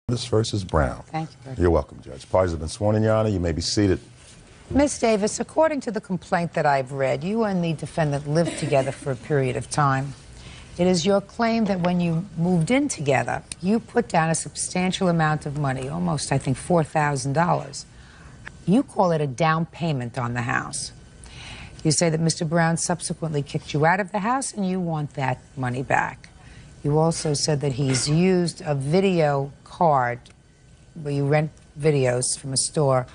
This versus Brown. Thank you. You're welcome, Judge. Parties have been sworn in, Your Honor. You may be seated. Ms. Davis, according to the complaint that I've read, you and the defendant lived together for a period of time. It is your claim that when you moved in together, you put down a substantial amount of money, almost, I think, $4,000. You call it a down payment on the house. You say that Mr. Brown subsequently kicked you out of the house and you want that money back. You also said that he's used a video card where you rent videos from a store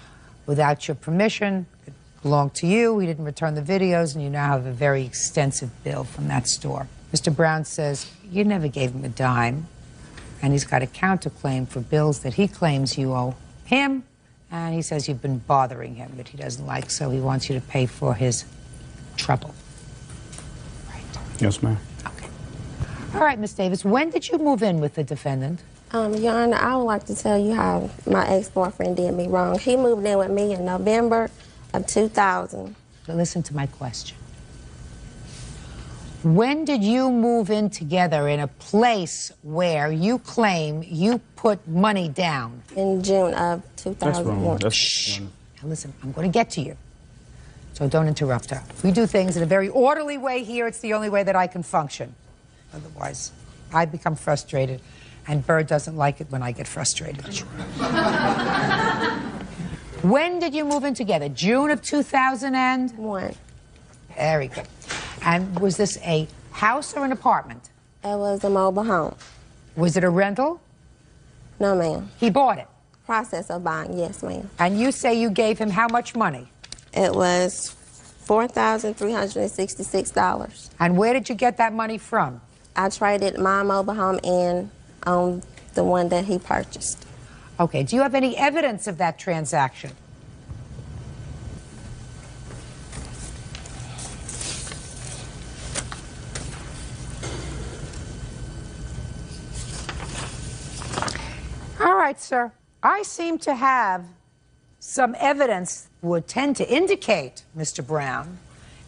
without your permission. It belonged to you. He didn't return the videos, and you now have a very extensive bill from that store. Mr. Brown says you never gave him a dime, and he's got a counterclaim for bills that he claims you owe him, and he says you've been bothering him that he doesn't like, so he wants you to pay for his trouble. Right. Yes, ma'am. Okay. All right, Ms. Davis, when did you move in with the defendant? Your Honor, I would like to tell you how my ex-boyfriend did me wrong. He moved in with me in November of 2000. So listen to my question. When did you move in together in a place where you claim you put money down? In June of 2001. That's Shh. Now listen, I'm going to get to you. So don't interrupt her. We do things in a very orderly way here. It's the only way that I can function. Otherwise, I become frustrated. And Bird doesn't like it when I get frustrated. When did you move in together? June of 2001? Very good. And was this a house or an apartment? It was a mobile home. Was it a rental? No, ma'am. He bought it? Process of buying, yes, ma'am. And you say you gave him how much money? It was $4,366. And where did you get that money from? I traded my mobile home in on the one that he purchased. Okay, do you have any evidence of that transaction? All right, sir. I seem to have some evidence would tend to indicate, Mr. Brown,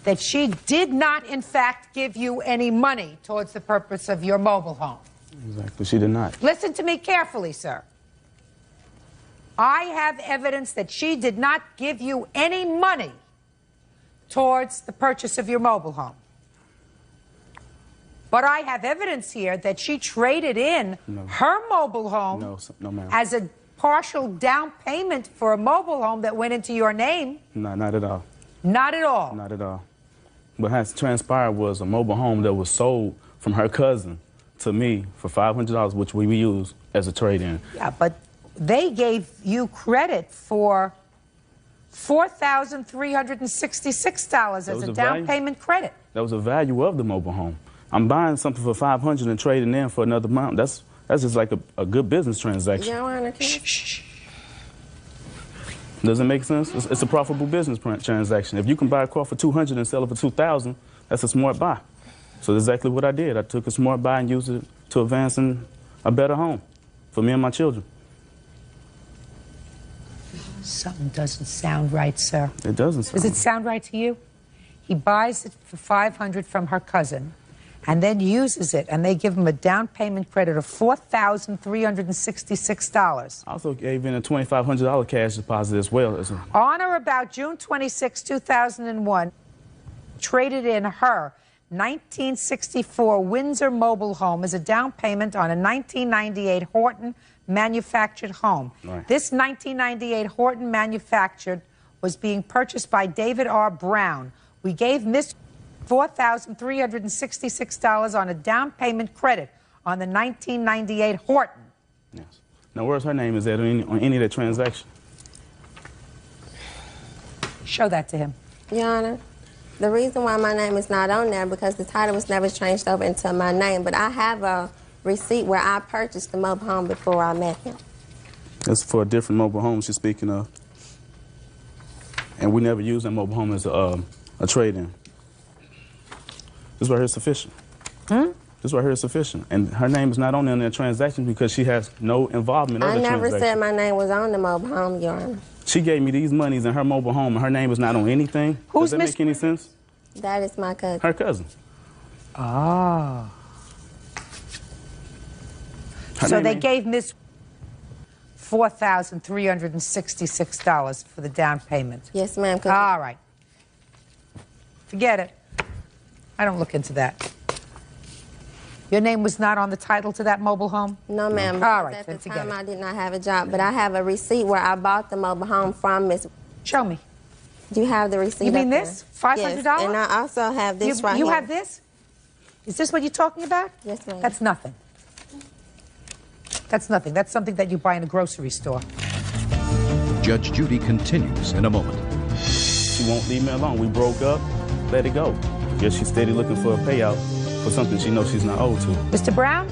that she did not, in fact, give you any money towards the purpose of your mobile home. exactly. She did not. Listen to me carefully, sir. I have evidence that she did not give you any money towards the purchase of your mobile home. But I have evidence here that she traded in her mobile home no, ma'am. as a partial down payment for a mobile home that went into your name. No, not at all. Not at all. Not at all. What has transpired was a mobile home that was sold from her cousin to me for $500, which we used as a trade-in. Yeah, but they gave you credit for $4,366 as a down payment credit. That was the value of the mobile home. I'm buying something for $500 and trading in for another amount. That's just like a good business transaction. Your Honor, Does it make sense? It's a profitable business transaction. If you can buy a car for $200 and sell it for $2,000, that's a smart buy. So that's exactly what I did. I took a smart buy and used it to advance in a better home for me and my children. Something doesn't sound right, sir. It doesn't sound Does it sound right to you? He buys it for $500 from her cousin and then uses it, and they give him a down payment credit of $4,366. I also gave in a $2,500 cash deposit as well. On or about June 26, 2001, traded in her 1964 Windsor mobile home as a down payment on a 1998 Horton manufactured home. Right. This 1998 Horton manufactured was being purchased by David R. Brown. We gave Miss $4,366 on a down payment credit on the 1998 Horton. Yes. Now, where's her name? Is that on any of the transaction? Show that to him. Your Honor, the reason why my name is not on there because the title was never changed over into my name, but I have a receipt where I purchased the mobile home before I met him. That's for a different mobile home she's speaking of. And we never used that mobile home as a trade-in. This right here is sufficient. This right here is sufficient. And her name is not on there in that transaction because she has no involvement in the transaction. I never said my name was on the mobile home, Your Honor. She gave me these monies in her mobile home, and her name is not on anything. Does that make any sense? That is my cousin. Her cousin. Ah. So they gave Miss $4,366 for the down payment. Yes, ma'am. All right. Forget it. I don't look into that. Your name was not on the title to that mobile home? No, ma'am. All right, At then the forget time, it. I did not have a job, but I have a receipt where I bought the mobile home from Miss. Show me. Do you have the receipt? You mean up this? there? $500? Yes, and I also have this right here. You have this? Is this what you're talking about? Yes, ma'am. That's nothing. That's nothing. That's something that you buy in a grocery store. Judge Judy continues in a moment. She won't leave me alone. We broke up, let it go. Guess she's steady looking for a payout for something she knows she's not owed to. Mr. Brown,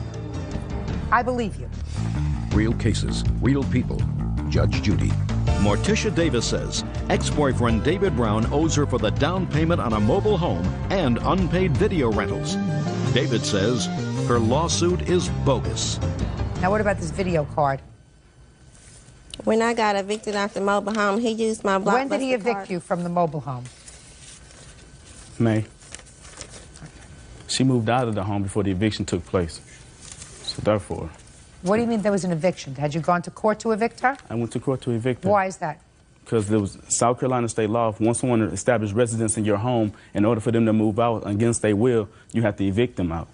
I believe you. Real cases, real people. Judge Judy. Morticia Davis says ex-boyfriend David Brown owes her for the down payment on a mobile home and unpaid video rentals. David says her lawsuit is bogus. Now, what about this video card? When I got evicted off the mobile home, he used my Blockbuster When did he evict card. you from the mobile home? May. She moved out of the home before the eviction took place. So therefore, What do you mean there was an eviction? Had you gone to court to evict her? I went to court to evict her. Why is that? Because there was South Carolina state law. Once someone established residence in your home, in order for them to move out against their will, you have to evict them out.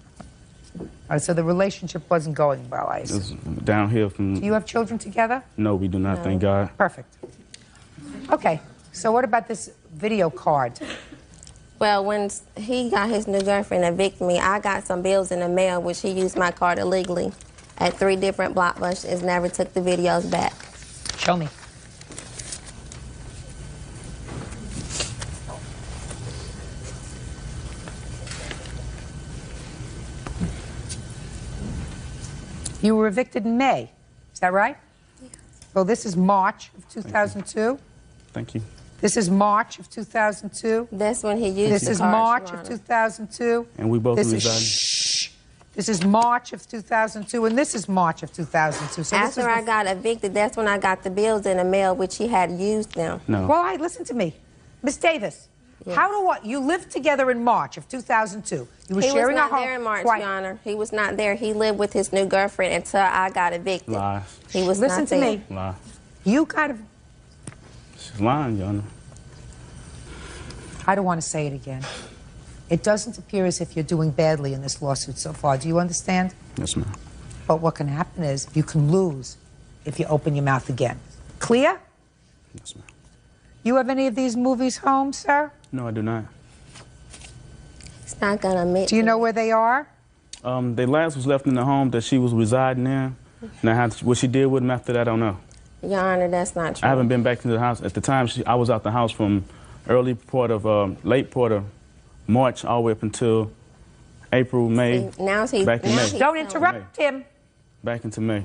All right, so the relationship wasn't going well, I It assume. was downhill from... Do you have children together? No, we do not, No. thank God. Perfect. Okay, so what about this video card? Well, when he got his new girlfriend evict me, I got some bills in the mail, which he used my card illegally at 3 different Blockbusters, never took the videos back. Show me. You were evicted in May, is that right? Yes. Well, this is March of 2002. Thank you. This is March of 2002. That's when he used This the is card, March Your of Honor. 2002. And we both This reside... is, shh. This is March of 2002, and this is March of 2002. So After I got evicted, that's when I got the bills in the mail, which he had used them. No. Well, listen to me. Miss Davis, Yes. how do what? You lived together in March of 2002. You were He sharing was a not home. there in March, Quiet. Your Honor. He was not there. He lived with his new girlfriend until I got evicted. Lies. He was Listen not to there. me. Lie. You kind of, She's lying, Your Honor. I don't want to say it again. It doesn't appear as if you're doing badly in this lawsuit so far. Do you understand? Yes, ma'am. But what can happen is you can lose if you open your mouth again. Clear? Yes, ma'am. You have any of these movies home, sir? No, I do not. He's not going to admit Do you to know it. where they are? The last was left in the home that she was residing in. Now, what she did with him after that, I don't know. Your Honor, that's not true. I haven't been back to the house. At the time, I was out the house from late part of March all the way up until April, May. Now he's Back in now May. he's Don't telling interrupt him. Back into May.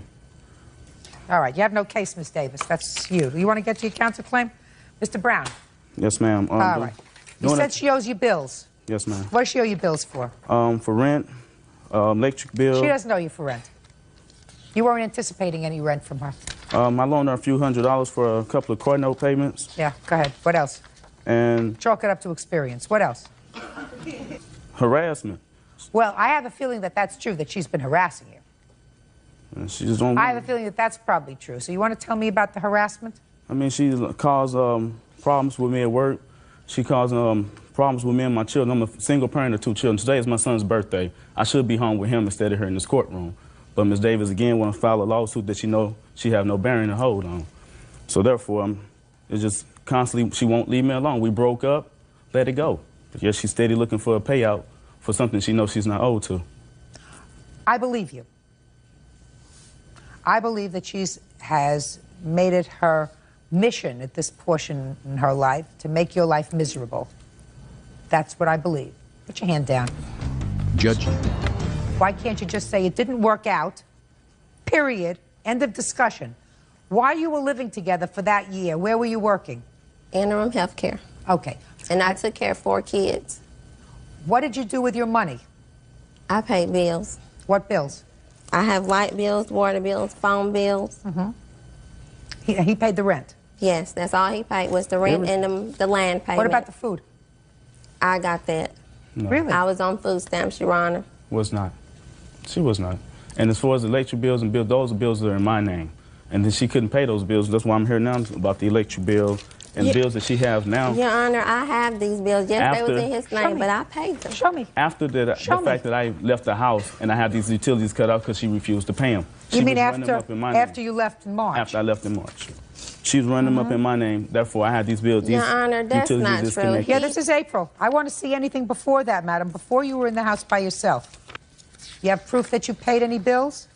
All right, you have no case, Miss Davis. That's you. You want to get to your counterclaim? Mr. Brown. Yes, ma'am. All right. You said she owes you bills. Yes, ma'am. What does she owe you bills for? For rent, electric bill. She doesn't owe you for rent. You weren't anticipating any rent from her. I loaned her a few $100s for a couple of car note payments. Yeah, go ahead. What else? And Chalk it up to experience. What else? harassment. Well, I have a feeling that that's true, that she's been harassing you. And she just don't. I have a feeling that that's probably true. So you want to tell me about the harassment? I mean, she caused problems with me at work. She caused problems with me and my children. I'm a single parent of 2 children. Today is my son's birthday. I should be home with him instead of her in this courtroom. But Ms. Davis, again, want to file a lawsuit that she have no bearing to hold on. So therefore, it's just constantly, she won't leave me alone. We broke up, let it go. But yes, she's steady looking for a payout for something she knows she's not owed to. I believe you. I believe that she has made it her mission at this portion in her life to make your life miserable. That's what I believe. Put your hand down. Judge Why can't you just say it didn't work out, period, end of discussion? While you were living together for that year, where were you working? Interim health care. Okay. And I took care of 4 kids. What did you do with your money? I paid bills. What bills? I have light bills, water bills, phone bills. He paid the rent. Yes, that's all he paid was the rent and the land payment. What about the food? I got that. No, Really? I was on food stamps, Your Honor. was not. She was not. And as far as the electric bills and bills, those are bills that are in my name. And then she couldn't pay those bills. That's why I'm here now about the electric bill and bills that she has now. Your Honor, I have these bills. Yes, they was in his name, but I paid them. Show me. After the fact that I left the house and I had these utilities cut off because she refused to pay them. You mean after you left in March? After I left in March. She was running them up in my name. Therefore, I had these bills. Your Honor, that's not true. Yeah, this is April. I want to see anything before that, madam, before you were in the house by yourself. You have proof that you paid any bills?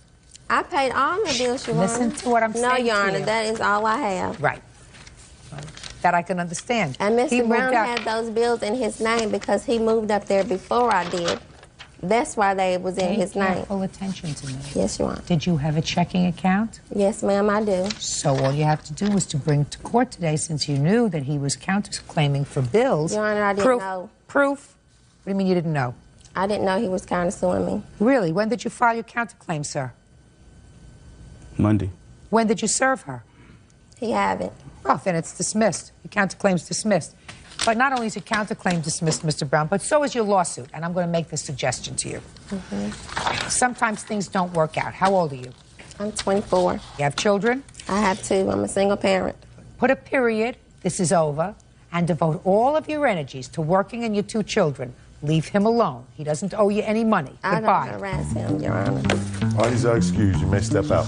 I paid all the bills, Your Honor. Listen to what I'm saying. No, Your to Honor, you. that is all I have. Right. That I can understand. And Mr. Brown had those bills in his name because he moved up there before I did. That's why they was in his name. Full attention to me. Yes, Your Honor. Did you have a checking account? Yes, ma'am, I do. So all you have to do was to bring to court today, since you knew that he was counterclaiming for bills. Your Honor, I didn't know. Proof? What do you mean you didn't know? I didn't know he was countersuing me. Really? When did you file your counterclaim, sir? Monday. When did you serve her? He haven't. Oh, then it's dismissed. Your counterclaim's dismissed. But not only is your counterclaim dismissed, Mr. Brown, but so is your lawsuit. And I'm going to make this suggestion to you. Sometimes things don't work out. How old are you? I'm 24. You have children? I have 2. I'm a single parent. Put a period, this is over, and devote all of your energies to working and your 2 children. Leave him alone. He doesn't owe you any money. Goodbye. I don't harass him, Your Honor. Parties are excused. You may step out.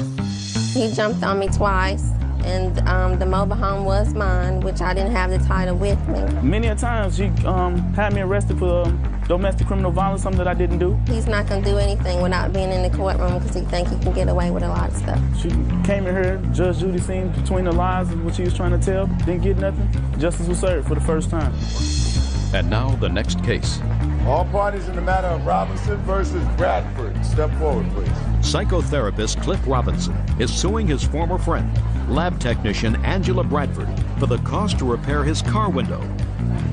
He jumped on me twice, and the mobile home was mine, which I didn't have the title with me. Many a times she had me arrested for domestic criminal violence, something that I didn't do. He's not going to do anything without being in the courtroom because he thinks he can get away with a lot of stuff. She came in here, Judge Judy seen between the lies and what she was trying to tell, didn't get nothing. Justice was served for the first time. And now the next case. All parties in the matter of Robinson versus Bradford. Step forward, please. Psychotherapist Cliff Robinson is suing his former friend, lab technician Angela Bradford, for the cost to repair his car window.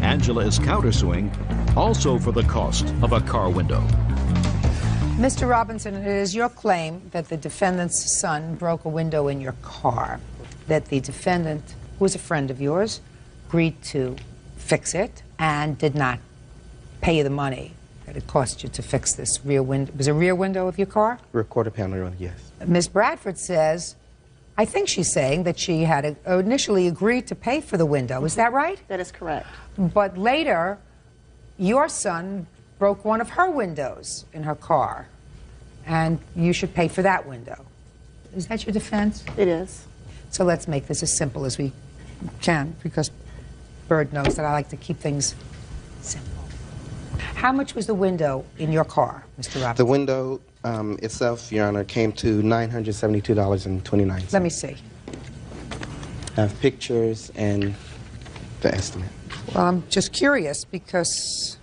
Angela is countersuing also for the cost of a car window. Mr. Robinson, it is your claim that the defendant's son broke a window in your car, that the defendant, who was a friend of yours, agreed to fix it and did not pay you the money that it cost you to fix this rear window. Was it a rear window of your car? Rear quarter panel, yes. Ms. Bradford says, I think she's saying that she had initially agreed to pay for the window. Is that right? That is correct. But later, your son broke one of her windows in her car, and you should pay for that window. Is that your defense? It is. So let's make this as simple as we can, because Bird knows that I like to keep things simple. How much was the window in your car, Mr. Robinson? The window itself, Your Honor, came to $972.29. Let me see. I have pictures and the estimate. Well, I'm just curious because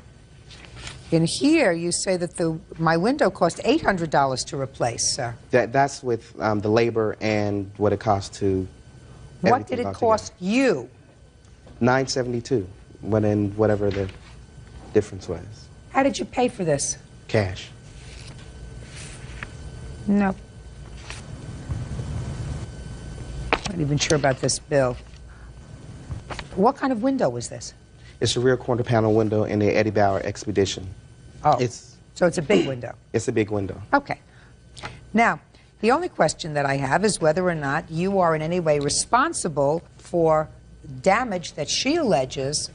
in here you say that my window cost $800 to replace, sir. That's with the labor and what it costs to. What did it cost you? $972, whatever the difference was. How did you pay for this? Cash. No. Not even sure about this bill. What kind of window was this? It's a rear quarter panel window in the Eddie Bauer Expedition. Oh, so it's a big window. It's a big window. Okay. Now, the only question that I have is whether or not you are in any way responsible for damage that she alleges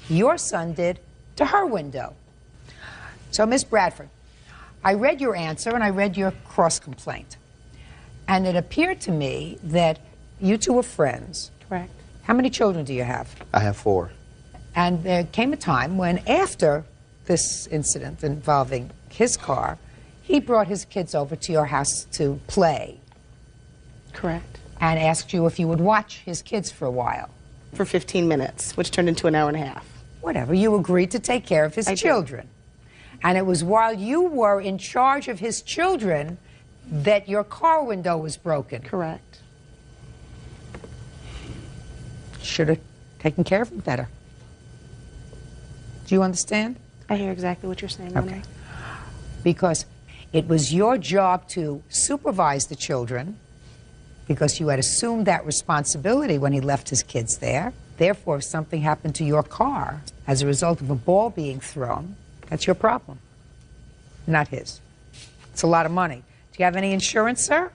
your son did to her window. So, Ms. Bradford, I read your answer and I read your cross-complaint. And it appeared to me that you two were friends. Correct. How many children do you have? I have 4. And there came a time when, after this incident involving his car, he brought his kids over to your house to play. Correct. And asked you if you would watch his kids for a while. For 15 minutes, which turned into an hour and a half. Whatever. You agreed to take care of his children. And it was while you were in charge of his children that your car window was broken. Correct. Should have taken care of him better. Do you understand? I hear exactly what you're saying, Okay. Renee. Because it was your job to supervise the children, because you had assumed that responsibility when he left his kids there. Therefore, if something happened to your car as a result of a ball being thrown, that's your problem, not his. It's a lot of money. Do you have any insurance, sir?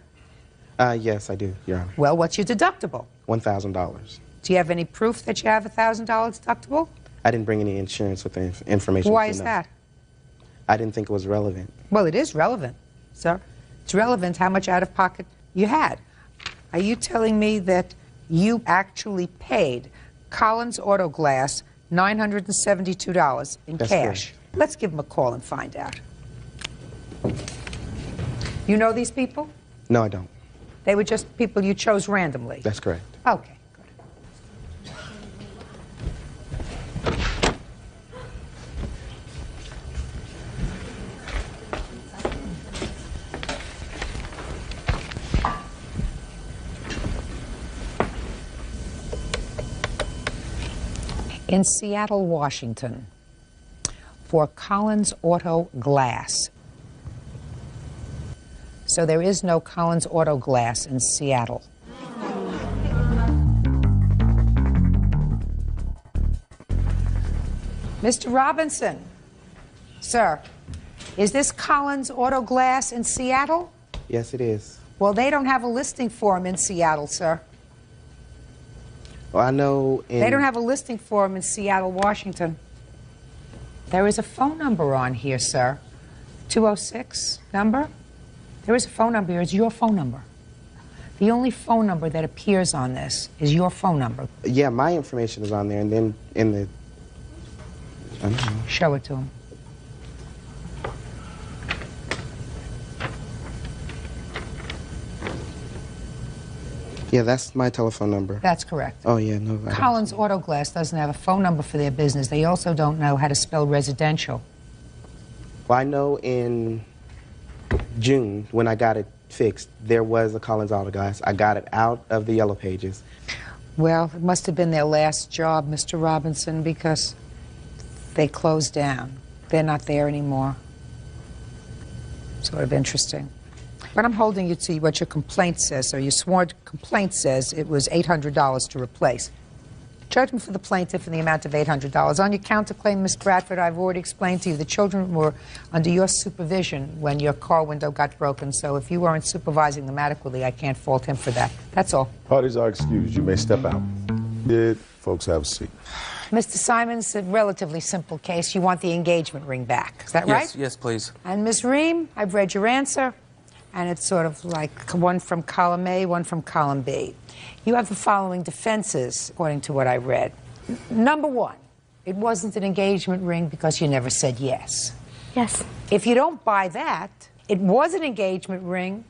Yes, I do, Your Honor. Well, what's your deductible? $1,000. Do you have any proof that you have a $1,000 deductible? I didn't bring any insurance with the information. Why is that? I didn't think it was relevant. Well, it is relevant, sir. It's relevant how much out-of-pocket you had. Are you telling me that you actually paid Collins Auto Glass $972 in That's cash? correct. Let's give them a call and find out. You know these people? No, I don't. They were just people you chose randomly? That's correct. Okay, good. In Seattle, Washington, for Collins Auto Glass. So there is no Collins Auto Glass in Seattle. Mr. Robinson, sir, is this Collins Auto Glass in Seattle? Yes, it is. Well, they don't have a listing for him in Seattle, sir. Well, I know in... They don't have a listing for him in Seattle, Washington. There is a phone number on here, sir. 206 number? There is a phone number here. It's your phone number. The only phone number that appears on this is your phone number. Yeah, my information is on there, and then in the... I don't know. Show it to him. Yeah, that's my telephone number. That's correct. Oh, yeah, no. I don't. Collins Auto Glass doesn't have a phone number for their business. They also don't know how to spell residential. Well, I know in June, when I got it fixed, there was a Collins Auto Glass. I got it out of the yellow pages. Well, it must have been their last job, Mr. Robinson, because they closed down. They're not there anymore. Sort of interesting. But I'm holding you to what your complaint says, or your sworn complaint says it was $800 to replace. Judgment for the plaintiff in the amount of $800. On your counterclaim, Ms. Bradford, I've already explained to you the children were under your supervision when your car window got broken, so if you weren't supervising them adequately, I can't fault him for that. That's all. Parties are excused. You may step out. Did folks have a seat? Mr. Simons, a relatively simple case. You want the engagement ring back. Is that right? Yes, please. And Ms. Ream, I've read your answer, and it's sort of like one from column A, one from column B. You have the following defenses, according to what I read. Number one, it wasn't an engagement ring because you never said yes. Yes. If you don't buy that, it was an engagement ring,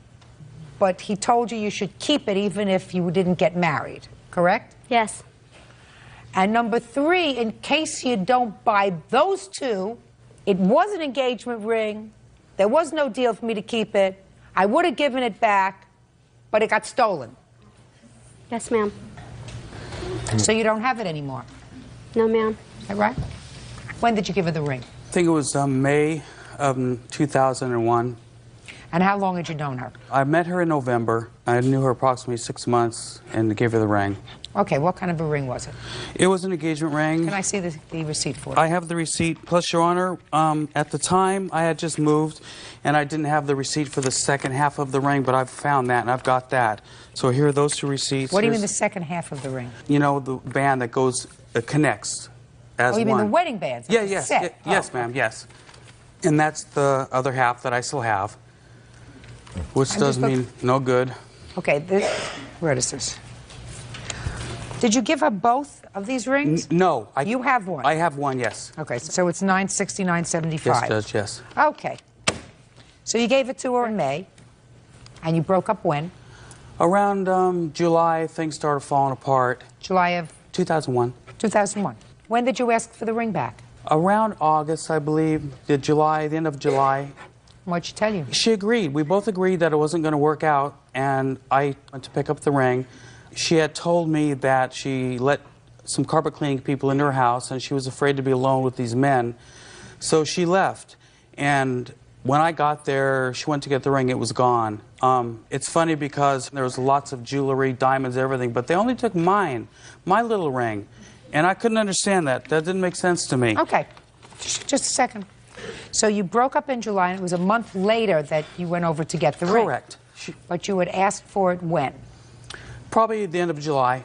but he told you you should keep it even if you didn't get married, correct? Yes. And number three, in case you don't buy those two, it was an engagement ring, there was no deal for me to keep it, I would have given it back, but it got stolen. Yes, ma'am. So you don't have it anymore. No, ma'am. Is that right? When did you give her the ring? I think it was May of 2001. And how long had you known her? I met her in November. I knew her approximately 6 months and gave her the ring. Okay, what kind of a ring was it? It was an engagement ring. Can I see the receipt for it? I have the receipt. Plus, Your Honor, at the time, I had just moved, and I didn't have the receipt for the second half of the ring, but I've found that, and I've got that. So here are those two receipts. What do you mean the second half of the ring? You know, the band that goes, connects as one. Oh, you mean the wedding bands? Yeah, yes. Yes, ma'am, yes. And that's the other half that I still have, which does mean no good. Okay, where is this? Did you give her both of these rings? No. You have one? I have one, yes. Okay, so it's $969.75. Yes, Judge, yes. Okay. So you gave it to her in May, and you broke up when? Around July, things started falling apart. July of? 2001. 2001. When did you ask for the ring back? Around August, I believe, the end of July. What'd she tell you? She agreed. We both agreed that it wasn't going to work out, and I went to pick up the ring. She had told me that she let some carpet cleaning people into her house, and she was afraid to be alone with these men. So she left. And when I got there, she went to get the ring. It was gone. It's funny because there was lots of jewelry, diamonds, everything, but they only took mine, my little ring. And I couldn't understand that. That didn't make sense to me. Okay. Just a second. So you broke up in July, and it was a month later that you went over to get the ring. Correct. But you had asked for it when? Probably the end of July.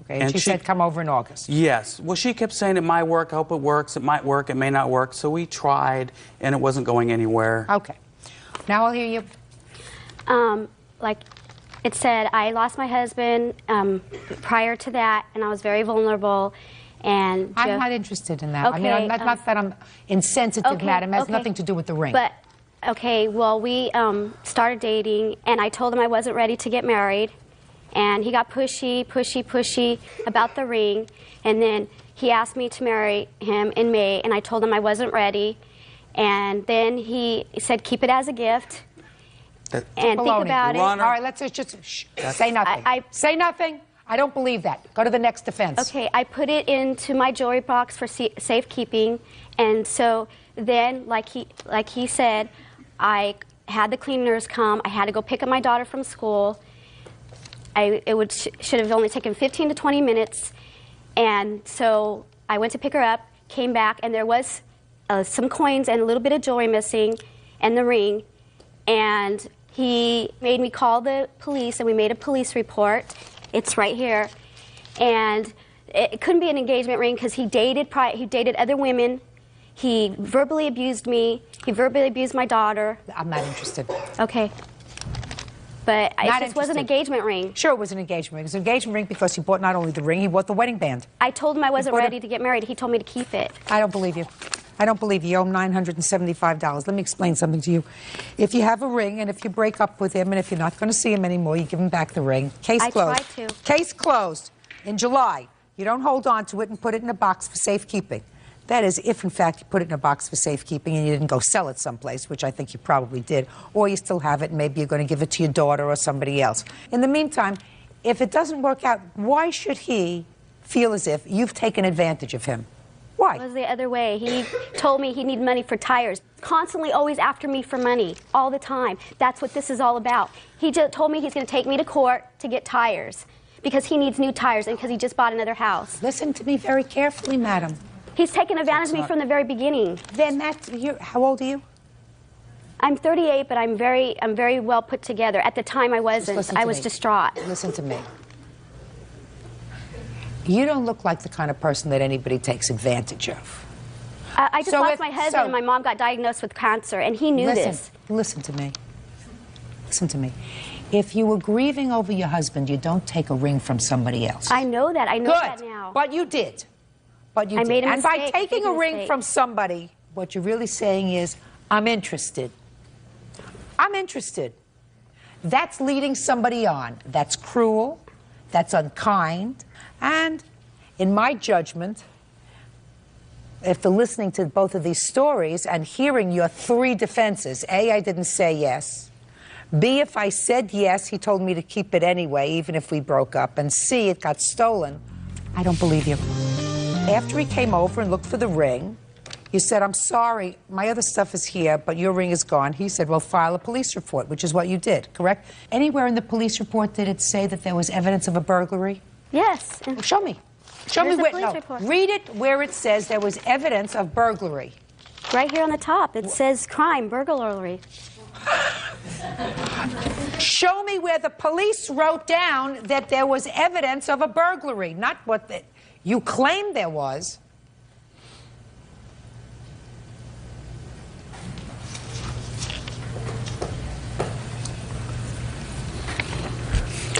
Okay, and she said come over in August. Yes. Well, she kept saying it might work. I hope it works. It might work. It may not work. So we tried, and it wasn't going anywhere. Okay. Now I'll hear you. Like it said, I lost my husband prior to that, and I was very vulnerable. And I'm not interested in that. Okay, I mean, not that I'm insensitive, okay, madam. It has okay. nothing to do with the ring. But, okay, well, we started dating, and I told him I wasn't ready to get married. And he got pushy about the ring. And then he asked me to marry him in May, and I told him I wasn't ready. And then he said, keep it as a gift. And think about it. All right, let's just say nothing. Say nothing. I don't believe that. Go to the next defense. Okay, I put it into my jewelry box for safekeeping, and so then, like he said, I had the cleaners come. I had to go pick up my daughter from school. Should have only taken 15 to 20 minutes, and so I went to pick her up, came back, and there was some coins and a little bit of jewelry missing, and the ring, and he made me call the police, and we made a police report. It's right here, and it couldn't be an engagement ring because he dated other women. He verbally abused me. He verbally abused my daughter. I'm not interested. Okay, but it just was an engagement ring. Sure, it was an engagement ring. It was an engagement ring because he bought not only the ring, he bought the wedding band. I told him I wasn't ready to get married. He told me to keep it. I don't believe you. I don't believe you. You owe him $975. Let me explain something to you. If you have a ring and if you break up with him and if you're not going to see him anymore, you give him back the ring. Case closed. I tried to. Case closed. In July, you don't hold on to it and put it in a box for safekeeping. That is, if in fact you put it in a box for safekeeping and you didn't go sell it someplace, which I think you probably did, or you still have it and maybe you're going to give it to your daughter or somebody else. In the meantime, if it doesn't work out, why should he feel as if you've taken advantage of him? Why? It was the other way. He told me he needed money for tires. Constantly always after me for money, all the time. That's what this is all about. He just told me he's going to take me to court to get tires because he needs new tires and because he just bought another house. Listen to me very carefully, madam. He's taken advantage of me from the very beginning. Then how old are you? I'm 38, but I'm very well put together. At the time, I wasn't. I was distraught. Listen to me. You don't look like the kind of person that anybody takes advantage of. I just lost my husband, and my mom got diagnosed with cancer, and he knew this. Listen to me. Listen to me. If you were grieving over your husband, you don't take a ring from somebody else. I know that. I know that Good. now. But you did. But you did. made a and by mistake. taking a ring from somebody, what you're really saying is, I'm interested. I'm interested. That's leading somebody on. That's cruel. That's unkind. And in my judgment, after listening to both of these stories and hearing your three defenses, A, I didn't say yes. B, if I said yes, he told me to keep it anyway, even if we broke up. And C, it got stolen. I don't believe you. After he came over and looked for the ring, you said, I'm sorry, my other stuff is here, but your ring is gone. He said, well, file a police report, which is what you did, correct? Anywhere in the police report did it say that there was evidence of a burglary? Yes. Well, show me. Show me where. No, read it where it says there was evidence of burglary. Right here on the top, it says crime, burglary. Show me where the police wrote down that there was evidence of a burglary, not what you claimed there was.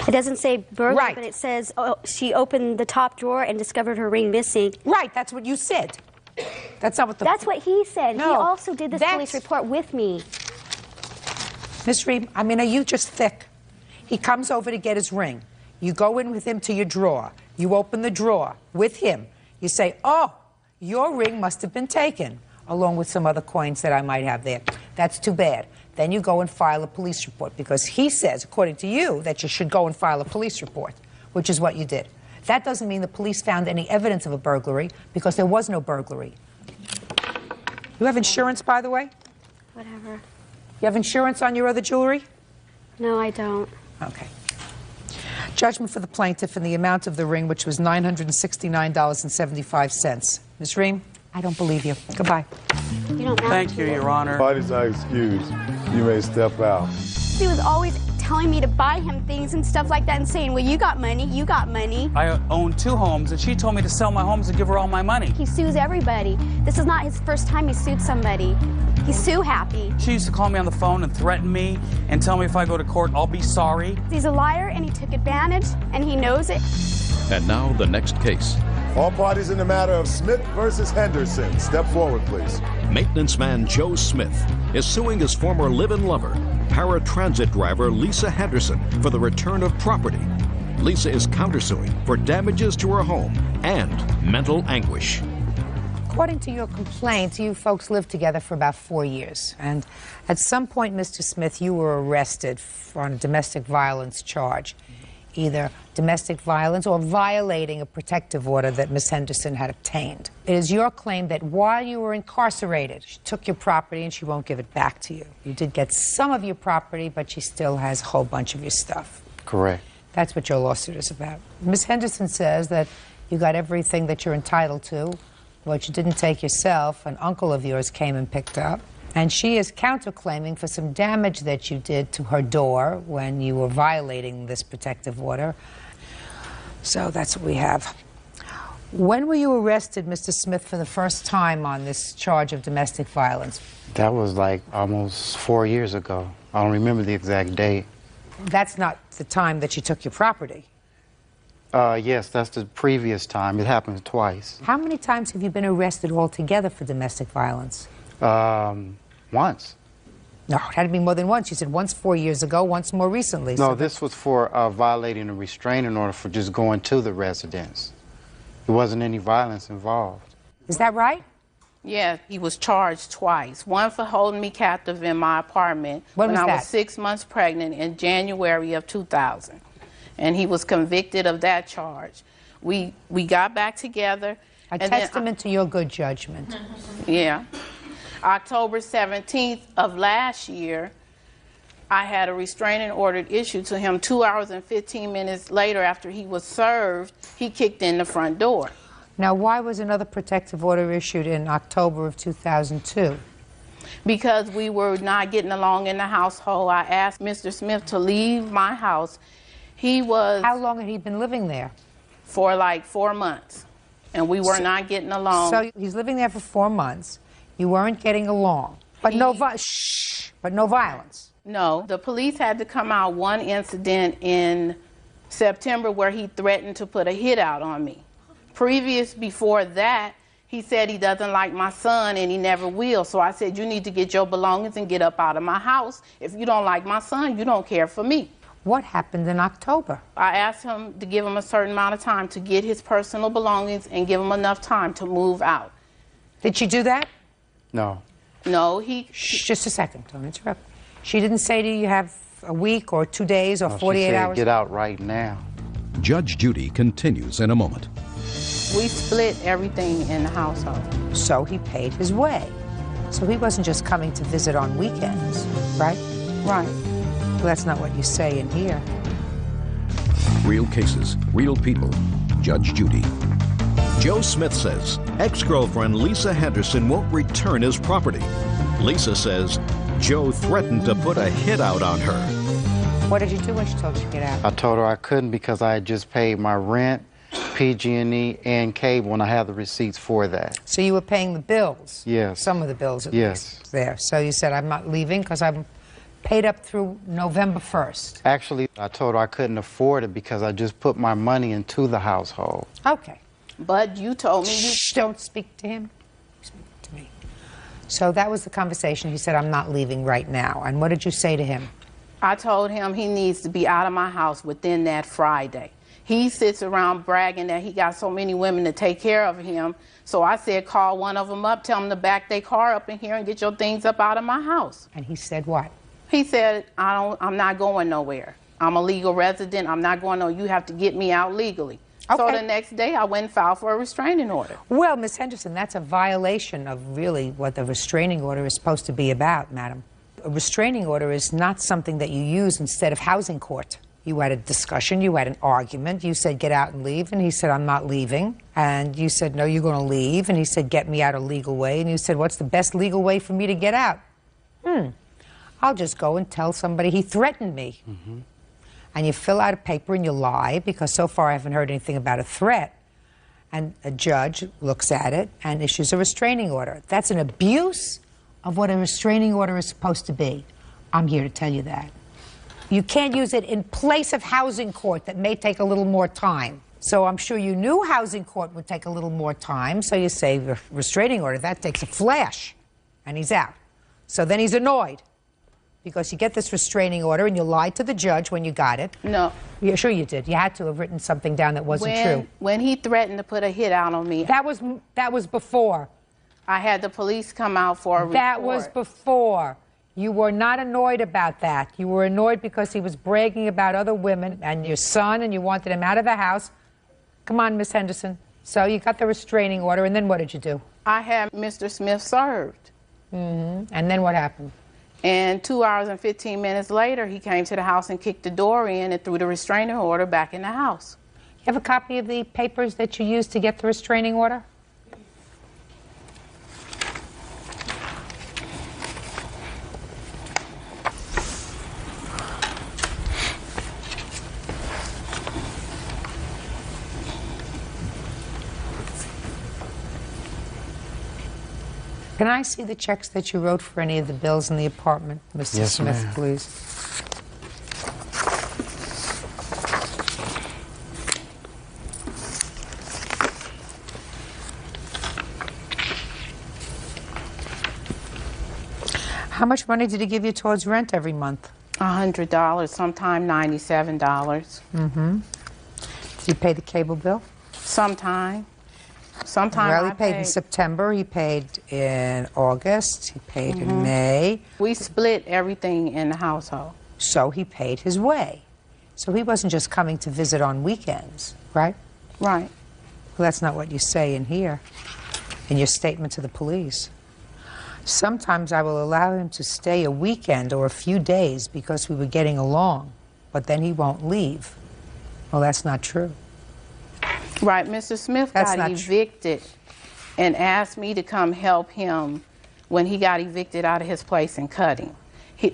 It doesn't say burglary, Right. but it says she opened the top drawer and discovered her ring missing. Right, that's what you said. That's not what the... That's what he said. No, he also did this police report with me. Miss Reed, I mean, are you just thick? He comes over to get his ring. You go in with him to your drawer. You open the drawer with him. You say, oh, your ring must have been taken, along with some other coins that I might have there. That's too bad. Then you go and file a police report because he says, according to you, that you should go and file a police report, which is what you did. That doesn't mean the police found any evidence of a burglary because there was no burglary. You have insurance, by the way? Whatever. You have insurance on your other jewelry? No, I don't. Okay. Judgment for the plaintiff in the amount of the ring, which was $969.75. Ms. Ream, I don't believe you. Goodbye. You don't have Thank you, Your Honor. Parties are excused. You may step out. He was always telling me to buy him things and stuff like that and saying, well, you got money, you got money. I own 2 homes, and she told me to sell my homes and give her all my money. He sues everybody. This is not his first time he sued somebody. He's sue happy. She used to call me on the phone and threaten me and tell me if I go to court, I'll be sorry. He's a liar, and he took advantage, and he knows it. And now the next case. All parties in the matter of Smith versus Henderson. Step forward, please. Maintenance man Joe Smith is suing his former live-in lover, paratransit driver Lisa Henderson, for the return of property. Lisa is countersuing for damages to her home and mental anguish. According to your complaint, you folks lived together for about 4 years. And at some point, Mr. Smith, you were arrested on a domestic violence charge. Either domestic violence or violating a protective order that Ms. Henderson had obtained. It is your claim that while you were incarcerated, she took your property and she won't give it back to you. You did get some of your property, but she still has a whole bunch of your stuff. Correct. That's what your lawsuit is about. Ms. Henderson says that you got everything that you're entitled to. What you didn't take yourself, an uncle of yours came and picked up. And she is counterclaiming for some damage that you did to her door when you were violating this protective order. So that's what we have. When were you arrested, Mr. Smith, for the first time on this charge of domestic violence? That was like almost 4 years ago. I don't remember the exact date. That's not the time that she took your property. Yes, that's the previous time. It happened twice. How many times have you been arrested altogether for domestic violence? Once. No, it had to be more than once. You said once 4 years ago, once more recently. No, this was for violating a restraining order for just going to the residence. There wasn't any violence involved. Is that right? Yeah, he was charged twice. One for holding me captive in my apartment when I was 6 months pregnant in January of 2000. And he was convicted of that charge. We got back together. A testament to your good judgment. Yeah. October 17th of last year, I had a restraining order issued to him 2 hours and 15 minutes later after he was served. He kicked in the front door. Now, why was another protective order issued in October of 2002? Because we were not getting along in the household. I asked Mr. Smith to leave my house. He was... How long had he been living there? For like 4 months. And we were not getting along. So he's living there for 4 months. You weren't getting along. But no violence. No. The police had to come out one incident in September where he threatened to put a hit out on me. Before that, he said he doesn't like my son and he never will. So I said, you need to get your belongings and get up out of my house. If you don't like my son, you don't care for me. What happened in October? I asked him to give him a certain amount of time to get his personal belongings and give him enough time to move out. Did she do that? No. No, Shh, just a second, don't interrupt. She didn't say to you have a week or 2 days or 48 she said, hours? Get out right now. Judge Judy continues in a moment. We split everything in the household. So he paid his way. So he wasn't just coming to visit on weekends, right? Right. Well, that's not what you say in here. Real cases, real people. Judge Judy. Joe Smith says ex-girlfriend Lisa Henderson won't return his property. Lisa says Joe threatened to put a hit out on her. What did you do when she told you to get out? I told her I couldn't because I had just paid my rent, PG&E, and cable, and I have the receipts for that. So you were paying the bills? Yes. Some of the bills at least there. So you said, I'm not leaving because I'm paid up through November 1st. Actually, I told her I couldn't afford it because I just put my money into the household. Okay. But you told me you... Shh, don't speak to him. Speak to me. So that was the conversation. He said, I'm not leaving right now. And what did you say to him? I told him he needs to be out of my house within that Friday. He sits around bragging that he got so many women to take care of him. So I said, call one of them up, tell them to back their car up in here and get your things up out of my house. And he said what? He said, I'm not going nowhere. I'm a legal resident. I'm not going nowhere. You have to get me out legally. Okay. So the next day, I went and filed for a restraining order. Well, Ms. Henderson, that's a violation of really what the restraining order is supposed to be about, madam. A restraining order is not something that you use instead of housing court. You had a discussion, you had an argument, you said get out and leave, and he said I'm not leaving. And you said no, you're going to leave, and he said get me out a legal way, and you said what's the best legal way for me to get out? I'll just go and tell somebody he threatened me. And you fill out a paper and you lie, because so far I haven't heard anything about a threat. And a judge looks at it and issues a restraining order. That's an abuse of what a restraining order is supposed to be. I'm here to tell you that. You can't use it in place of housing court that may take a little more time. So I'm sure you knew housing court would take a little more time, so you say the restraining order, that takes a flash, and he's out. So then he's annoyed, because you get this restraining order and you lied to the judge when you got it. No. Yeah, sure you did. You had to have written something down that wasn't true. When he threatened to put a hit out on me. That was before. I had the police come out for a report. That was before. You were not annoyed about that. You were annoyed because he was bragging about other women and your son, and you wanted him out of the house. Come on, Miss Henderson. So you got the restraining order, and then what did you do? I had Mr. Smith served. And then what happened? And 2 hours and 15 minutes later, he came to the house and kicked the door in and threw the restraining order back in the house. You have a copy of the papers that you used to get the restraining order? Can I see the checks that you wrote for any of the bills in the apartment, Mr. Yes, Smith, ma'am. please? How much money did he give you towards rent every month? $100, sometime $97. Did you pay the cable bill? Sometime Well, he I paid in September, he paid in August, he paid in May. We split everything in the household. So he paid his way. So he wasn't just coming to visit on weekends, right? Right. Well, that's not what you say in here, in your statement to the police. Sometimes I will allow him to stay a weekend or a few days because we were getting along, but then he won't leave. Well, that's not true. Right, Mr. Smith got evicted and asked me to come help him when he got evicted out of his place in Cutting.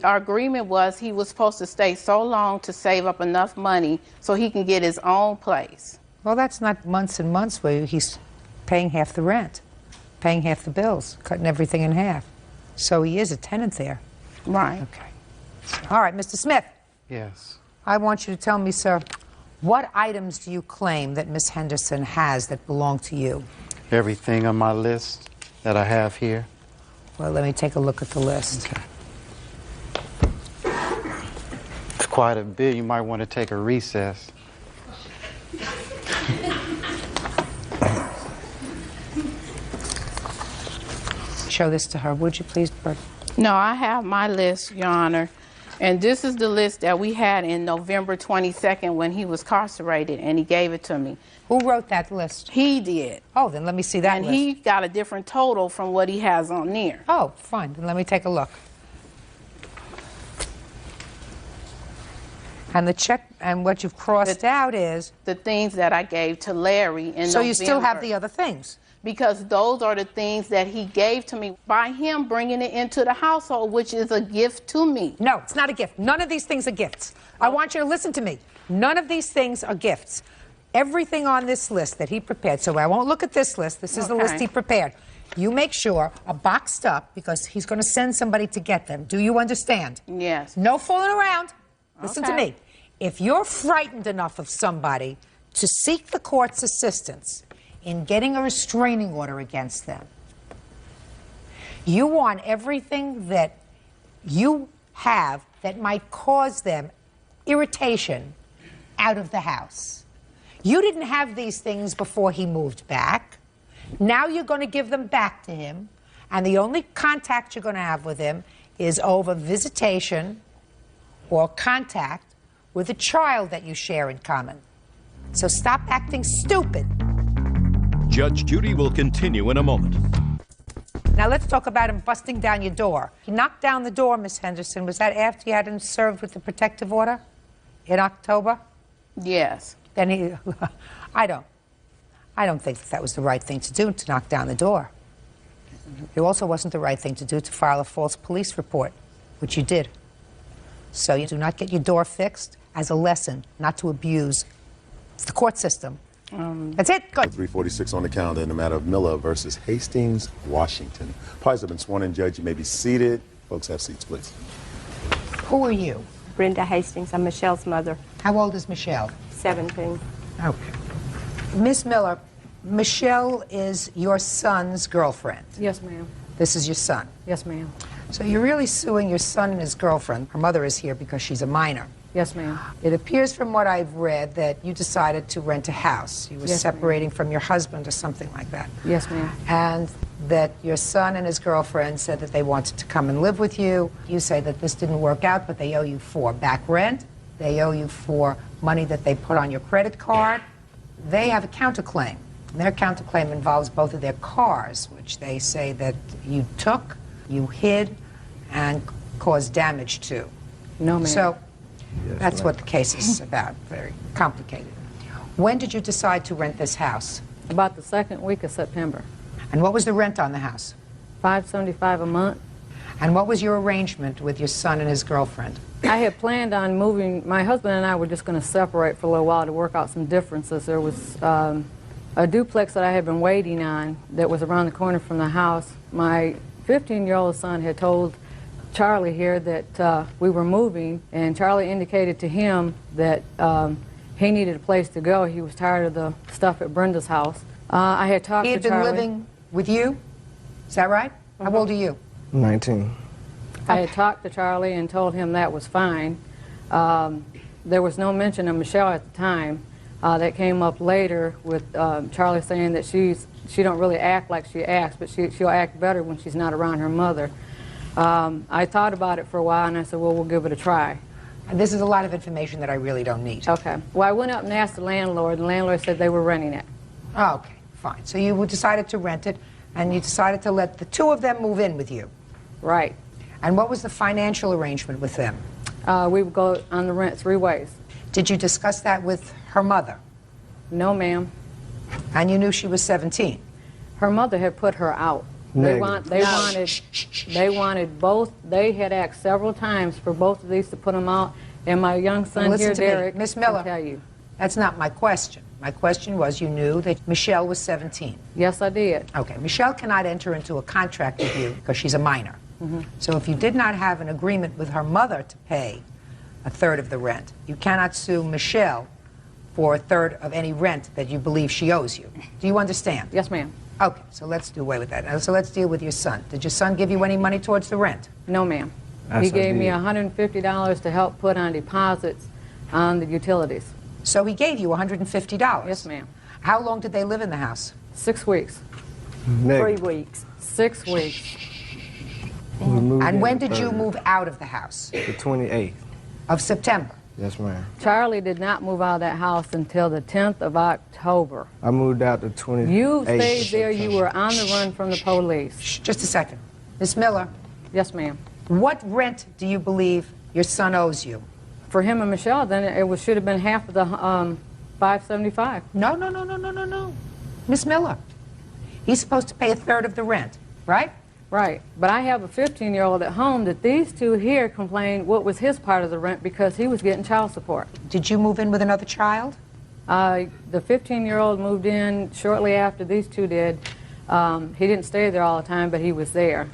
Our agreement was he was supposed to stay so long to save up enough money so he can get his own place. Well, that's not months and months where he's paying half the rent, paying half the bills, cutting everything in half. So he is a tenant there. Right. Okay. All right, Mr. Smith. Yes. I want you to tell me, sir, what items do you claim that Miss Henderson has that belong to you? Everything on my list that I have here. Well, let me take a look at the list. Okay. It's quite a bit. You might want to take a recess. Show this to her, would you please, Bert? No, I have my list, Your Honor. And this is the list that we had in November 22nd when he was incarcerated, and he gave it to me. Who wrote that list? He did. Oh, then let me see that and list. And he got a different total from what he has on there. Oh, fine. Then let me take a look. And the check, and what you've crossed out is? The things that I gave to Larry in November. So you still have the other things? Because those are the things that he gave to me by him bringing it into the household, which is a gift to me. No, it's not a gift. None of these things are gifts. I want you to listen to me. None of these things are gifts. Everything on this list that he prepared, so I won't look at this list. This is the list he prepared. You make sure are boxed up because he's going to send somebody to get them. Do you understand? Yes. No fooling around. Listen to me. If you're frightened enough of somebody to seek the court's assistance in getting a restraining order against them, you want everything that you have that might cause them irritation out of the house. You didn't have these things before he moved back. Now you're going to give them back to him, and the only contact you're going to have with him is over visitation or contact with a child that you share in common. So stop acting stupid. Judge Judy will continue in a moment. Now let's talk about him busting down your door. He knocked down the door, Miss Henderson. Was that after you had him served with the protective order in October? Yes. Then he, I don't think that was the right thing to do, to knock down the door. It also wasn't the right thing to do to file a false police report which you did. So you do not get your door fixed as a lesson not to abuse the court system. That's it. Good. 346 on the calendar in the matter of Miller versus Hastings, Washington. Parties have been sworn in, Judge. You may be seated. Folks, have seats, please. Who are you? Brenda Hastings. I'm Michelle's mother. How old is Michelle? 17. Okay. Miss Miller, Michelle is your son's girlfriend. Yes, ma'am. This is your son. Yes, ma'am. So you're really suing your son and his girlfriend. Her mother is here because she's a minor. Yes, ma'am. It appears from what I've read that you decided to rent a house. You were separating from your husband or something like that. Yes, ma'am. And that your son and his girlfriend said that they wanted to come and live with you. You say that this didn't work out, but they owe you for back rent. They owe you for money that they put on your credit card. They have a counterclaim. And their counterclaim involves both of their cars, which they say that you took, you hid, and caused damage to. No, ma'am. So that's what the case is about. Very complicated. When did you decide to rent this house? About the second week of September. And what was the rent on the house? $575 a month. And what was your arrangement with your son and his girlfriend? I had planned on moving. My husband and I were just going to separate for a little while to work out some differences. There was a duplex that I had been waiting on that was around the corner from the house. My 15-year-old son had told Charlie here that we were moving, and Charlie indicated to him that he needed a place to go. He was tired of the stuff at Brenda's house. I had talked to Charlie. He had been living with you? Is that right? How old are you? 19. I had talked to Charlie and told him that was fine. There was no mention of Michelle at the time. That came up later with Charlie saying that she don't really act like she acts, but she'll act better when she's not around her mother. I thought about it for a while, and I said, well, we'll give it a try. And this is a lot of information that I really don't need. Okay. Well, I went up and asked the landlord, and the landlord said they were renting it. Oh, okay, fine. So you decided to rent it, and you decided to let the two of them move in with you. Right. And what was the financial arrangement with them? We would go on the rent 3 ways. Did you discuss that with her mother? No, ma'am. And you knew she was 17? Her mother had put her out. They wanted both. They had asked several times for both of these to put them out. And my young son here, Derek, Miss Miller, can tell you. That's not my question. My question was, you knew that Michelle was 17. Yes, I did. Okay. Michelle cannot enter into a contract with you because she's a minor. So if you did not have an agreement with her mother to pay a third of the rent, you cannot sue Michelle for a third of any rent that you believe she owes you. Do you understand? Yes, ma'am. Okay, so let's do away with that. So let's deal with your son. Did your son give you any money towards the rent? No, ma'am. He gave me $150 to help put on deposits on the utilities. So he gave you $150? Yes, ma'am. How long did they live in the house? 6 weeks. 3 weeks. 6 weeks. And when did you move out of the house? The 28th. Of September? Yes, ma'am. Charlie did not move out of that house until the 10th of October. I moved out the 28th. You stayed there. You were on the run from the police. Shh, just a second. Miss Miller. Yes, ma'am. What rent do you believe your son owes you? For him and Michelle, then it should have been half of the $575. No. Miss Miller. He's supposed to pay a third of the rent, right? Right. But I have a 15-year-old at home that these two here complained what was his part of the rent because he was getting child support. Did you move in with another child? The 15-year-old moved in shortly after these two did. He didn't stay there all the time, but he was there.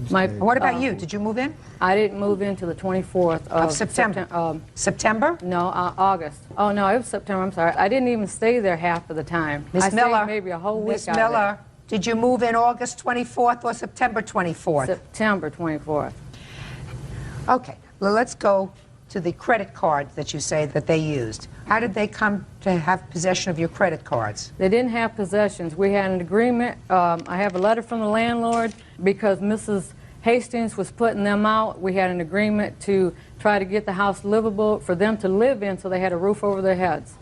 What about you? Did you move in? I didn't move in until the 24th of September. September? No, August. Oh, no, it was September. I'm sorry. I didn't even stay there half of the time. Miss Miller, stayed maybe a whole week. Miss Miller, did you move in August 24th or September 24th? September 24th. Okay. Well, let's go to the credit cards that you say that they used. How did they come to have possession of your credit cards? They didn't have possessions. We had an agreement. I have a letter from the landlord because Mrs. Hastings was putting them out. We had an agreement to try to get the house livable for them to live in so they had a roof over their heads.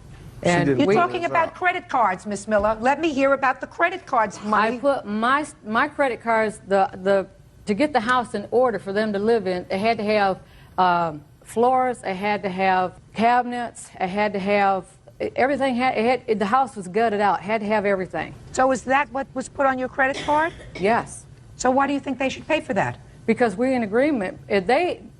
And you're talking about credit cards, Miss Miller. Let me hear about the credit cards money. I put my credit cards, to get the house in order for them to live in, they had to have floors, it had to have cabinets, it had to have everything. The house was gutted out. It had to have everything. So is that what was put on your credit card? Yes. So why do you think they should pay for that? because we're in agreement. If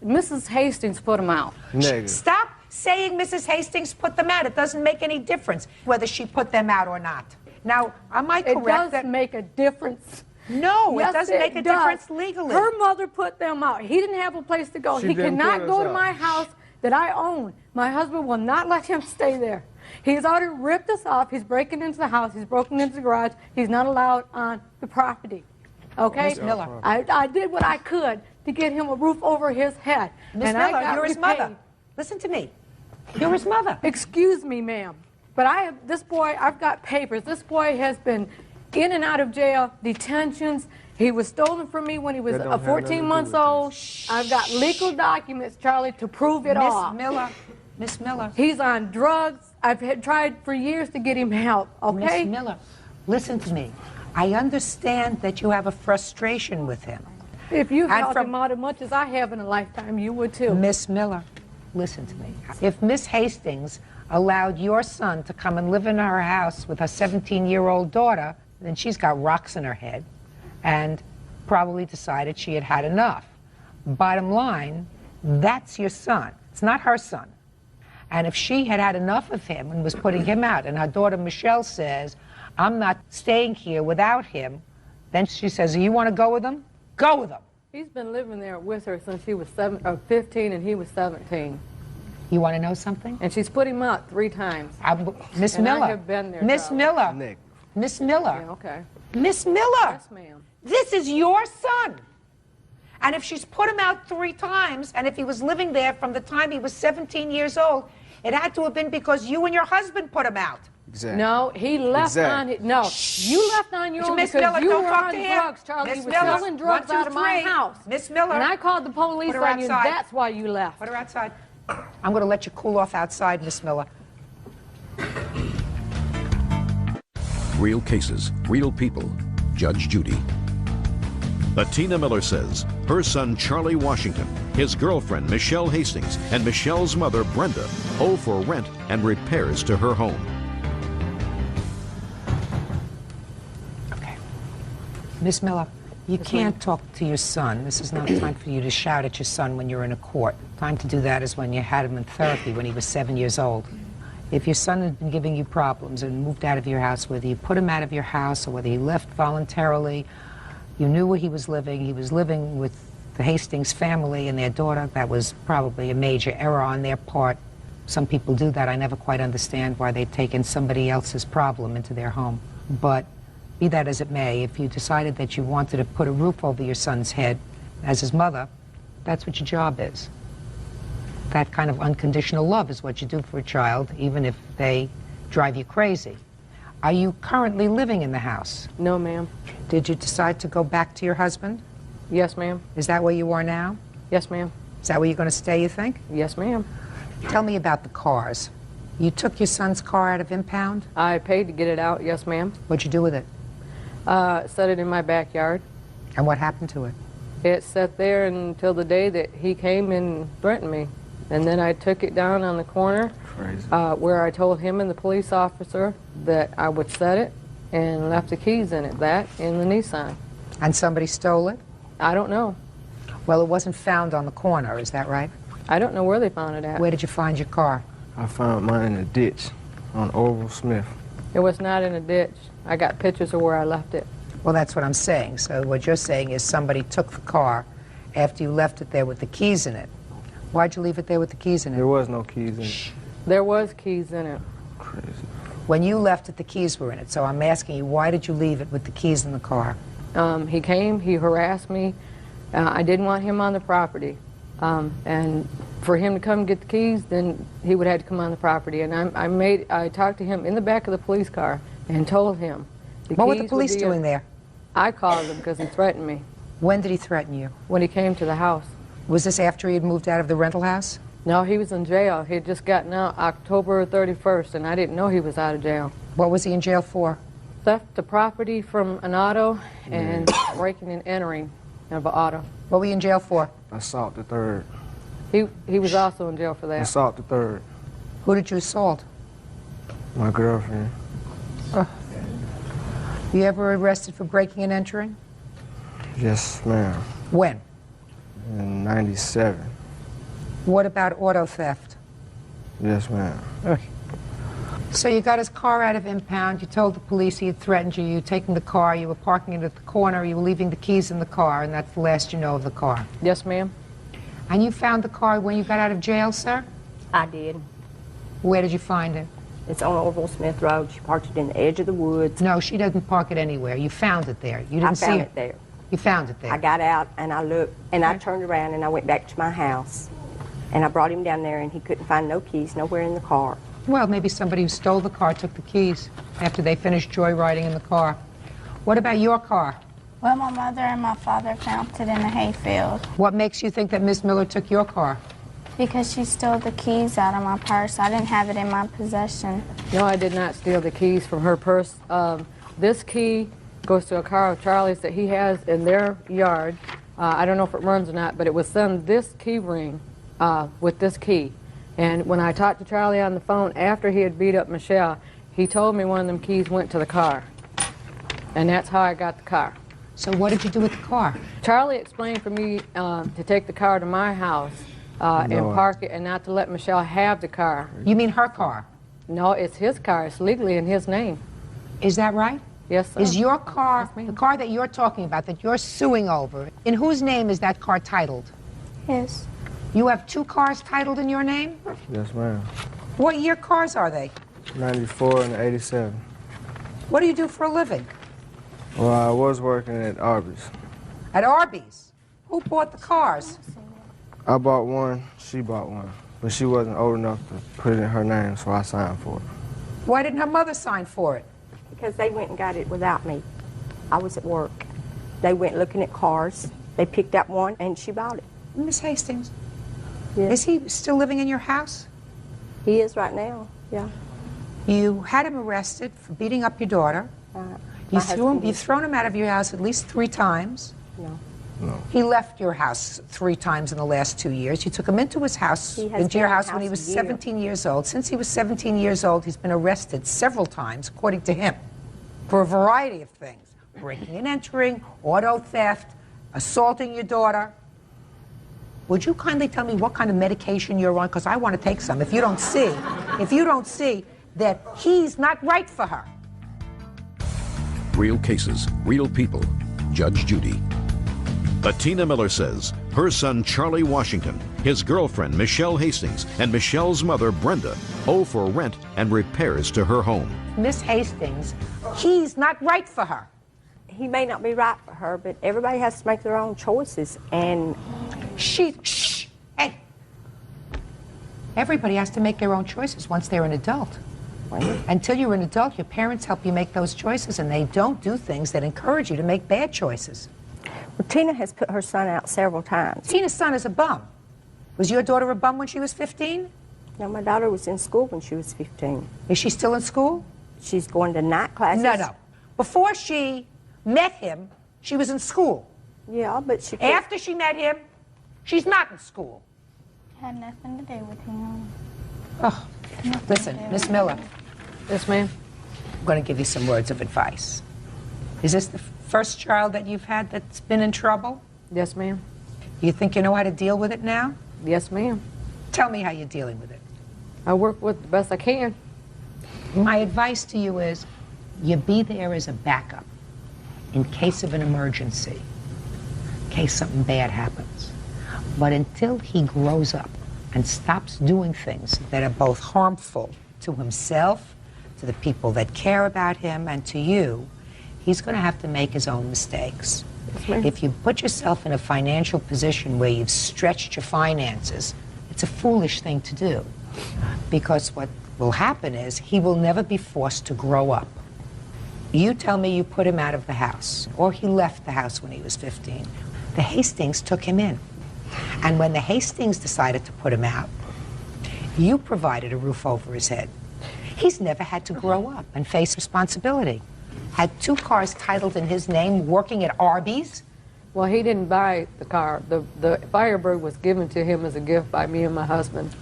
Mrs. Hastings put them out. Negative. Stop saying Mrs. Hastings put them out. It doesn't make any difference whether she put them out or not. Now, am I correct? It does that make a difference. No, Yes, it doesn't make a difference legally. Her mother put them out. He didn't have a place to go. She He didn't cannot put go us to out. my house that I own. My husband will not let him stay there. He's already ripped us off. He's breaking into the house. He's broken into the garage. He's not allowed on the property. Okay? Miss Miller. I did what I could to get him a roof over his head. Miss and I Miller, got you're his repaid. mother. Listen to me. You're his mother. Excuse me, ma'am. But this boy, I've got papers. This boy has been in and out of jail, detentions. He was stolen from me when he was That don't have 14 nothing to months do with old. I've got legal documents, Charlie, to prove it all. Miss Miller. He's on drugs. I've tried for years to get him help, okay? Miss Miller, listen to me. I understand that you have a frustration with him. If you And helped him out as much as I have in a lifetime, you would too. Miss Miller, listen to me. If Miss Hastings allowed your son to come and live in her house with her 17-year-old daughter, then she's got rocks in her head and probably decided she had had enough. Bottom line, that's your son. It's not her son. And if she had had enough of him and was putting him out, and her daughter Michelle says, I'm not staying here without him, then she says, you want to go with him? Go with him. He's been living there with her since she was 15 and he was 17. You want to know something? And she's put him out 3 times. Miss And Miller. I have been there, Miss Charlie. Miller. Miss Miller. Yeah, okay. Miss Miller. Yes, ma'am. This is your son. And if she's put him out 3 times, and if he was living there from the time he was 17 years old, it had to have been because you and your husband put him out. Exactly. No, he left Exactly. on it. No, you left on your own Miss because Miller, you don't were talk on to him. drugs, Charlie. Miss You were Miller, selling drugs 1, 2, out of my 3. house. Miss Miller. And I called the police Put her on you. outside. That's why you left. Put her outside. I'm going to let you cool off outside, Miss Miller. Real cases, real people. Judge Judy. Atina Miller says her son Charlie Washington, his girlfriend Michelle Hastings, and Michelle's mother Brenda owe for rent and repairs to her home. Okay. Miss Miller, you can't talk to your son. This is not time for you to shout at your son when you're in a court. Time to do that is when you had him in therapy when he was 7 years old. If your son had been giving you problems and moved out of your house, whether you put him out of your house or whether he left voluntarily, you knew where he was living with the Hastings family and their daughter. That was probably a major error on their part. Some people do that. I never quite understand why they've taken somebody else's problem into their home. But be that as it may, if you decided that you wanted to put a roof over your son's head as his mother, that's what your job is. That kind of unconditional love is what you do for a child, even if they drive you crazy. Are you currently living in the house? No, ma'am. Did you decide to go back to your husband? Yes, ma'am. Is that where you are now? Yes, ma'am. Is that where you're going to stay, you think? Yes, ma'am. Tell me about the cars. You took your son's car out of impound? I paid to get it out, yes, ma'am. What'd you do with it? Set it in my backyard. And what happened to it? It sat there until the day that he came and threatened me. And then I took it down on the corner where I told him and the police officer that I would set it and left the keys in it, that in the Nissan. And somebody stole it? I don't know. Well, it wasn't found on the corner, is that right? I don't know where they found it at. Where did you find your car? I found mine in a ditch on Orville Smith. It was not in a ditch. I got pictures of where I left it. Well, that's what I'm saying. So what you're saying is somebody took the car after you left it there with the keys in it. Why'd you leave it there with the keys in it? There was no keys in it. There was keys in it. Crazy. When you left it, the keys were in it. So I'm asking you, why did you leave it with the keys in the car? He came, he harassed me. I didn't want him on the property. And for him to come get the keys, then he would have to come on the property. And I talked to him in the back of the police car and told him. What were the police doing there? I called him because he threatened me. When did he threaten you? When he came to the house. Was this after he had moved out of the rental house? No, he was in jail. He had just gotten out October 31st, and I didn't know he was out of jail. What was he in jail for? Theft of property from an auto and breaking and entering of an auto. What were you in jail for? Assault the third. He was also in jail for that. Assault the third. Who did you assault? My girlfriend. You ever arrested for breaking and entering? Yes, ma'am. When? In 97. What about auto theft? Yes, ma'am. So you got his car out of impound, you told the police he had threatened you, you were taking the car, you were parking it at the corner, you were leaving the keys in the car, and that's the last you know of the car. Yes, ma'am. And you found the car when you got out of jail, sir? I did. Where did you find it? It's on Orville Smith Road. She parked it in the edge of the woods. No, she doesn't park it anywhere. You found it there. You didn't see found it there. You found it there. I got out and I looked and I turned around and I went back to my house. And I brought him down there and he couldn't find no keys nowhere in the car. Well, maybe somebody who stole the car took the keys after they finished joyriding in the car. What about your car? Well, my mother and my father found it in a hayfield. What makes you think that Miss Miller took your car? Because she stole the keys out of my purse. I didn't have it in my possession. No, I did not steal the keys from her purse. This key goes to a car of Charlie's that he has in their yard. I don't know if it runs or not, but it was on this key ring with this key. And when I talked to Charlie on the phone after he had beat up Michelle, he told me one of them keys went to the car. And that's how I got the car. So what did you do with the car? Charlie explained for me to take the car to my house and park it and not to let Michelle have the car. You mean her car? No, it's his car. It's legally in his name. Is that right? Yes, sir. Is your car, the car that you're talking about, that you're suing over, in whose name is that car titled? His. You have two cars titled in your name? Yes, ma'am. What year cars are they? 94 and 87. What do you do for a living? Well, I was working at Arby's. At Arby's? Who bought the cars? I bought one, she bought one. But she wasn't old enough to put it in her name, so I signed for it. Why didn't her mother sign for it? Because they went and got it without me. I was at work. They went looking at cars. They picked out one and she bought it. Miss Hastings, yes. Is he still living in your house? He is right now, yeah. You had him arrested for beating up your daughter. You've thrown him out of your house at least 3 times. No. No. He left your house 3 times in the last 2 years. You took him into his house, into your house when he was 17 years old. Since he was 17 years old, he's been arrested several times, according to him, for a variety of things. Breaking and entering, auto theft, assaulting your daughter. Would you kindly tell me what kind of medication you're on? Because I want to take some. If you don't see that he's not right for her. Real cases, real people. Judge Judy. Bettina Miller says her son Charlie Washington, his girlfriend Michelle Hastings, and Michelle's mother Brenda owe for rent and repairs to her home. Miss Hastings, he's not right for her. He may not be right for her, but everybody has to make their own choices. And hey. Everybody has to make their own choices once they're an adult. Until you're an adult, your parents help you make those choices, and they don't do things that encourage you to make bad choices. Well, Tina has put her son out several times. Tina's son is a bum. Was your daughter a bum when she was 15? No, my daughter was in school when she was 15. Is she still in school? She's going to night classes. No. Before she met him, she was in school. Yeah, but she... After she met him, she's not in school. Had nothing to do with him. Oh, listen, Miss Miller. Yes, ma'am. I'm going to give you some words of advice. Is this the first child that you've had that's been in trouble? Yes, ma'am. You think you know how to deal with it now? Yes, ma'am. Tell me how you're dealing with it. I work with the best I can. My advice to you is you be there as a backup in case of an emergency, in case something bad happens. But until he grows up and stops doing things that are both harmful to himself, to the people that care about him, and to you, he's going to have to make his own mistakes. If you put yourself in a financial position where you've stretched your finances, it's a foolish thing to do. Because what will happen is he will never be forced to grow up. You tell me you put him out of the house, or he left the house when he was 15. The Hastings took him in. And when the Hastings decided to put him out, you provided a roof over his head. He's never had to grow up and face responsibility. Had 2 cars titled in his name, working at Arby's. Well, he didn't buy the car. The Firebird was given to him as a gift by me and my husband.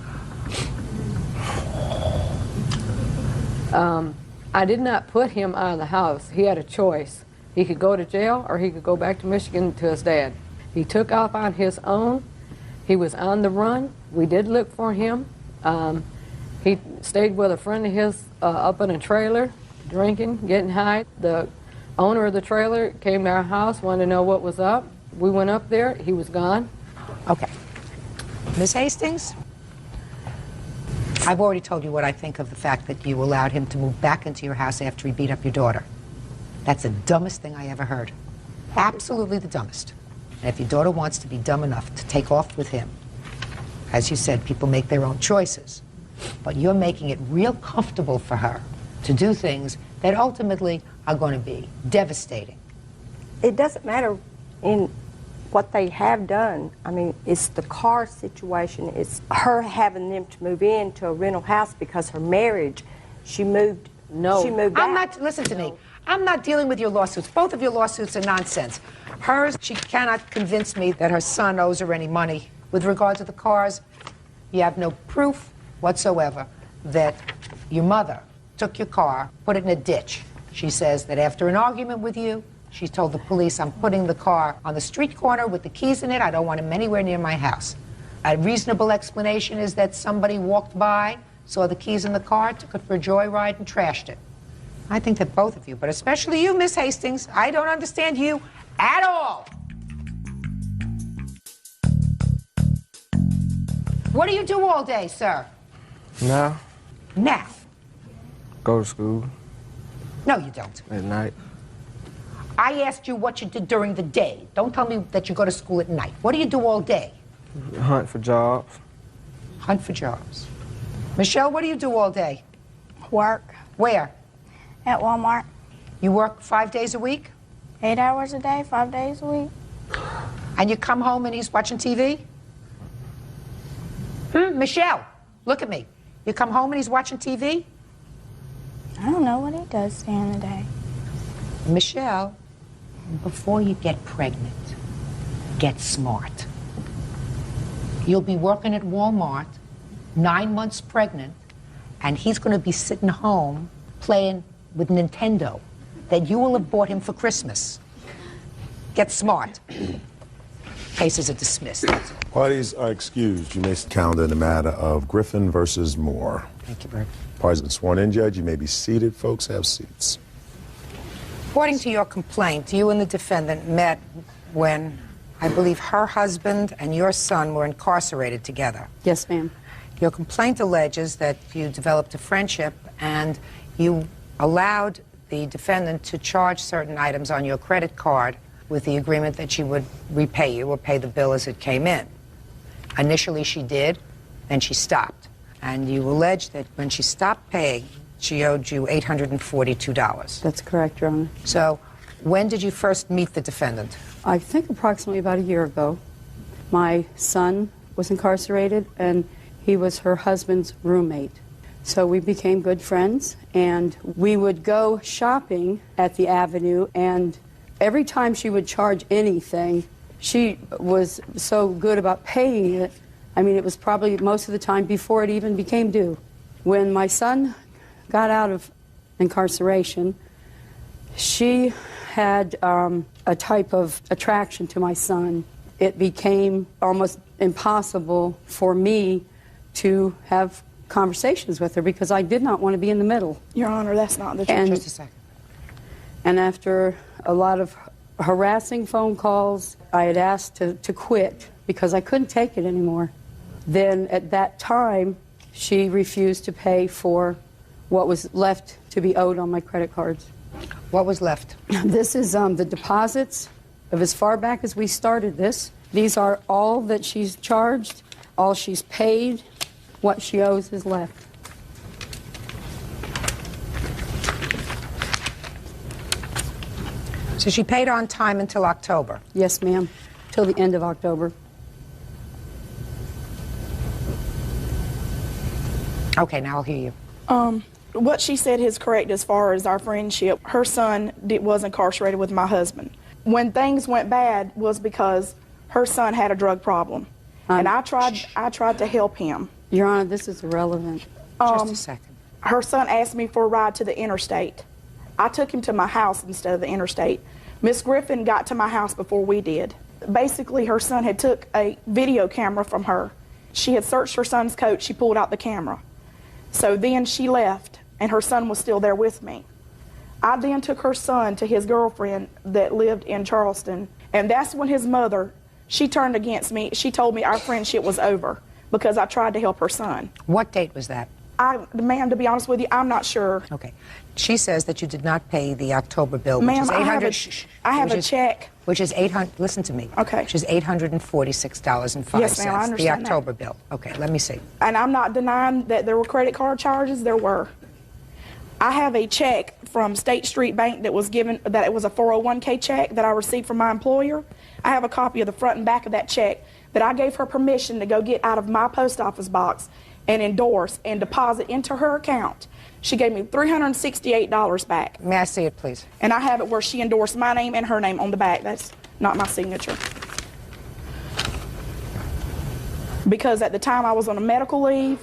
I did not put him out of the house. He had a choice. He could go to jail or he could go back to Michigan to his dad. He took off on his own. He was on the run. We did look for him. He stayed with a friend of his up in a trailer, drinking, getting high. The owner of the trailer came to our house, wanted to know what was up. We went up there. He was gone. Okay. Ms. Hastings, I've already told you what I think of the fact that you allowed him to move back into your house after he beat up your daughter. That's the dumbest thing I ever heard. Absolutely the dumbest. And if your daughter wants to be dumb enough to take off with him, as you said, people make their own choices. But you're making it real comfortable for her to do things that ultimately are going to be devastating. It doesn't matter in what they have done. I mean, it's the car situation. It's her having them to move into a rental house because her marriage, she moved. No. She moved I'm out. not, listen to me. I'm not dealing with your lawsuits. Both of your lawsuits are nonsense. Hers, she cannot convince me that her son owes her any money. With regard to the cars, you have no proof whatsoever that your mother took your car, put it in a ditch. She says that after an argument with you, she told the police, I'm putting the car on the street corner with the keys in it. I don't want him anywhere near my house. A reasonable explanation is that somebody walked by, saw the keys in the car, took it for a joyride, and trashed it. I think that both of you, but especially you, Miss Hastings, I don't understand you at all. What do you do all day, sir? Now, Now. go to school No, you don't. at night. I asked you what you did during the day. Don't tell me that you go to school at night. What do you do all day? Hunt for jobs. Hunt for jobs. Michelle, what do you do all day? Work. Where? At Walmart. You work 5 days a week? 8 hours a day, 5 days a week. And you come home and he's watching TV? Michelle, look at me. You come home and he's watching TV? I don't know what he does during the day. Michelle, before you get pregnant, get smart. You'll be working at Walmart, 9 months pregnant, and he's going to be sitting home playing with Nintendo that you will have bought him for Christmas. Get smart. Cases are dismissed. Parties are excused. You may calendar in the matter of Griffin versus Moore. Thank you, Bert. Parties have been sworn in, Judge. You may be seated. Folks, have seats. According to your complaint, you and the defendant met when I believe her husband and your son were incarcerated together. Yes, ma'am. Your complaint alleges that you developed a friendship and you allowed the defendant to charge certain items on your credit card with the agreement that she would repay you or pay the bill as it came in. Initially she did, then she stopped. And you allege that when she stopped paying, she owed you $842. That's correct, Your Honor. So when did you first meet the defendant? I think approximately about a year ago. My son was incarcerated, and he was her husband's roommate. So we became good friends, and we would go shopping at the Avenue, and every time she would charge anything, she was so good about paying it. I mean, it was probably most of the time before it even became due. When my son got out of incarceration, she had a type of attraction to my son. It became almost impossible for me to have conversations with her because I did not want to be in the middle. Your Honor, that's not the truth. Just a second. And after a lot of harassing phone calls, I had asked to quit because I couldn't take it anymore. Then at that time, she refused to pay for what was left to be owed on my credit cards. What was left? This is the deposits of as far back as we started this. These are all that she's charged, all she's paid, what she owes is left. So she paid on time until October? Yes, ma'am, till the end of October. Okay, now I'll hear you. What she said is correct as far as our friendship. Her son was incarcerated with my husband. When things went bad was because her son had a drug problem. And I tried to help him. Your Honor, this is irrelevant. Just a second. Her son asked me for a ride to the interstate. I took him to my house instead of the interstate. Miss Griffin got to my house before we did. Basically, her son had took a video camera from her. She had searched her son's coat. She pulled out the camera. So then she left, and her son was still there with me. I then took her son to his girlfriend that lived in Charleston, and that's when his mother, she turned against me. She told me our friendship was over because I tried to help her son. What date was that? Ma'am, to be honest with you, I'm not sure. Okay. She says that you did not pay the October bill, which Ma'am, is $800. I have a check. Which is $800. Listen to me. Okay. Which is $846.05. Yes, ma'am, I understand the October that. bill. Okay, let me see. And I'm not denying that there were credit card charges. There were. I have a check from State Street Bank that was given, that it was a 401k check that I received from my employer. I have a copy of the front and back of that check that I gave her permission to go get out of my post office box and endorse and deposit into her account. She gave me $368 back. May I see it, please? And I have it where she endorsed my name and her name on the back. That's not my signature. Because at the time I was on a medical leave,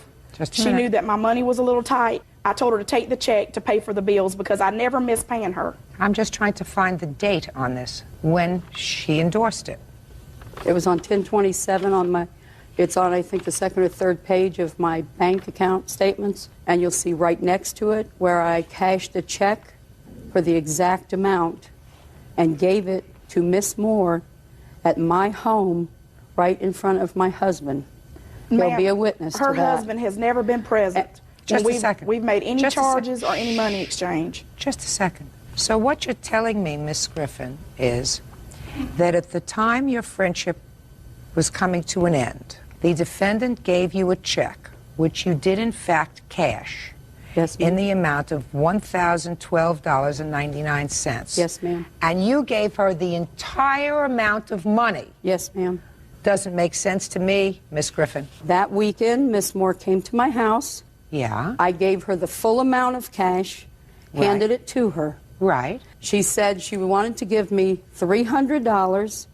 she knew that my money was a little tight. I told her to take the check to pay for the bills because I never missed paying her. I'm just trying to find the date on this, when she endorsed it. It was on 1027 on my, it's on, I think, the second or third page of my bank account statements. And you'll see right next to it where I cashed a check for the exact amount and gave it to Miss Moore at my home right in front of my husband. There'll be a witness to that. Her husband has never been present. Just a second. We've made any Just a charges or any money exchange. Just a second. So what you're telling me, Miss Griffin, is that at the time your friendship was coming to an end, the defendant gave you a check, which you did in fact cash, in the amount of $1,012.99. Yes, ma'am. And you gave her the entire amount of money. Yes, ma'am. Doesn't make sense to me, Miss Griffin. That weekend, Miss Moore came to my house. Yeah. I gave her the full amount of cash, handed it to her. Right. She said she wanted to give me $300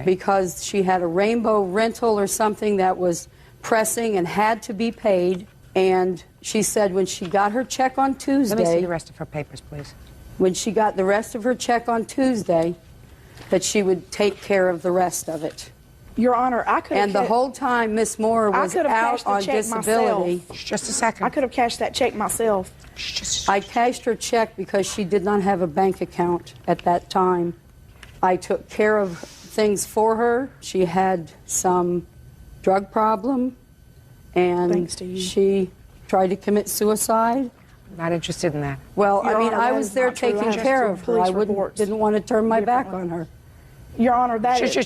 because she had a rainbow rental or something that was pressing and had to be paid. And she said when she got her check on Tuesday... Let me see the rest of her papers, please. When she got the rest of her check on Tuesday, that she would take care of the rest of it. Your Honor, I could have... And the whole time Miss Moore was out on disability... Just a second. I could have cashed that check myself. I cashed her check because she did not have a bank account at that time. I took care of things for her. She had some drug problem, and she tried to commit suicide. Not interested in that. Well, Your I mean, Honor, I that was is there not true. taking I care just of her. police I reports. didn't want to turn my back on her. Your Honor, that is...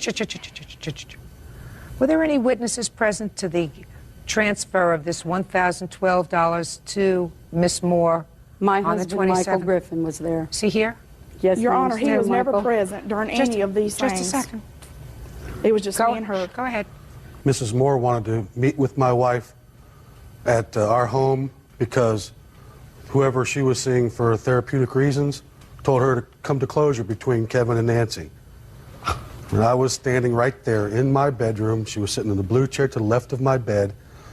Were there any witnesses present to the transfer of this $1,012 to Miss Moore My on the husband, 27th? Michael Griffin, was there. See here? Yes, Your ma'am. Honor, he was never present during any of these things. Just a second. It was just me and her. Go ahead. Mrs. Moore wanted to meet with my wife at our home because whoever she was seeing for therapeutic reasons told her to come to closure between Kevin and Nancy. And I was standing right there in my bedroom. She was sitting in the blue chair to the left of my bed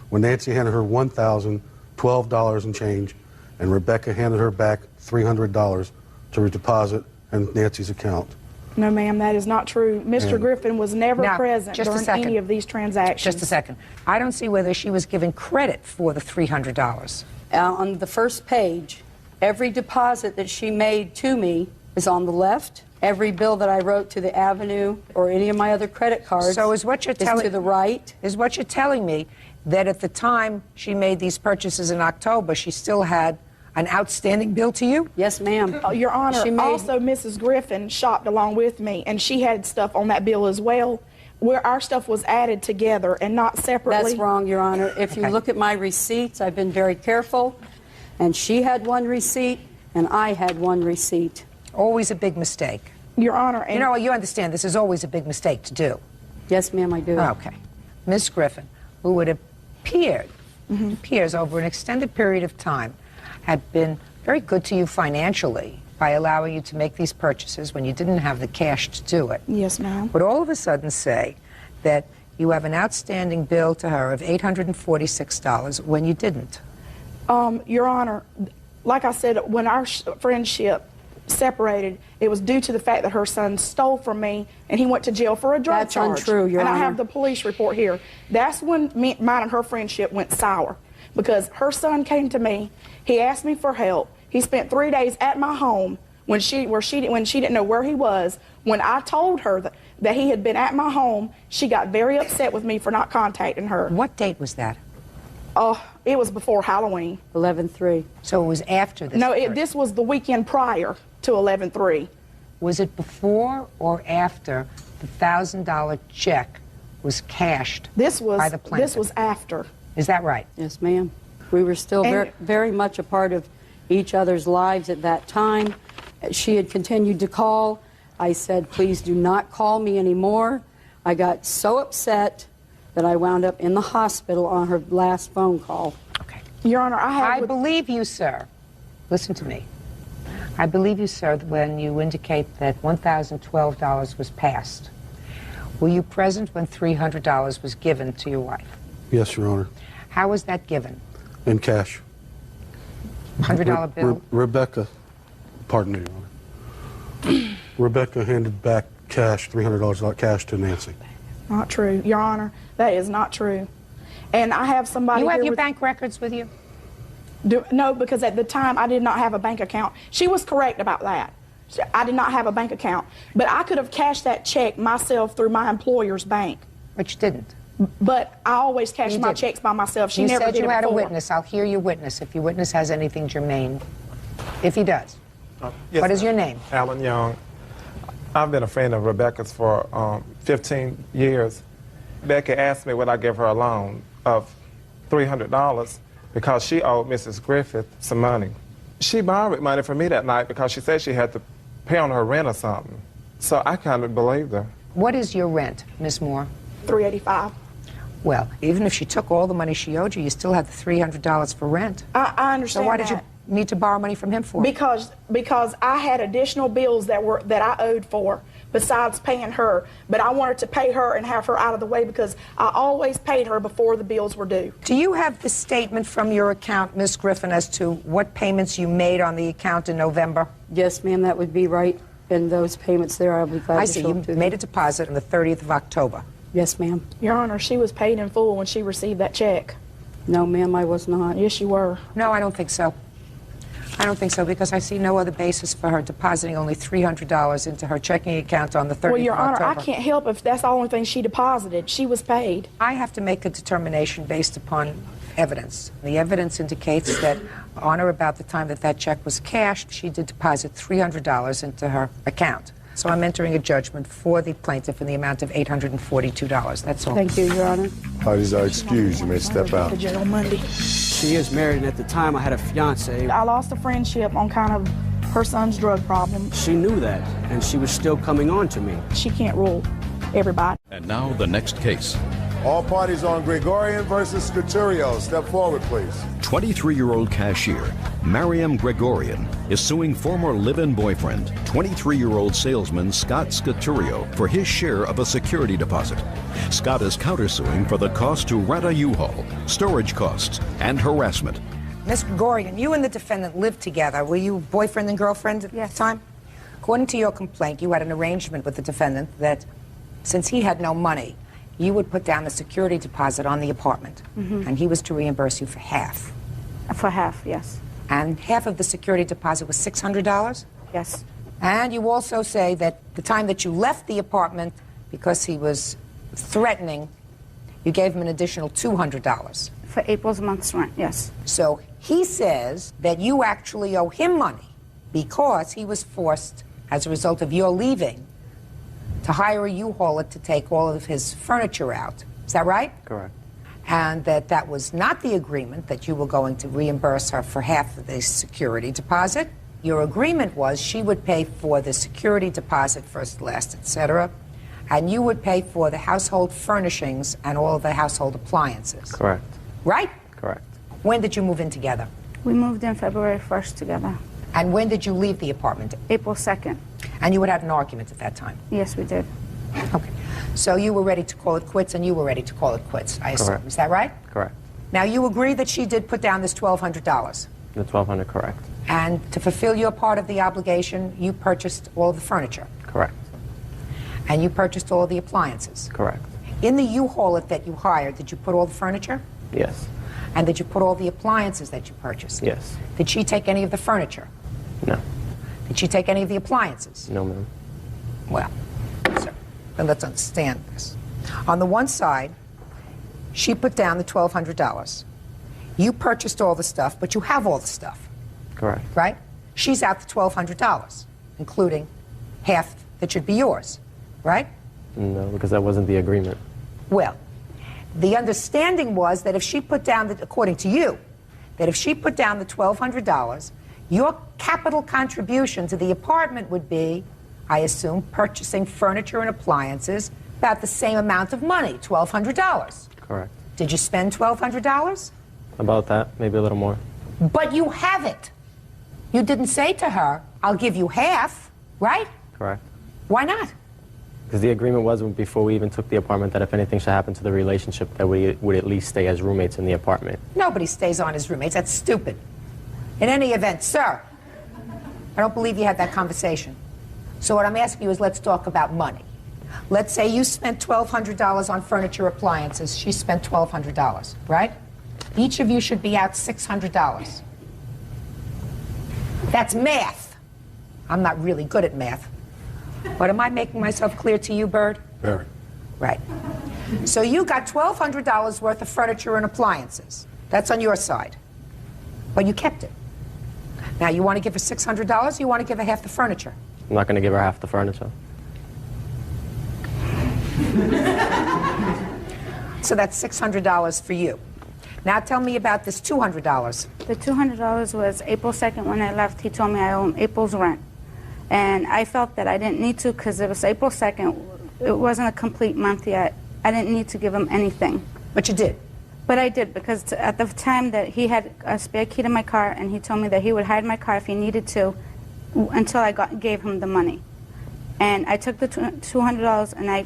when Nancy handed her $1,012 and change, and Rebecca handed her back $300 to deposit in Nancy's account. No, ma'am, that is not true. Mr. And- Griffin was never Now, present just a during second. any of these transactions. Just a second. I don't see whether she was given credit for the $300. On the first page, every deposit that she made to me is on the left. Every bill that I wrote to the Avenue or any of my other credit cards So is what you're telling to the right. Is what you're telling me that at the time she made these purchases in October, she still had an outstanding bill to you? Yes, ma'am. Your Honor, She made- also Mrs. Griffin shopped along with me, and she had stuff on that bill as well, where our stuff was added together and not separately. That's wrong, Your Honor. If you look at my receipts, I've been very careful, and she had one receipt, and I had one receipt. Always a big mistake. Your Honor, and You know, you understand this is always a big mistake to do. Yes, ma'am, I do. Okay. Miss Griffin, who it appears over an extended period of time, had been very good to you financially by allowing you to make these purchases when you didn't have the cash to do it. Yes, ma'am. But all of a sudden say that you have an outstanding bill to her of $846 when you didn't. Your Honor, like I said, when our friendship separated, it was due to the fact that her son stole from me and he went to jail for a drug charge. That's untrue, Your And Honor. I have the police report here. That's when mine and her friendship went sour, because her son came to me, he asked me for help. He spent 3 days at my home when she didn't know where he was. When I told her that he had been at my home, she got very upset with me for not contacting her. What date was that? Oh, it was before Halloween. 11/3. So it was after this? No, this was the weekend prior to 11/3. Was it before or after the $1,000 check was cashed by the plaintiff? This was after. Is that right? Yes, ma'am. We were still very much a part of each other's lives at that time. She had continued to call. I said, please do not call me anymore. I got so upset that I wound up in the hospital on her last phone call. Okay. Your Honor, I believe you, sir. Listen to me. I believe you, sir, when you indicate that $1,012 was passed. Were you present when $300 was given to your wife? Yes, Your Honor. How was that given? In cash. $100 bill? Rebecca, pardon me, Your Honor. Rebecca handed back cash, $300 cash to Nancy. Not true, Your Honor. That is not true. And I have somebody. You have here your with, bank records with you? No, because at the time I did not have a bank account. She was correct about that. I did not have a bank account. But I could have cashed that check myself through my employer's bank. But you didn't. But I always cash my checks by myself. She you never said did you it had before. a witness. I'll hear your witness if your witness has anything germane. If he does. Yes, What is your name? Alan Young. I've been a friend of Rebecca's for 15 years. Becca asked me would I give her a loan of $300 because she owed Mrs. Griffith some money. She borrowed money from me that night because she said she had to pay on her rent or something. So I kind of believed her. What is your rent, Miss Moore? $385. Well, even if she took all the money she owed you, you still had the $300 for rent. I understand So why did you that. need to borrow money from him for? Because I had additional bills that I owed for besides paying her, but I wanted to pay her and have her out of the way because I always paid her before the bills were due. Do you have the statement from your account, Miss Griffin, as to what payments you made on the account in November? Yes, ma'am, that would be right in those payments there. I'll be glad I to see. show You them to made a deposit on the 30th of October. Yes, ma'am. Your Honor, she was paid in full when she received that check. No, ma'am, I was not. Yes, you were. No, I don't think so. I don't think so because I see no other basis for her depositing only $300 into her checking account on the 30th Well, Your of Honor, October. I can't help if that's the only thing she deposited. She was paid. I have to make a determination based upon evidence. The evidence indicates that on or about the time that that check was cashed, she did deposit $300 into her account. So I'm entering a judgment for the plaintiff in the amount of $842. That's all. Thank you, Your Honor. Parties are excused. You may step out. The jail Monday. She is married, and at the time I had a fiance. I lost a friendship on kind of her son's drug problem. She knew that, and she was still coming on to me. She can't rule everybody. And now the next case. All parties on Gregorian versus Scaturio. Step forward, please. 23-year-old cashier Mariam Gregorian is suing former live-in boyfriend, 23-year-old salesman Scott Scaturio, for his share of a security deposit. Scott is countersuing for the cost to rent a U-Haul, storage costs, and harassment. Miss Gregorian, you and the defendant lived together. Were you boyfriend and girlfriend at the time? According to your complaint, you had an arrangement with the defendant that since he had no money, you would put down a security deposit on the apartment, and he was to reimburse you for half. For half, yes. And half of the security deposit was $600? Yes. And you also say that the time that you left the apartment, because he was threatening, you gave him an additional $200. For April's month's rent, yes. So he says that you actually owe him money because he was forced, as a result of your leaving, to hire a U-Hauler to take all of his furniture out. Is that right? Correct. And that was not the agreement, that you were going to reimburse her for half of the security deposit. Your agreement was she would pay for the security deposit, first, last, etc., and you would pay for the household furnishings and all of the household appliances. Correct. Right? Correct. When did you move in together? We moved in February 1st together. And when did you leave the apartment? April 2nd. And you had had an argument at that time? Yes, we did. Okay. So you were ready to call it quits, and you were ready to call it quits, I assume. Correct. Is that right? Correct. Now, you agree that she did put down this $1,200? The $1,200, correct. And to fulfill your part of the obligation, you purchased all of the furniture. Correct. And you purchased all of the appliances. Correct. In the U-Haul that you hired, did you put all the furniture? Yes. And did you put all the appliances that you purchased? Yes. Did she take any of the furniture? No. Did she take any of the appliances? No, ma'am. Well, so, then let's understand this. On the one side, she put down the $1,200. You purchased all the stuff, but you have all the stuff. Correct. Right? She's out the $1,200, including half that should be yours, right? No, because that wasn't the agreement. Well, the understanding was that if she put down, according to you, that if she put down the $1,200, your capital contribution to the apartment would be, I assume, purchasing furniture and appliances about the same amount of money, $1,200. Correct. Did you spend $1,200? About that, maybe a little more. But you have it. You didn't say to her, I'll give you half, right? Correct. Why not? Because the agreement was before we even took the apartment that if anything should happen to the relationship, that we would at least stay as roommates in the apartment. Nobody stays on as roommates. That's stupid. In any event, sir, I don't believe you had that conversation. So what I'm asking you is let's talk about money. Let's say you spent $1,200 on furniture, appliances. She spent $1,200, right? Each of you should be out $600. That's math. I'm not really good at math. But am I making myself clear to you, Bird? Very. Right. So you got $1,200 worth of furniture and appliances. That's on your side. But you kept it. Now, you want to give her $600, you want to give her half the furniture? I'm not going to give her half the furniture. So that's $600 for you. Now tell me about this $200. The $200 was April 2nd when I left. He told me I owe him April's rent. And I felt that I didn't need to because it was April 2nd. It wasn't a complete month yet. I didn't need to give him anything. But you did? But I did because at the time that he had a spare key to my car and he told me that he would hide my car if he needed to until I gave him the money. And I took the $200 and I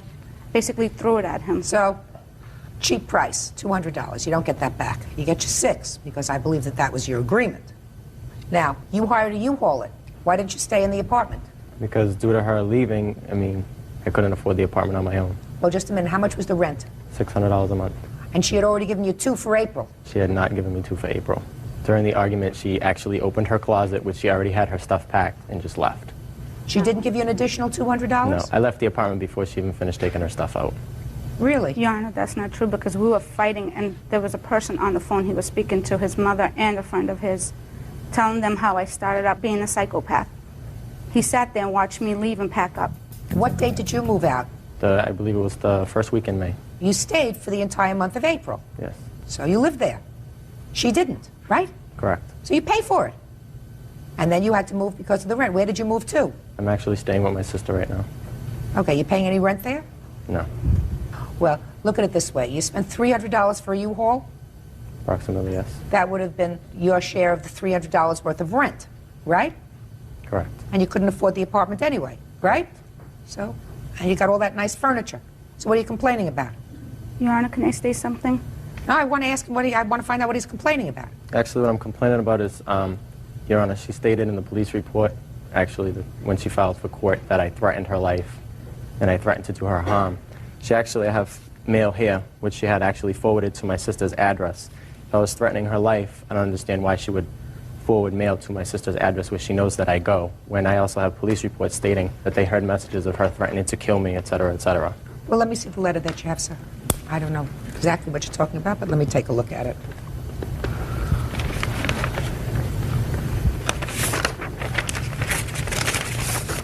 basically threw it at him. So, cheap price, $200. You don't get that back. You get your $6 because I believe that that was your agreement. Now, you hired a U-Haul it. Why didn't you stay in the apartment? Because due to her leaving, I couldn't afford the apartment on my own. Well, just a minute. How much was the rent? $600 a month. And she had already given you $2 for April. She had not given me $2 for April. During the argument, she actually opened her closet, which she already had her stuff packed, and just left. She didn't give you an additional $200? No, I left the apartment before she even finished taking her stuff out. Really? Your Honor, that's not true because we were fighting and there was a person on the phone. He was speaking to his mother and a friend of his, telling them how I started out being a psychopath. He sat there and watched me leave and pack up. What date did you move out? I believe it was the first week in May. You stayed for the entire month of April. Yes. So you lived there. She didn't, right? Correct. So you pay for it. And then you had to move because of the rent. Where did you move to? I'm actually staying with my sister right now. Okay, you paying any rent there? No. Well, look at it this way. You spent $300 for a U-Haul? Approximately, yes. That would have been your share of the $300 worth of rent, right? Correct. And you couldn't afford the apartment anyway, right? So, and you got all that nice furniture. So what are you complaining about? Your Honor, can I say something? No, I want to ask him I want to find out what he's complaining about. Actually, what I'm complaining about is, Your Honor, she stated in the police report, actually, when she filed for court, that I threatened her life and I threatened to do her harm. I have mail here, which she had actually forwarded to my sister's address. If I was threatening her life, I don't understand why she would forward mail to my sister's address where she knows that I go, when I also have police reports stating that they heard messages of her threatening to kill me, etc., etc. Well, let me see the letter that you have, sir. I don't know exactly what you're talking about, but let me take a look at it.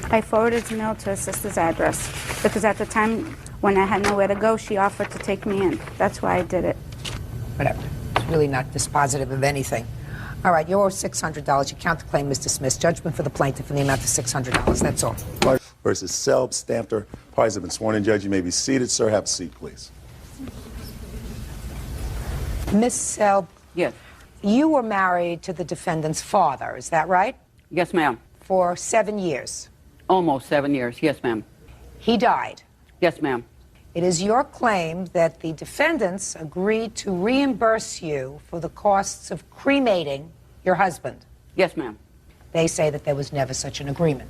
I forwarded the mail to her sister's address because at the time when I had nowhere to go, she offered to take me in. That's why I did it. Whatever. It's really not dispositive of anything. All right, you owe $600. Your counterclaim is dismissed. Judgment for the plaintiff in the amount of $600. That's all. Versus Selb, Stamter. Parties have been sworn in. Judge, you may be seated. Sir, have a seat, please. Miss Selb. Yes. You were married to the defendant's father, is that right? Yes, ma'am. For 7 years. Almost 7 years. Yes, ma'am. He died. Yes, ma'am. It is your claim that the defendants agreed to reimburse you for the costs of cremating your husband. Yes, ma'am. They say that there was never such an agreement.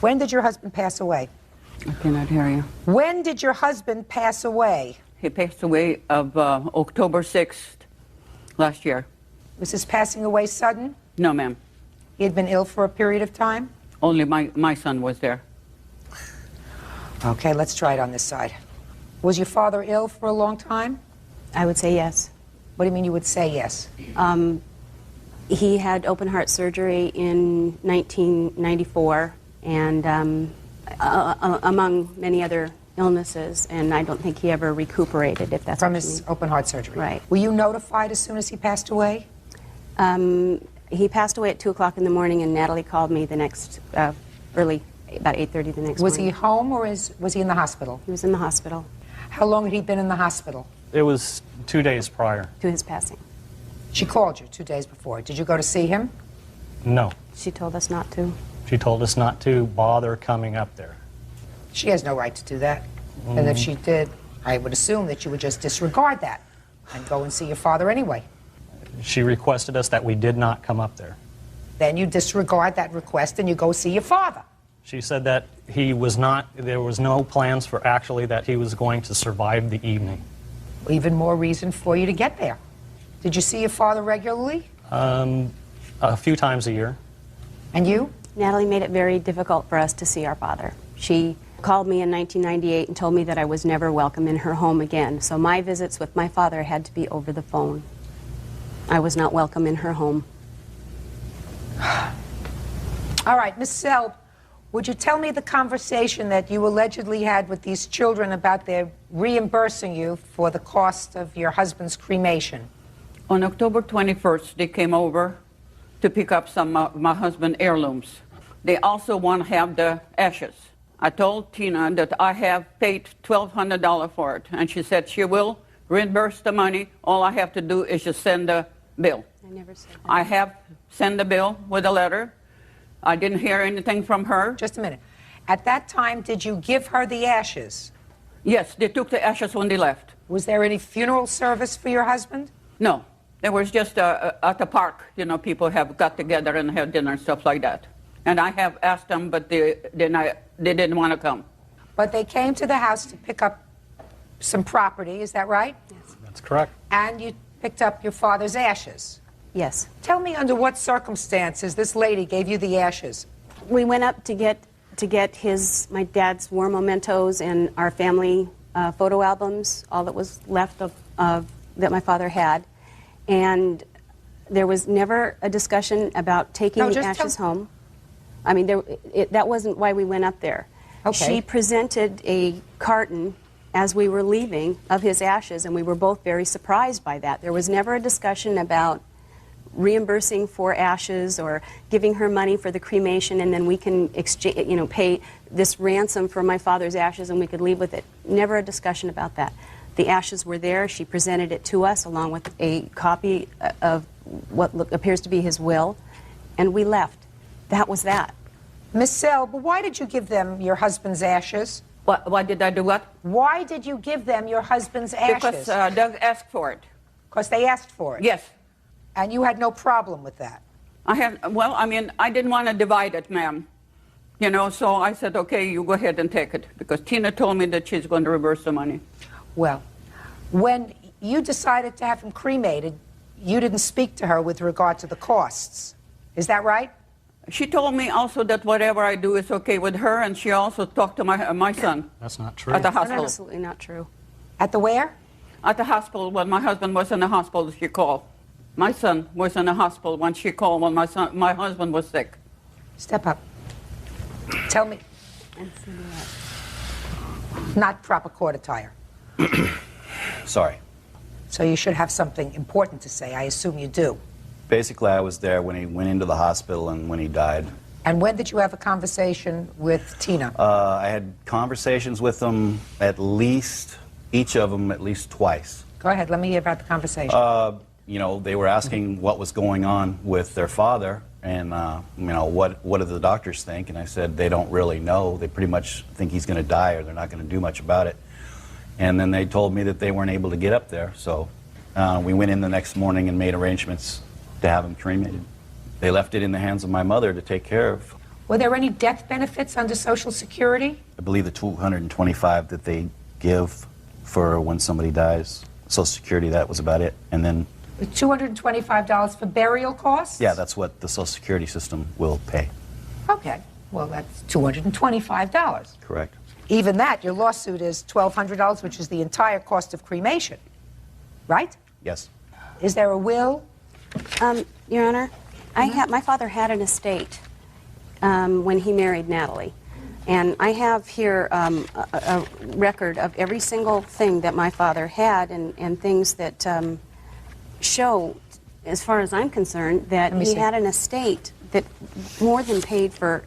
When did your husband pass away? I cannot hear you. When did your husband pass away? He passed away of October 6th last year. Was his passing away sudden? No, ma'am. He had been ill for a period of time? Only my son was there. Okay, let's try it on this side. Was your father ill for a long time? I would say yes. What do you mean you would say yes? He had open heart surgery in 1994, and among many other illnesses, and I don't think he ever recuperated, if that's from what you his mean. open heart surgery. Right. Were you notified as soon as he passed away? He passed away at 2 o'clock in the morning, and Natalie called me the next early, about 8:30 the next Was morning. he home or was he in the hospital? He was in the hospital. How long had he been in the hospital? It was 2 days prior. To his passing. She called you 2 days before. Did you go to see him? No. She told us not to. She told us not to bother coming up there. She has no right to do that. And if she did, I would assume that you would just disregard that and go and see your father anyway. She requested us that we did not come up there. Then you disregard that request and you go see your father. She said that he was not, there was no plans for actually that he was going to survive the evening. Even more reason for you to get there. Did you see your father regularly? A few times a year. And you? Natalie made it very difficult for us to see our father. She called me in 1998 and told me that I was never welcome in her home again. So my visits with my father had to be over the phone. I was not welcome in her home. All right, Miss Selb, would you tell me the conversation that you allegedly had with these children about their reimbursing you for the cost of your husband's cremation? On October 21st, they came over to pick up some of my husband's heirlooms. They also want to have the ashes. I told Tina that I have paid $1,200 for it, and she said she will reimburse the money. All I have to do is just send the bill. I never said that. I have sent the bill with a letter. I didn't hear anything from her. Just a minute. At that time, did you give her the ashes? Yes, they took the ashes when they left. Was there any funeral service for your husband? No. There was just at the park, you know, people have got together and had dinner and stuff like that. And I have asked them, but they didn't want to come. But they came to the house to pick up some property, is that right? Yes. That's correct. And you picked up your father's ashes? Yes. Tell me under what circumstances this lady gave you the ashes. We went up to get my dad's war mementos and our family photo albums, all that was left of that my father had. And there was never a discussion about taking the ashes home. I mean, that wasn't why we went up there. Okay. She presented a carton as we were leaving of his ashes, and we were both very surprised by that. There was never a discussion about reimbursing for ashes or giving her money for the cremation, and then we can exchange, you know, pay this ransom for my father's ashes and we could leave with it. Never a discussion about that. The ashes were there. She presented it to us along with a copy of what appears to be his will, and we left. That was that. Miss Selb, why did you give them your husband's ashes? Why did I do what? Why did you give them your husband's ashes? Because Doug asked for it. Because they asked for it? Yes. And you had no problem with that? Well, I mean, I didn't want to divide it, ma'am. You know, so I said, okay, you go ahead and take it. Because Tina told me that she's going to reverse the money. Well, when you decided to have him cremated, you didn't speak to her with regard to the costs. Is that right? She told me also that whatever I do is okay with her, and she also talked to my son. That's not true. At the hospital. That's absolutely not true. At the where? At the hospital. When my husband was in the hospital, she called. My son was in the hospital when she called when my husband was sick. Step up. Tell me. Not proper court attire. Sorry. So you should have something important to say. I assume you do. Basically, I was there when he went into the hospital and when he died. And when did you have a conversation with Tina? I had conversations with them at least, each of them at least twice. Go ahead, let me hear about the conversation. You know, they were asking what was going on with their father and, you know, what do the doctors think? And I said, they don't really know. They pretty much think he's going to die or they're not going to do much about it. And then they told me that they weren't able to get up there. So we went in the next morning and made arrangements to have him cremated. They left it in the hands of my mother to take care of. Were there any death benefits under Social Security? I believe the $225 that they give for when somebody dies, Social Security, that was about it. And then, The $225 for burial costs? yeah, that's what the Social Security system will pay. Okay, well, that's $225. Correct. Even that, your lawsuit is $1,200, which is the entire cost of cremation, right? Yes. Is there a will? Your Honor, my father had an estate when he married Natalie. And I have here a record of every single thing that my father had and things that show, as far as I'm concerned, that he had an estate that more than paid for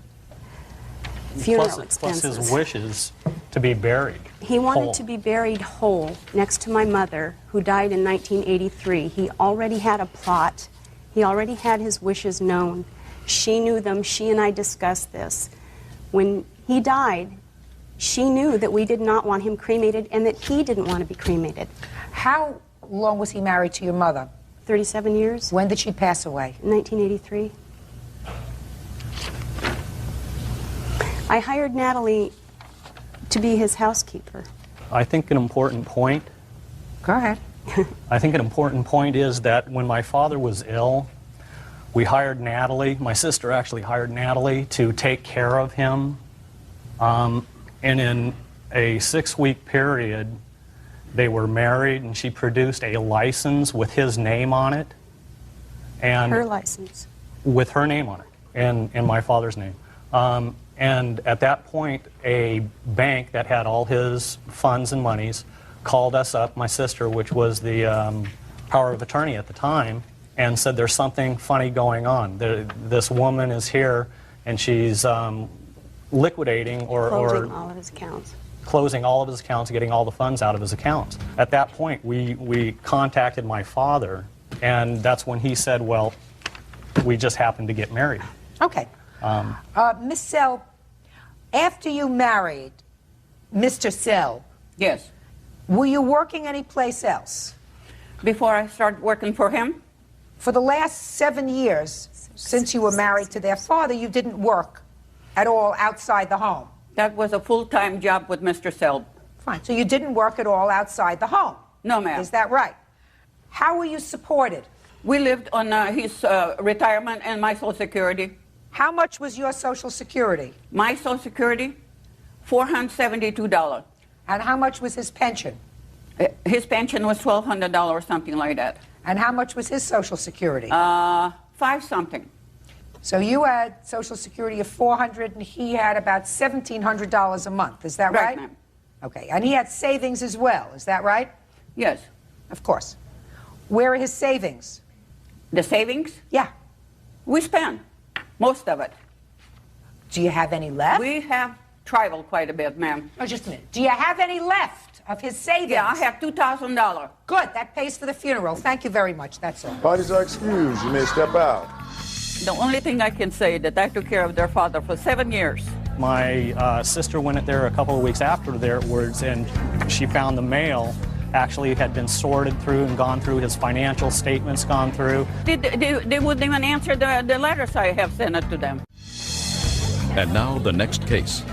funeral expenses. Plus his wishes to be buried. He wanted whole. to be buried whole next to my mother, who died in 1983. He already had a plot. He already had his wishes known. She knew them. She and I discussed this. When he died, she knew that we did not want him cremated and that he didn't want to be cremated. How long was he married to your mother? 37 years. When did she pass away? 1983. I hired Natalie to be his housekeeper. I think an important point. Go ahead. I think an important point is that when my father was ill, we hired Natalie, my sister actually hired Natalie to take care of him. And in a 6-week period, they were married, and she produced a license with his name on it. And her license. With her name on it, and my father's name. And at that point, a bank that had all his funds and monies called us up, my sister, which was the power of attorney at the time, and said there's something funny going on. This woman is here, and she's liquidating Closing all of his accounts. Closing all of his accounts, getting all the funds out of his accounts. At that point, we contacted my father, and that's when he said, well, we just happened to get married. Okay. Miss Sell, after you married Mr. Sell, Yes. were you working anyplace else? Before I started working for him? For the last 7 years, since you were married to their father, you didn't work at all outside the home? That was a full-time job with Mr. Selb. Fine. So you didn't work at all outside the home? No, ma'am. Is that right? How were you supported? We lived on his retirement and my Social Security. How much was your Social Security? My Social Security, $472. And how much was his pension? His pension was $1,200, something like that. And how much was his Social Security? 5 something. So you had Social Security of $400, and he had about $1,700 a month. Is that right? Right, ma'am. Okay. And he had savings as well. Is that right? Yes. Of course. Where are his savings? The savings? Yeah. We spent most of it. Do you have any left? We have traveled quite a bit, ma'am. Oh, just a minute. Do you have any left of his savings? Yeah, I have $2,000. Good. That pays for the funeral. Thank you very much. That's all. Parties are excused. You may step out. The only thing I can say that I took care of their father for 7 years. My sister went there a couple of weeks afterwards, and she found the mail actually had been sorted through and gone through, his financial statements gone through. They wouldn't even answer the letters I have sent it to them. And now the next case.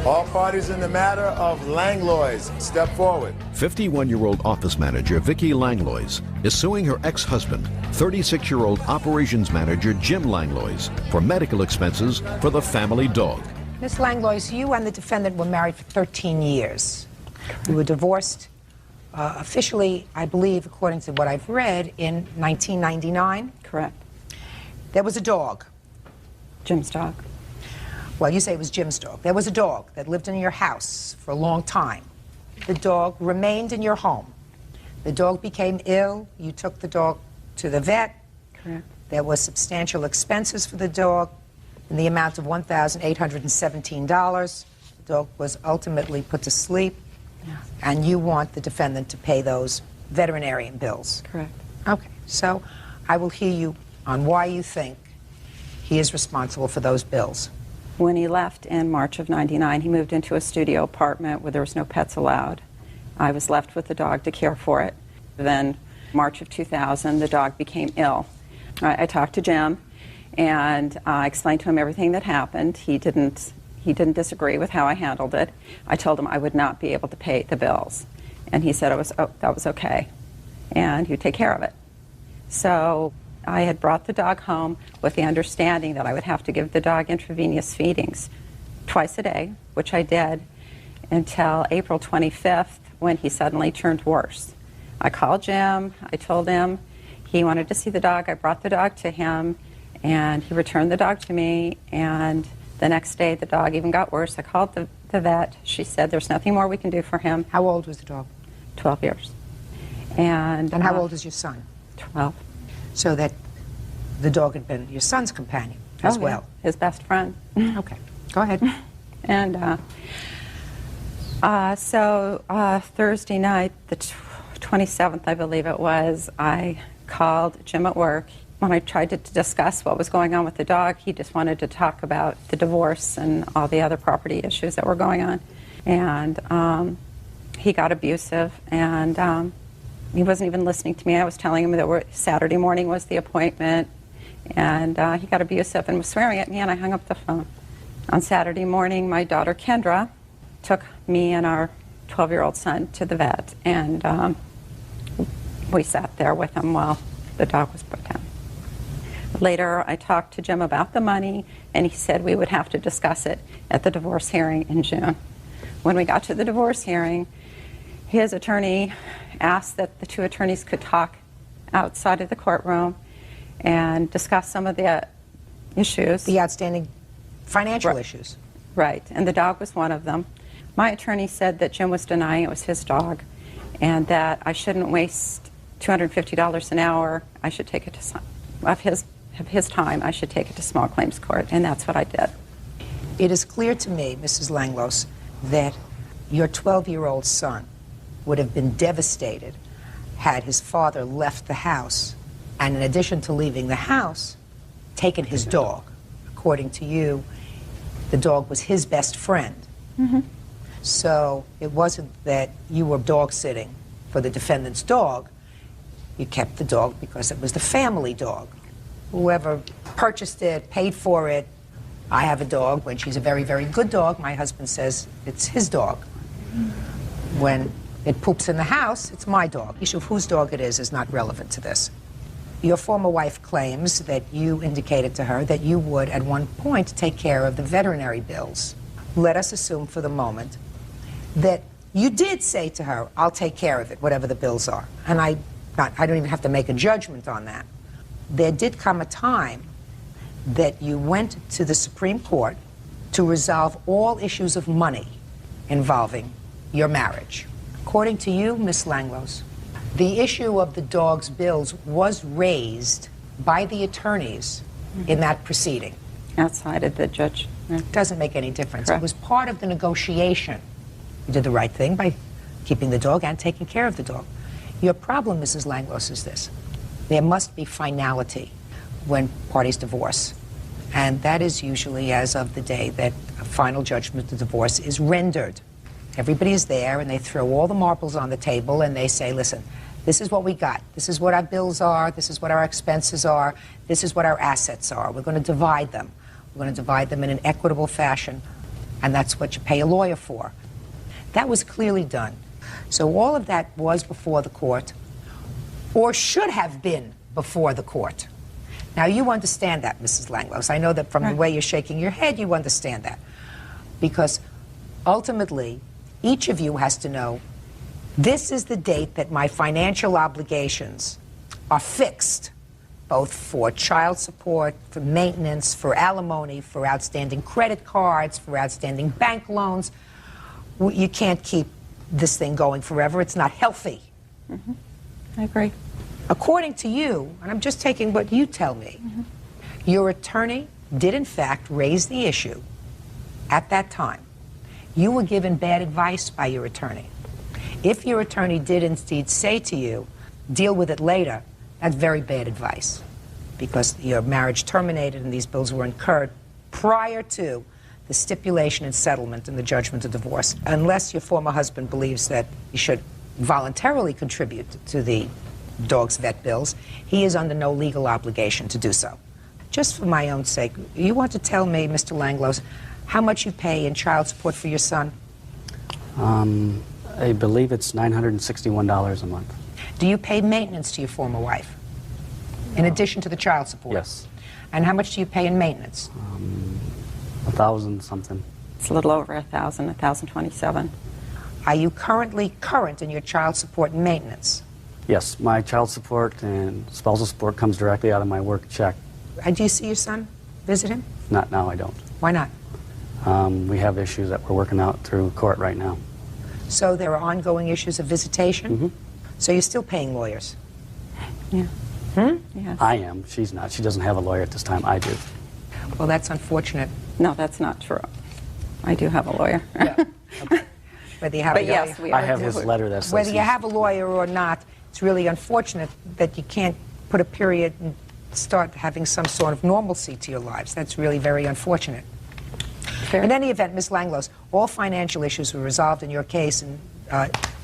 All parties in the matter of Langlois, step forward. 51-year-old office manager Vicki Langlois is suing her ex-husband, 36-year-old operations manager Jim Langlois, for medical expenses for the family dog. Miss Langlois, you and the defendant were married for 13 years. You were divorced officially, I believe, according to what I've read, in 1999. Correct. There was a dog. Jim's dog. Well, you say it was Jim's dog. There was a dog that lived in your house for a long time. The dog remained in your home. The dog became ill. You took the dog to the vet. Correct. There was substantial expenses for the dog in the amount of $1,817. The dog was ultimately put to sleep. Yes. And you want the defendant to pay those veterinarian bills. Correct. Okay. So I will hear you on why you think he is responsible for those bills. When he left in March of '99, he moved into a studio apartment where there was no pets allowed. I was left with the dog to care for it. Then, March of 2000, the dog became ill. I talked to Jim, and I explained to him everything that happened. He didn't disagree with how I handled it. I told him I would not be able to pay the bills, and he said that was okay, and he would take care of it. So I had brought the dog home with the understanding that I would have to give the dog intravenous feedings twice a day, which I did until April 25th, when he suddenly turned worse. I called Jim. I told him he wanted to see the dog. I brought the dog to him, and he returned the dog to me, and the next day the dog even got worse. I called the vet. She said there's nothing more we can do for him. How old was the dog? 12 years. And how old is your son? 12. So that the dog had been your son's companion as well. Yeah, his best friend. Okay, go ahead. And so Thursday night, the 27th, I believe it was, I called Jim at work. When I tried to discuss what was going on with the dog, he just wanted to talk about the divorce and all the other property issues that were going on. And he got abusive, and he wasn't even listening to me. I was telling him that Saturday morning was the appointment, and he got abusive and was swearing at me, and I hung up the phone. On Saturday morning, my daughter Kendra took me and our 12-year-old son to the vet, and we sat there with him while the dog was put down. Later, I talked to Jim about the money, and he said we would have to discuss it at the divorce hearing in June. When we got to the divorce hearing, his attorney asked that the two attorneys could talk outside of the courtroom and discuss some of the issues. The outstanding financial issues. Right, and the dog was one of them. My attorney said that Jim was denying it was his dog, and that I shouldn't waste $250 an hour. I should take it to of his time. I should take it to small claims court, and that's what I did. It is clear to me, Mrs. Langlos, that your 12-year-old son would have been devastated had his father left the house, and in addition to leaving the house, taken his dog. According to you, the dog was his best friend. Mm-hmm. So it wasn't that you were dog sitting for the defendant's dog. You kept the dog because it was the family dog. Whoever purchased it, paid for it. I have a dog. When she's a very, very good dog, my husband says it's his dog. When it poops in the house, it's my dog. The issue of whose dog it is not relevant to this. Your former wife claims that you indicated to her that you would, at one point, take care of the veterinary bills. Let us assume for the moment that you did say to her, I'll take care of it, whatever the bills are. And I don't even have to make a judgment on that. There did come a time that you went to the Supreme Court to resolve all issues of money involving your marriage. According to you, Miss Langlos, the issue of the dog's bills was raised by the attorneys in that proceeding. Outside of the judge. It doesn't make any difference. Correct. It was part of the negotiation. You did the right thing by keeping the dog and taking care of the dog. Your problem, Mrs. Langlos, is this. There must be finality when parties divorce. And that is usually as of the day that a final judgment of divorce is rendered. Everybody is there, and they throw all the marbles on the table, and they say, listen, this is what we got. This is what our bills are. This is what our expenses are. This is what our assets are. We're going to divide them. We're going to divide them in an equitable fashion, and that's what you pay a lawyer for. That was clearly done. So all of that was before the court, or should have been before the court. Now, you understand that, Mrs. Langlos. I know that from the way you're shaking your head, you understand that. Because ultimately, each of you has to know, this is the date that my financial obligations are fixed, both for child support, for maintenance, for alimony, for outstanding credit cards, for outstanding bank loans. You can't keep this thing going forever. It's not healthy. Mm-hmm. I agree. According to you, and I'm just taking what you tell me, your attorney did in fact raise the issue at that time. You were given bad advice by your attorney. If your attorney did indeed say to you, deal with it later, that's very bad advice, because your marriage terminated and these bills were incurred prior to the stipulation and settlement and the judgment of divorce. Unless your former husband believes that you should voluntarily contribute to the dog's vet bills, he is under no legal obligation to do so. Just for my own sake, you want to tell me, Mr. Langlois, how much you pay in child support for your son? I believe it's $961 a month. Do you pay maintenance to your former wife, in addition to the child support? Yes. And how much do you pay in maintenance? 1,000 something. It's a little over 1,000, 1,027. Are you currently current in your child support and maintenance? Yes, my child support and spousal support comes directly out of my work check. Do you see your son? Visit him? Not now, I don't. Why not? We have issues that we're working out through court right now. So there are ongoing issues of visitation? Mm-hmm. So you're still paying lawyers? Yeah. Yes. I am. She's not. She doesn't have a lawyer at this time. I do. Well, that's unfortunate. No, that's not true. I do have a lawyer. Yeah. Okay. Whether you have But a yes, lawyer, we I have his letter that says whether you have a lawyer or not, it's really unfortunate that you can't put a period and start having some sort of normalcy to your lives. That's really very unfortunate. Fair. In any event, Ms. Langlois, all financial issues were resolved in your case in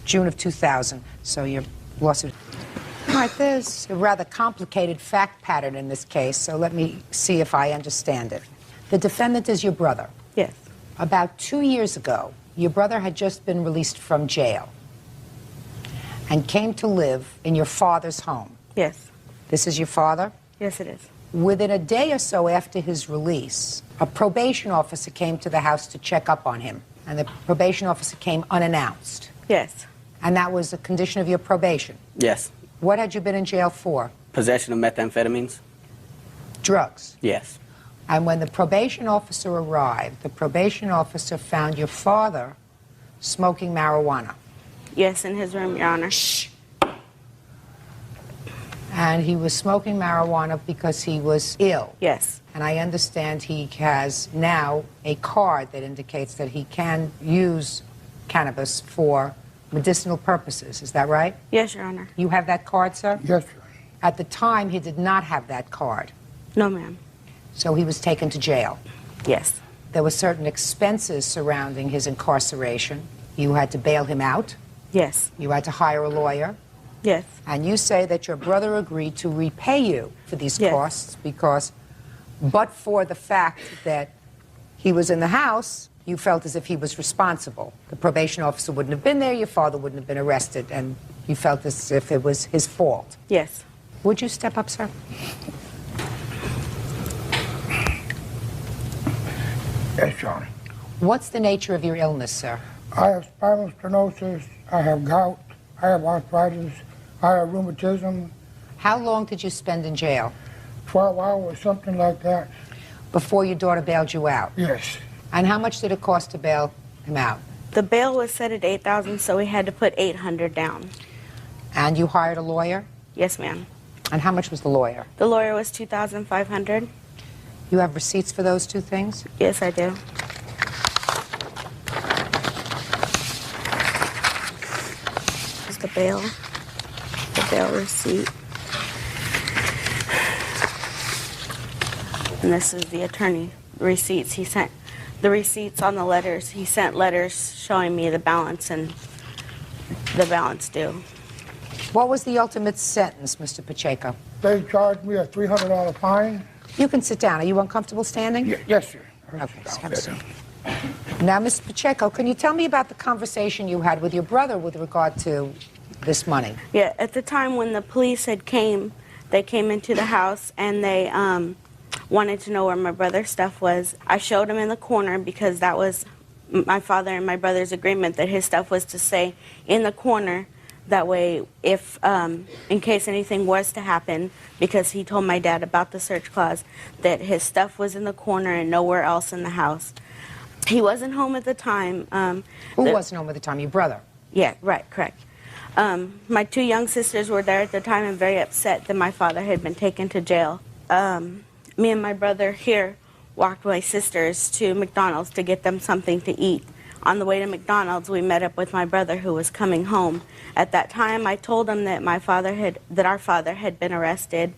June of 2000, so your lawsuit... All right, there's a rather complicated fact pattern in this case, so let me see if I understand it. The defendant is your brother. Yes. About 2 years ago, your brother had just been released from jail and came to live in your father's home. Yes. This is your father? Yes, it is. Within a day or so after his release, a probation officer came to the house to check up on him, and the probation officer came unannounced. Yes. And that was a condition of your probation. Yes. What had you been in jail for? Possession of methamphetamines. Drugs. Yes. And when the probation officer arrived, the probation officer found your father smoking marijuana. Yes, in his room, Your Honor. Shh. And he was smoking marijuana because he was ill. Yes. And I understand he has now a card that indicates that he can use cannabis for medicinal purposes. Is that right? Yes, Your Honor. You have that card, sir? Yes, Your Honor. At the time, he did not have that card. No, ma'am. So he was taken to jail. Yes. There were certain expenses surrounding his incarceration. You had to bail him out. Yes. You had to hire a lawyer. Yes. And you say that your brother agreed to repay you for these Yes. costs because, but for the fact that he was in the house, you felt as if he was responsible. The probation officer wouldn't have been there, your father wouldn't have been arrested, and you felt as if it was his fault. Yes. Would you step up, sir? Yes, Your Honor. What's the nature of your illness, sir? I have spinal stenosis, I have gout, I have arthritis, I have rheumatism. How long did you spend in jail? 12 hours, something like that. Before your daughter bailed you out? Yes. And how much did it cost to bail him out? The bail was set at $8,000, so we had to put $800 down. And you hired a lawyer? Yes, ma'am. And how much was the lawyer? The lawyer was $2,500. You have receipts for those two things? Yes, I do. Here's the bail receipt. And this is the attorney receipts. He sent the receipts on the letters. He sent letters showing me the balance and the balance due. What was the ultimate sentence, Mr. Pacheco? They charged me a $300 fine. You can sit down. Are you uncomfortable standing? Yes, sir. Okay, just have a seat. Now, Mr. Pacheco, can you tell me about the conversation you had with your brother with regard to this money? Yeah, at the time when the police they came into the house and they wanted to know where my brother's stuff was. I showed him in the corner because that was my father and my brother's agreement that his stuff was to stay in the corner. That way, if in case anything was to happen, because he told my dad about the search clause, that his stuff was in the corner and nowhere else in the house. He wasn't home at the time. Who wasn't home at the time? Your brother? Yeah, right, correct. My two young sisters were there at the time and very upset that my father had been taken to jail. Me and my brother here walked my sisters to McDonald's to get them something to eat. On the way to McDonald's, we met up with my brother who was coming home. At that time, I told him that our father had been arrested,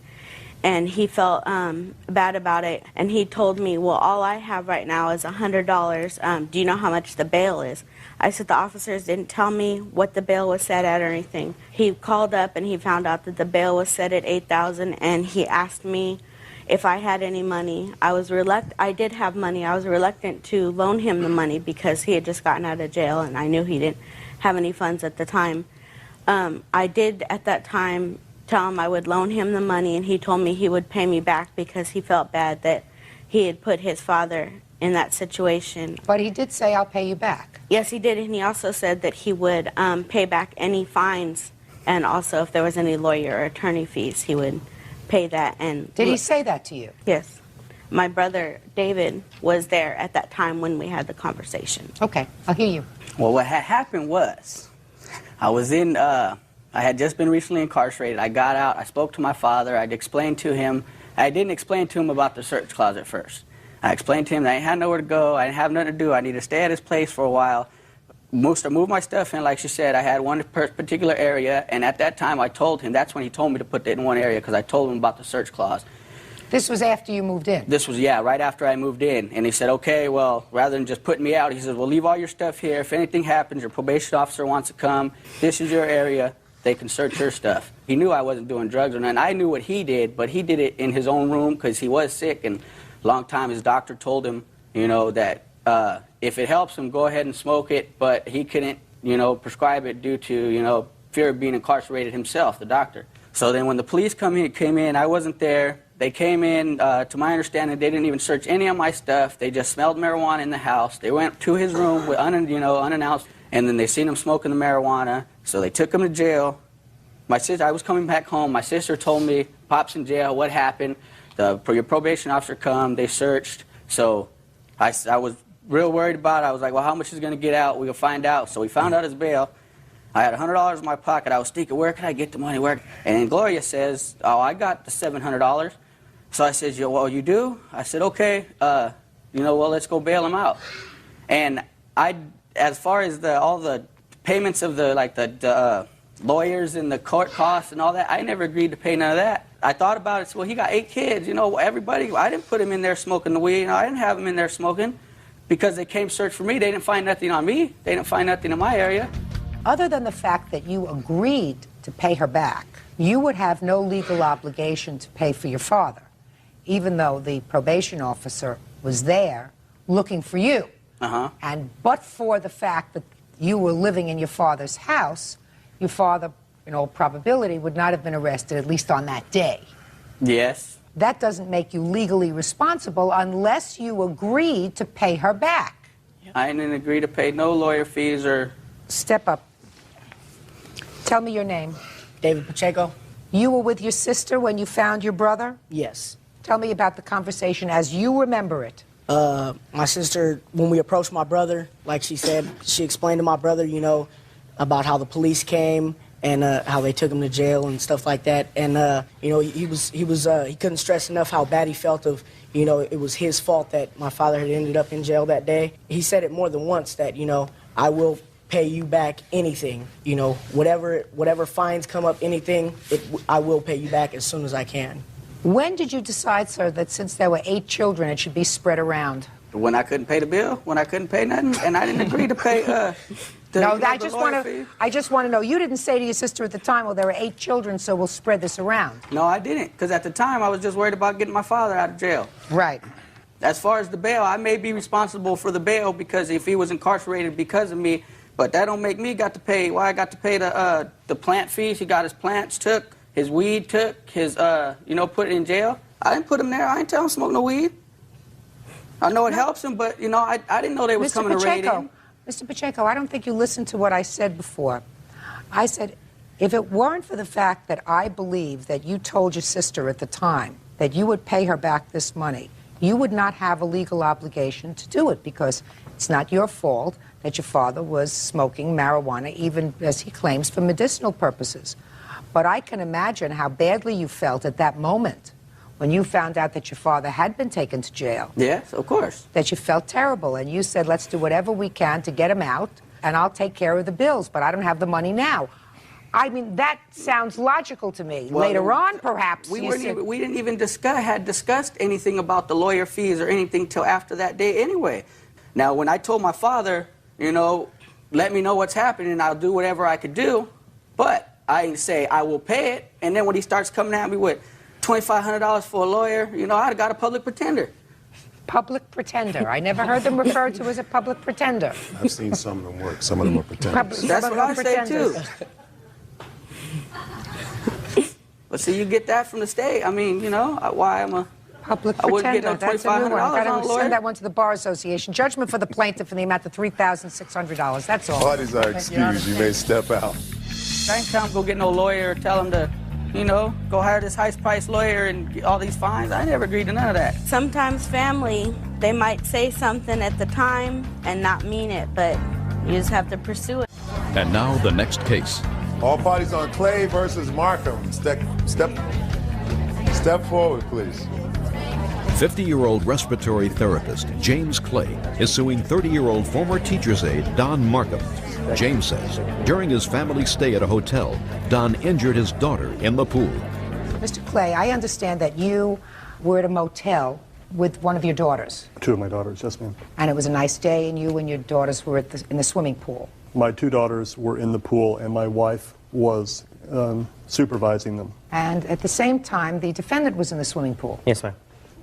and he felt bad about it. And he told me, well, all I have right now is $100. Do you know how much the bail is? I said the officers didn't tell me what the bail was set at or anything. He called up and he found out that the bail was set at $8,000, and he asked me if I had any money. I did have money. I was reluctant to loan him the money because he had just gotten out of jail and I knew he didn't have any funds at the time. I did at that time tell him I would loan him the money, and he told me he would pay me back because he felt bad that he had put his father in that situation. But he did say, I'll pay you back. Yes, he did, and he also said that he would pay back any fines, and also if there was any lawyer or attorney fees, he would pay that. And did he say that to you? Yes. My brother, David, was there at that time when we had the conversation. Okay, I'll hear you. Well, what had happened was, I had just been recently incarcerated. I got out, I spoke to my father, I didn't explain to him about the search closet first. I explained to him that I had nowhere to go, I didn't have nothing to do, I needed to stay at his place for a while. To move my stuff in, like she said, I had one particular area, and at that time I told him, that's when he told me to put it in one area, because I told him about the search clause. This was after you moved in? This was, yeah, right after I moved in. And he said, okay, well, rather than just putting me out, he says, well, leave all your stuff here. If anything happens, your probation officer wants to come, this is your area, they can search your stuff. He knew I wasn't doing drugs or nothing. I knew what he did, but he did it in his own room because he was sick, and a long time his doctor told him, that if it helps him, go ahead and smoke it, but he couldn't, prescribe it due to, fear of being incarcerated himself, the doctor. So then when the police came in, I wasn't there. They came in, to my understanding, they didn't even search any of my stuff. They just smelled marijuana in the house. They went to his room with unannounced, and then they seen him smoking the marijuana, so they took him to jail. I was coming back home. My sister told me, Pop's in jail, what happened? Your probation officer come, they searched. So I was real worried about it. I was like, well, how much is going to get out? We'll find out. So we found out his bail. I had $100 in my pocket. I was thinking, where can I get the money? Where? And then Gloria says, oh, I got the $700. So I said, well, you do? I said, okay, well, let's go bail him out. And as far as all the payments of the lawyers and the court costs and all that, I never agreed to pay none of that. I thought about it, well, he got 8 kids, everybody, I didn't put him in there smoking the weed, I didn't have him in there smoking because they came search for me. They didn't find nothing on me. They didn't find nothing in my area. Other than the fact that you agreed to pay her back, you would have no legal obligation to pay for your father, even though the probation officer was there looking for you. And but for the fact that you were living in your father's house, your father, in all probability, would not have been arrested, at least on that day. Yes. That doesn't make you legally responsible unless you agreed to pay her back. I didn't agree to pay no lawyer fees or... Step up. Tell me your name. David Pacheco. You were with your sister when you found your brother? Yes. Tell me about the conversation as you remember it. My sister, when we approached my brother, like she said, she explained to my brother, about how the police came and how they took him to jail and stuff like that. And he couldn't stress enough how bad he felt of, it was his fault that my father had ended up in jail that day. He said it more than once that, I will pay you back anything, whatever fines come up, anything, I will pay you back as soon as I can. When did you decide, sir, that since there were 8 children, it should be spread around? When I couldn't pay the bill, when I couldn't pay nothing, and I didn't agree to pay I just want to know, you didn't say to your sister at the time, well, there are 8 children, so we'll spread this around. No, I didn't, because at the time I was just worried about getting my father out of jail. Right. As far as the bail, I may be responsible for the bail because if he was incarcerated because of me, but that don't make me got to pay. Well, I got to pay the plant fees. He got his plants took, his weed took, his put it in jail. I didn't put him there. I didn't tell him to smoke no weed. I know it helps him, but I didn't know they was coming to raid him. Mr. Pacheco, I don't think you listened to what I said before. I said, if it weren't for the fact that I believe that you told your sister at the time that you would pay her back this money, you would not have a legal obligation to do it because it's not your fault that your father was smoking marijuana, even as he claims, for medicinal purposes. But I can imagine how badly you felt at that moment when you found out that your father had been taken to jail. Yes, of course. That you felt terrible, and you said, let's do whatever we can to get him out, and I'll take care of the bills, but I don't have the money now. I mean, that sounds logical to me. Well, later on, perhaps. We didn't even discussed anything about the lawyer fees or anything till after that day anyway. Now, when I told my father, let me know what's happening and I'll do whatever I could do, but I didn't say I will pay it. And then when he starts coming at me with $2,500 for a lawyer, you know, I'd have got a public pretender. Public pretender. I never heard them referred to as a public pretender. I've seen some of them work. Some of them are pretenders. That's what I say too. But see, you get that from the state. I mean, you know, why I'm a public I wouldn't pretender. get no $2,500 I've got on a to lawyer. send that one to the Bar Association. Judgment for the plaintiff in the amount of $3,600. That's all. Parties are excused. You may step out. I ain't tell him go get no lawyer or tell him to, you know, go hire this high-priced lawyer and get all these fines. I never agreed to none of that. Sometimes family, they might say something at the time and not mean it, but you just have to pursue it. And now the next case. All parties on Clay versus Markham. Step forward, please. 50-year-old respiratory therapist James Clay is suing 30-year-old former teacher's aide Don Markham. James says during his family stay at a hotel, Don injured his daughter in the pool. Mr. Clay, I understand that you were at a motel with one of your daughters. 2 of my daughters, yes, ma'am. And it was a nice day, and you and your daughters were in the swimming pool. My 2 daughters were in the pool, and my wife was supervising them. And at the same time, the defendant was in the swimming pool. Yes, ma'am.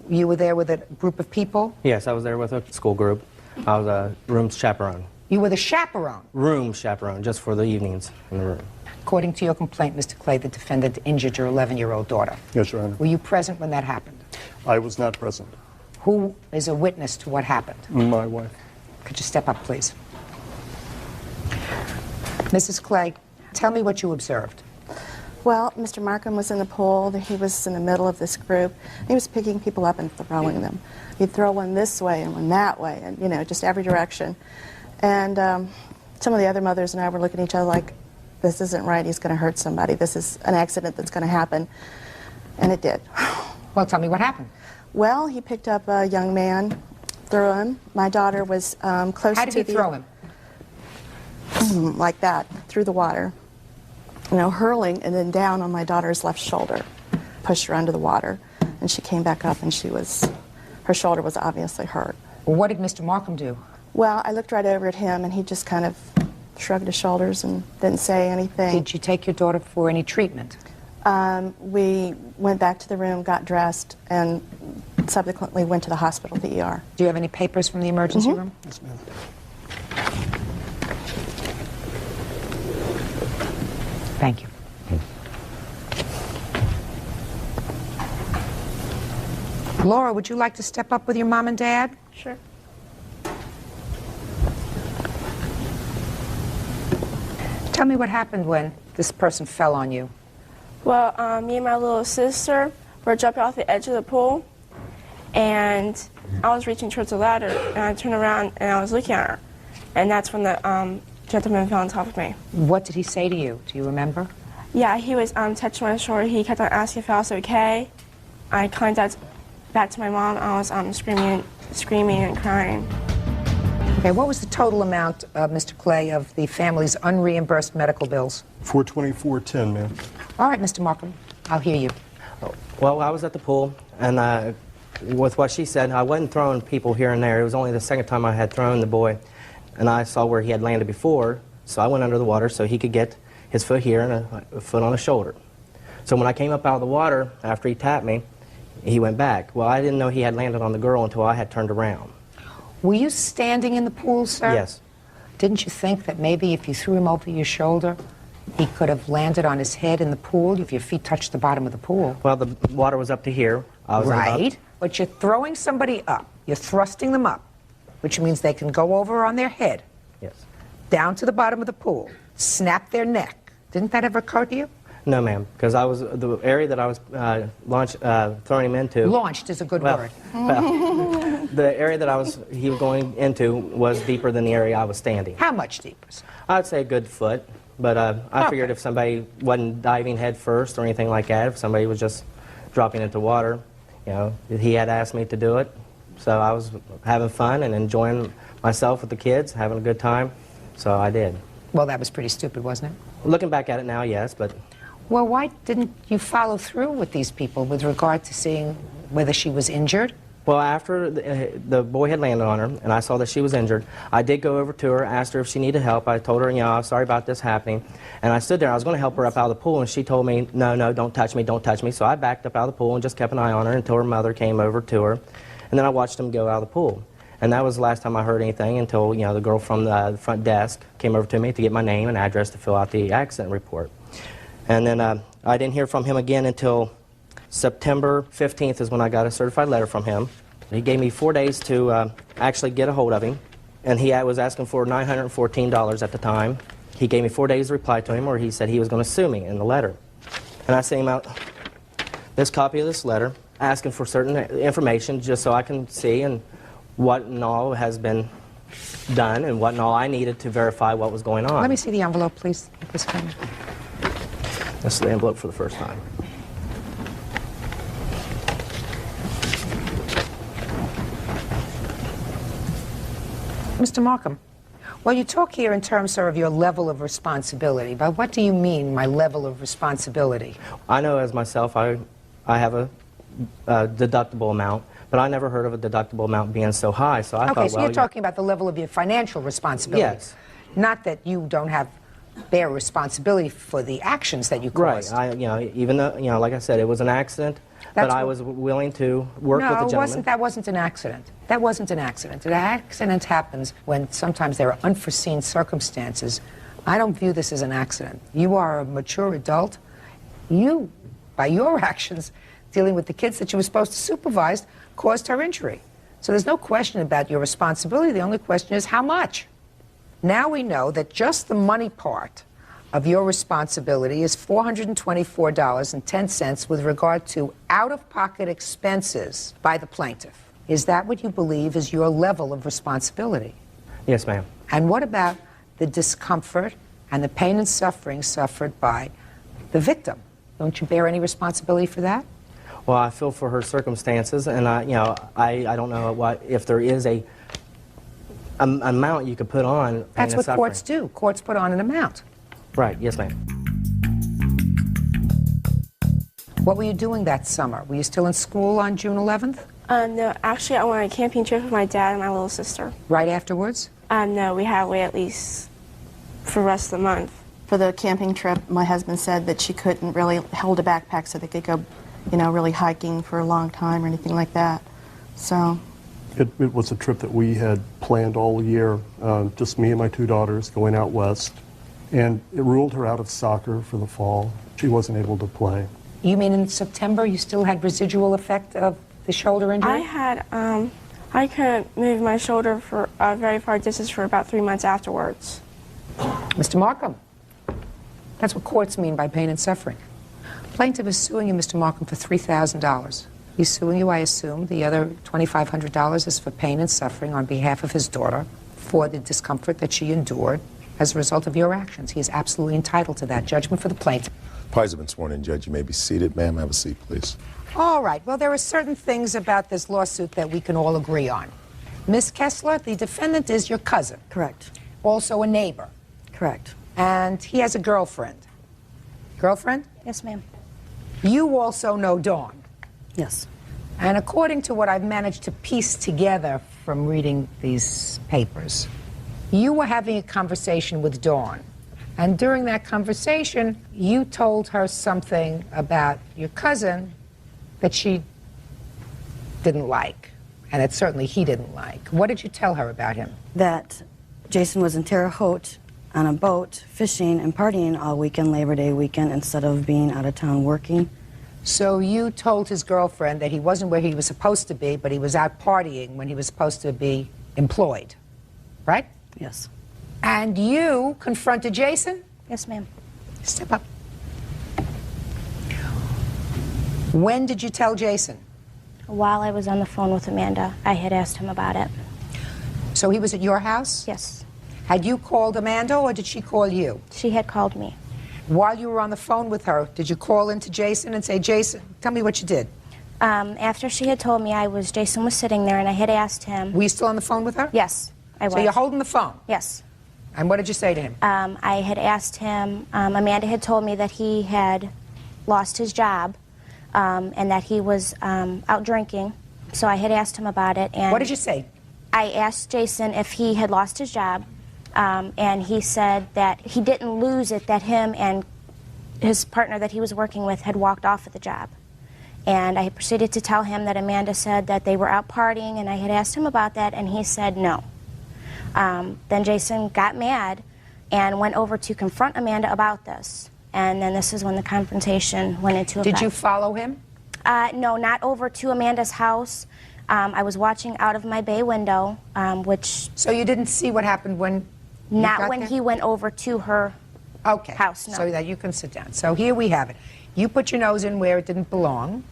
You were there with a group of people? Yes, I was there with a school group. I was a room chaperone. You were the chaperone? Room chaperone, just for the evenings in the room. According to your complaint, Mr. Clay, the defendant injured your 11-year-old daughter. Yes, Your Honor. Were you present when that happened? I was not present. Who is a witness to what happened? My wife. Could you step up, please? Mrs. Clay, tell me what you observed. Well, Mr. Markham was in the pool. He was in the middle of this group. He was picking people up and throwing them. He'd throw one this way and one that way, and, you know, just every direction. And some of the other mothers and I were looking at each other like, this isn't right. He's going to hurt somebody. This is an accident that's going to happen. And it did. Well, tell me what happened. Well, he picked up a young man, threw him. My daughter was close to the... How did he throw him? Like that, through the water. You know, hurling and then down on my daughter's left shoulder. Pushed her under the water. And she came back up and her shoulder was obviously hurt. Well, what did Mr. Markham do? Well, I looked right over at him and he just kind of shrugged his shoulders and didn't say anything. Did you take your daughter for any treatment? We went back to the room, got dressed, and subsequently went to the hospital, the ER. Do you have any papers from the emergency room? Yes, ma'am. Thank you. Laura, would you like to step up with your mom and dad? Sure. Tell me what happened when this person fell on you. Well, me and my little sister were jumping off the edge of the pool, and I was reaching towards the ladder, and I turned around and I was looking at her, and that's when the gentleman fell on top of me. What did he say to you? Do you remember? Yeah, he was touching my shoulder. He kept on asking if I was okay. I contacted back to my mom. I was screaming and crying. Okay, what was the total amount, Mr. Clay, of the family's unreimbursed medical bills? $424.10, ma'am. All right, Mr. Markham, I'll hear you. Well, I was at the pool, and with what she said, I wasn't throwing people here and there. It was only the second time I had thrown the boy, and I saw where he had landed before, so I went under the water so he could get his foot here and a foot on his shoulder. So when I came up out of the water, after he tapped me, he went back. Well, I didn't know he had landed on the girl until I had turned around. Were you standing in the pool, sir? Yes. Didn't you think that maybe if you threw him over your shoulder, he could have landed on his head in the pool if your feet touched the bottom of the pool? Well, the water was up to here. I was right, but you're throwing somebody up. You're thrusting them up, which means they can go over on their head. Yes. Down to the bottom of the pool, snap their neck. Didn't that ever occur to you? No, ma'am, because the area that I was throwing him into... Launched is a good word. Well, the area that he was going into was deeper than the area I was standing. How much deeper, sir? I'd say a good foot, but I figured if somebody wasn't diving head first or anything like that, if somebody was just dropping into water, you know, he had asked me to do it, so I was having fun and enjoying myself with the kids, having a good time, so I did. Well, that was pretty stupid, wasn't it? Looking back at it now, yes, but... Well, why didn't you follow through with these people with regard to seeing whether she was injured? Well, after the boy had landed on her and I saw that she was injured, I did go over to her, asked her if she needed help. I told her, you know, I'm sorry about this happening. And I stood there, I was going to help her up out of the pool, and she told me, no, no, don't touch me, don't touch me. So I backed up out of the pool and just kept an eye on her until her mother came over to her. And then I watched them go out of the pool. And that was the last time I heard anything until, you know, the girl from the front desk came over to me to get my name and address to fill out the accident report. And then I didn't hear from him again until September 15th is when I got a certified letter from him. He gave me 4 days to actually get a hold of him, and he was asking for $914 at the time. He gave me 4 days to reply to him, or he said he was going to sue me in the letter. And I sent him out this copy of this letter, asking for certain information just so I can see and what and all has been done and what and all I needed to verify what was going on. Let me see the envelope, please. This is the envelope for the first time. Mr. Markham, well, you talk here in terms, sir, of your level of responsibility. But what do you mean, my level of responsibility? I know as myself, I have a deductible amount, but I never heard of a deductible amount being so high. So I thought, okay, so well, you're talking about the level of your financial responsibility. Yes. Not that you don't bear responsibility for the actions that you caused. Right. You know, even though, you know, like I said, it was an accident, but I was willing to work with the gentleman. No, that wasn't an accident. That wasn't an accident. An accident happens when sometimes there are unforeseen circumstances. I don't view this as an accident. You are a mature adult. You, by your actions, dealing with the kids that you were supposed to supervise, caused her injury. So there's no question about your responsibility. The only question is how much. Now we know that just the money part of your responsibility is $424.10 with regard to out-of-pocket expenses by the plaintiff. Is that what you believe is your level of responsibility? Yes, ma'am. And what about the discomfort and the pain and suffering suffered by the victim? Don't you bear any responsibility for that? Well, I feel for her circumstances, and I don't know if there is a amount you could put on pain That's and what suffering. courts do. Courts put on an amount. Right. Yes, ma'am. What were you doing that summer? Were you still in school on June 11th? No, actually, I went on a camping trip with my dad and my little sister. Right afterwards? No, we had to wait at least for the rest of the month. For the camping trip, my husband said that she couldn't really hold a backpack so they could go, you know, really hiking for a long time or anything like that. So It was a trip that we had planned all year, just me and my two daughters going out west. And it ruled her out of soccer for the fall. She wasn't able to play. You mean in September you still had residual effect of the shoulder injury? I couldn't move my shoulder for a very far distance for about 3 months afterwards. Mr. Markham, that's what courts mean by pain and suffering. Plaintiff is suing you, Mr. Markham, for $3,000. He's suing you, I assume. The other $2,500 is for pain and suffering on behalf of his daughter for the discomfort that she endured as a result of your actions. He is absolutely entitled to that. Judgment for the plaintiff. Parties have been sworn in, Judge. You may be seated. Ma'am, have a seat, please. All right. Well, there are certain things about this lawsuit that we can all agree on. Ms. Kessler, the defendant is your cousin. Correct. Also a neighbor. Correct. And he has a girlfriend. Girlfriend? Yes, ma'am. You also know Dawn. Yes. And according to what I've managed to piece together from reading these papers, you were having a conversation with Dawn. And during that conversation, you told her something about your cousin that she didn't like, and that certainly he didn't like. What did you tell her about him? That Jason was in Terre Haute on a boat, fishing and partying all weekend, Labor Day weekend, instead of being out of town working. So you told his girlfriend that he wasn't where he was supposed to be, but he was out partying when he was supposed to be employed, right? Yes. And you confronted Jason? Yes, ma'am. Step up. When did you tell Jason? While I was on the phone with Amanda, I had asked him about it. So he was at your house? Yes. Had you called Amanda or did she call you? She had called me. While you were on the phone with her, did you call into Jason and say, Jason, tell me what you did? After she had told me Jason was sitting there and I had asked him. Were you still on the phone with her? Yes, I was. So you're holding the phone? Yes. And what did you say to him? I had asked him, Amanda had told me that he had lost his job and that he was out drinking So I had asked him about it. And what did you say? I asked Jason if he had lost his job, and he said that he didn't lose it, that him and his partner that he was working with had walked off of the job. And I proceeded to tell him that Amanda said that they were out partying, and I had asked him about that, and he said no. Then Jason got mad and went over to confront Amanda about this. And then this is when the confrontation went into effect. Did you follow him? No, not over to Amanda's house. I was watching out of my bay window, which... So you didn't see what happened when Not when he went over to her house, no. So that you can sit down. So here we have it. You put your nose in where it didn't belong.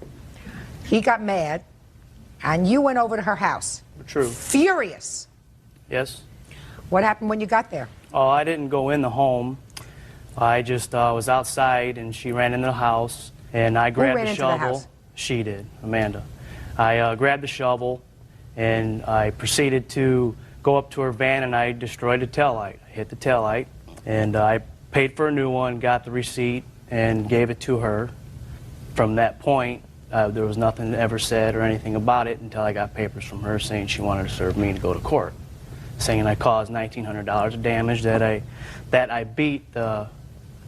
He got mad, and you went over to her house. True. Furious. Yes. What happened when you got there? Oh, I didn't go in the home. I just was outside, and she ran into the house, and I grabbed the shovel. Into the house? She did, Amanda. I grabbed the shovel, and I proceeded to go up to her van, and I destroyed the taillight. I hit the taillight, and I paid for a new one, got the receipt, and gave it to her. From that point, there was nothing ever said or anything about it until I got papers from her saying she wanted to serve me to go to court, saying I caused $1,900 of damage, that I beat the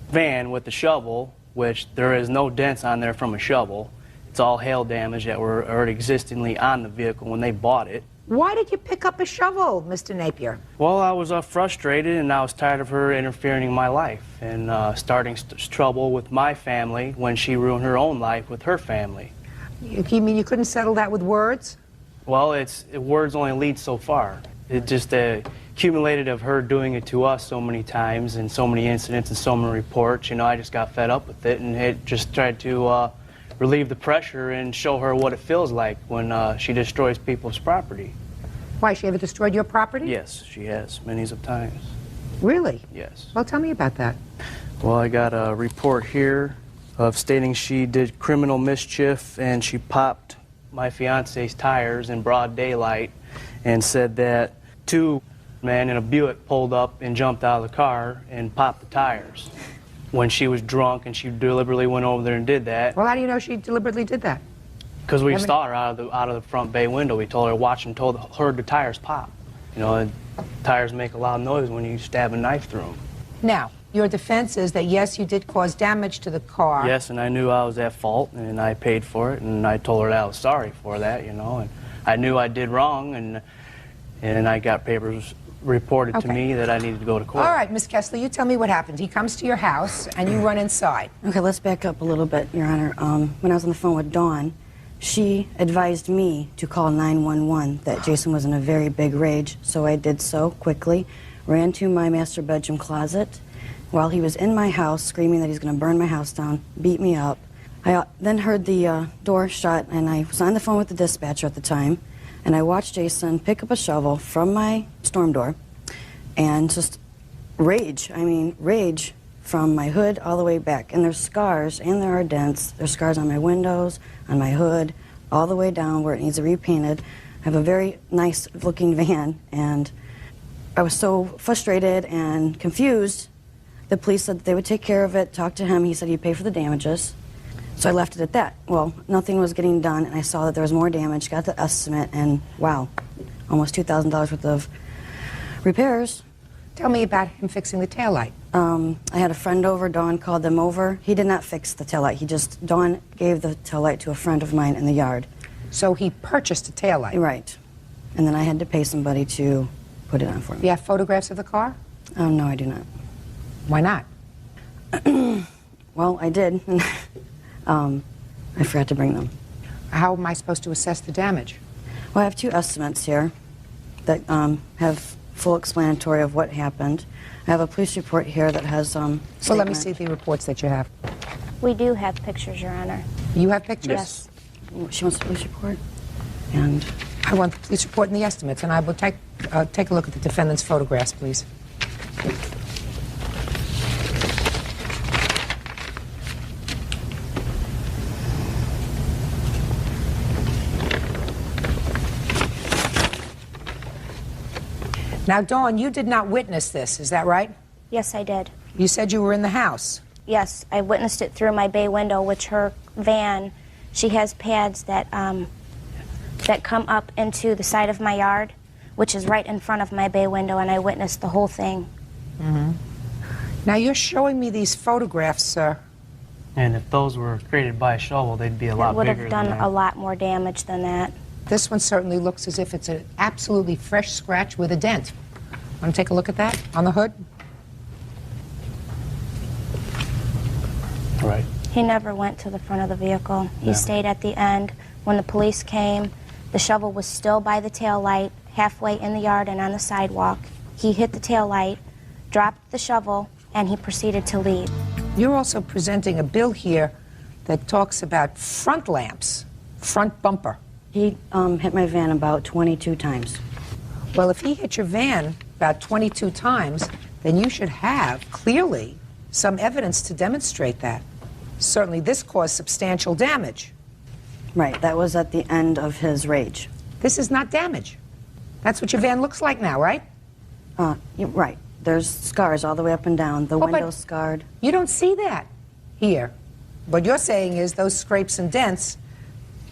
van with the shovel, which there is no dents on there from a shovel. It's all hail damage that were already existingly on the vehicle when they bought it. Why did you pick up a shovel, Mr. Napier? Well, I was frustrated, and I was tired of her interfering in my life and starting trouble with my family when she ruined her own life with her family. You mean you couldn't settle that with words? Well, words only lead so far. It just accumulated of her doing it to us so many times and so many incidents and so many reports. You know, I just got fed up with it, and it just tried to relieve the pressure and show her what it feels like when she destroys people's property. Why, she ever destroyed your property? Yes, she has, many of times. Really? Yes. Well, tell me about that. Well, I got a report here of stating she did criminal mischief and she popped my fiance's tires in broad daylight, and said that 2 men in a Buick pulled up and jumped out of the car and popped the tires when she was drunk, and she deliberately went over there and did that. Well, how do you know she deliberately did that? Because we saw her out of the front bay window. We told her to watch and heard the tires pop. You know, and tires make a loud noise when you stab a knife through them. Now, your defense is that, yes, you did cause damage to the car. Yes, and I knew I was at fault, and I paid for it, and I told her that I was sorry for that, you know, and I knew I did wrong, and I got papers reported to me that I needed to go to court. All right, Ms. Kessler, you tell me what happened. He comes to your house, and you run inside. Okay, let's back up a little bit, Your Honor. When I was on the phone with Dawn, she advised me to call 911, that Jason was in a very big rage, so I did so quickly, ran to my master bedroom closet while he was in my house screaming that he's going to burn my house down, beat me up. I then heard the door shut, and I was on the phone with the dispatcher at the time, and I watched Jason pick up a shovel from my storm door and just rage. I mean, rage from my hood all the way back. And there's scars, and there are dents. There's scars on my windows, on my hood, all the way down where it needs to be repainted. I have a very nice-looking van, and I was so frustrated and confused. The police said that they would take care of it, talk to him. He said he'd pay for the damages. So I left it at that. Well, nothing was getting done, and I saw that there was more damage, got the estimate, and wow, almost $2,000 worth of repairs. Tell me about him fixing the taillight. I had a friend over. Dawn called them over. He did not fix the taillight. Dawn gave the taillight to a friend of mine in the yard. So he purchased a taillight? Right. And then I had to pay somebody to put it on for me. You have photographs of the car? No, I do not. Why not? Well, I did. I forgot to bring them. How am I supposed to assess the damage? Well, I have 2 estimates here that have full explanatory of what happened. I have a police report here that has Well, let me see the reports that you have. We do have pictures, Your Honor. You have pictures? Yes. She wants the police report, and I want the police report and the estimates, and I will take a look at the defendant's photographs, please. Now, Dawn, you did not witness this, is that right? Yes, I did. You said you were in the house. Yes, I witnessed it through my bay window, which her van, she has pads that that come up into the side of my yard, which is right in front of my bay window, and I witnessed the whole thing. Mm-hmm. Now you're showing me these photographs, sir. And if those were created by a shovel, they'd be a lot It would bigger have done than that. a lot more damage than that. This one certainly looks as if it's an absolutely fresh scratch with a dent. Want to take a look at that on the hood? Right. He never went to the front of the vehicle. He No. stayed at the end. When the police came, the shovel was still by the tail light, halfway in the yard and on the sidewalk. He hit the tail light, dropped the shovel, and he proceeded to leave. You're also presenting a bill here that talks about front lamps, front bumper. He hit my van about 22 times. Well, if he hit your van about 22 times, then you should have, clearly, some evidence to demonstrate that. Certainly this caused substantial damage. Right, that was at the end of his rage. This is not damage. That's what your van looks like now, right? Right. There's scars all the way up and down. The window's scarred. You don't see that here. What you're saying is those scrapes and dents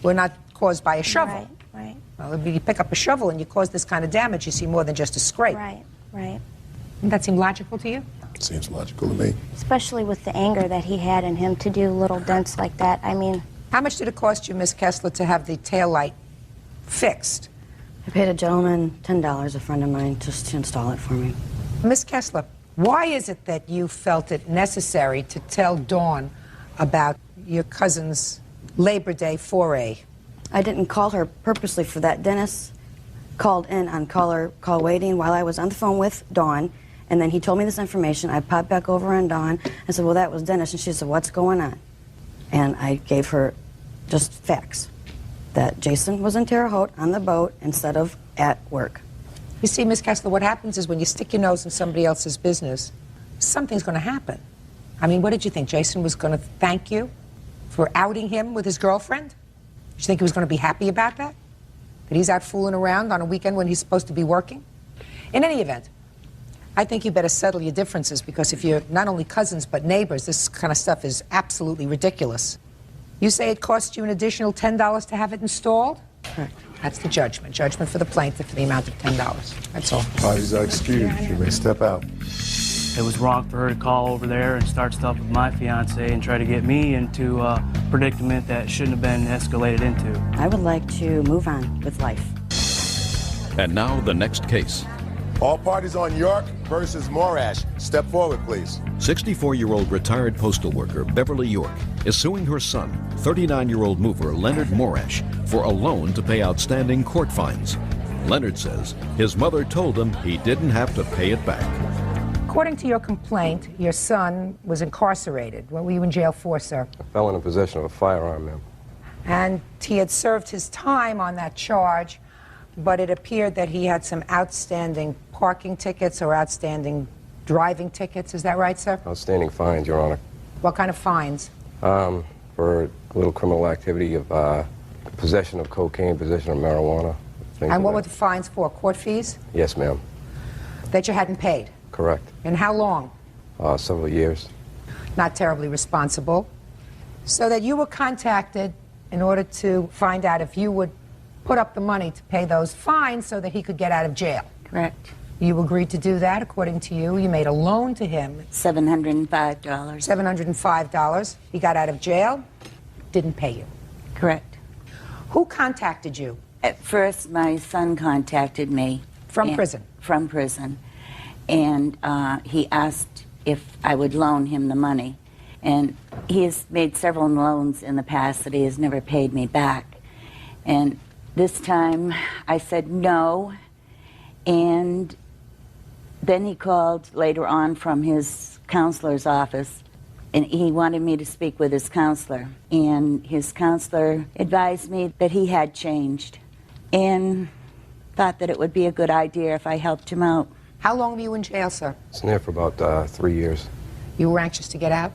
were not caused by a shovel. Right. Well, if you pick up a shovel and you cause this kind of damage, you see more than just a scrape. Right. Doesn't that seem logical to you? Seems logical to me. Especially with the anger that he had in him to do little dents like that. I mean... How much did it cost you, Miss Kessler, to have the tail light fixed? I paid a gentleman $10, a friend of mine, just to install it for me. Miss Kessler, why is it that you felt it necessary to tell Dawn about your cousin's Labor Day foray? I didn't call her purposely for that. Dennis called in on call waiting while I was on the phone with Dawn, and then he told me this information. I popped back over on Dawn and said, well, that was Dennis, and she said, what's going on? And I gave her just facts, that Jason was in Terre Haute on the boat instead of at work. You see, Miss Kessler, what happens is when you stick your nose in somebody else's business, something's going to happen. I mean, what did you think? Jason was going to thank you for outing him with his girlfriend? Did you think he was going to be happy about that? That he's out fooling around on a weekend when he's supposed to be working? In any event, I think you better settle your differences, because if you're not only cousins but neighbors, this kind of stuff is absolutely ridiculous. You say it cost you an additional $10 to have it installed? Correct. That's the judgment. Judgment for the plaintiff for the amount of $10. That's all. Parties are excused. You may step out. It was wrong for her to call over there and start stuff with my fiance and try to get me into a predicament that shouldn't have been escalated into. I would like to move on with life. And now the next case. All parties on York versus Morash. Step forward, please. 64-year-old retired postal worker Beverly York is suing her son, 39-year-old mover Leonard Morash, for a loan to pay outstanding court fines. Leonard says his mother told him he didn't have to pay it back. According to your complaint, your son was incarcerated. What were you in jail for, sir? A felon in possession of a firearm, ma'am. And he had served his time on that charge, but it appeared that he had some outstanding parking tickets or outstanding driving tickets. Is that right, sir? Outstanding fines, Your Honor. What kind of fines? For a little criminal activity of possession of cocaine, possession of marijuana. And what were the fines for? Court fees? Yes, ma'am. That you hadn't paid? Correct. And how long? Several years. Not terribly responsible. So that you were contacted in order to find out if you would put up the money to pay those fines so that he could get out of jail. Correct. You agreed to do that, according to you. You made a loan to him. $705. $705. He got out of jail, didn't pay you. Correct. Who contacted you? At first, my son contacted me. From prison? From prison. And he asked if I would loan him the money. And he has made several loans in the past that he has never paid me back. And this time I said no. And then he called later on from his counselor's office, and he wanted me to speak with his counselor. And his counselor advised me that he had changed and thought that it would be a good idea if I helped him out. How long were you in jail, sir? I was in there for about 3 years. You were anxious to get out?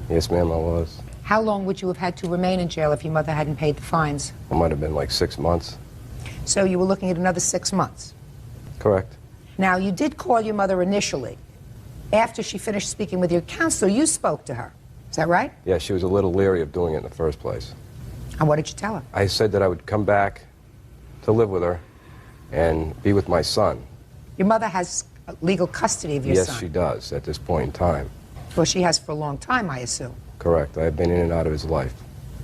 Yes, ma'am, I was. How long would you have had to remain in jail if your mother hadn't paid the fines? It might have been like 6 months. So you were looking at another 6 months? Correct. Now, you did call your mother initially. After she finished speaking with your counselor, you spoke to her. Is that right? Yeah, she was a little leery of doing it in the first place. And what did you tell her? I said that I would come back to live with her and be with my son. Your mother has legal custody of your son? Yes, she does at this point in time. Well, she has for a long time, I assume. Correct. I have been in and out of his life.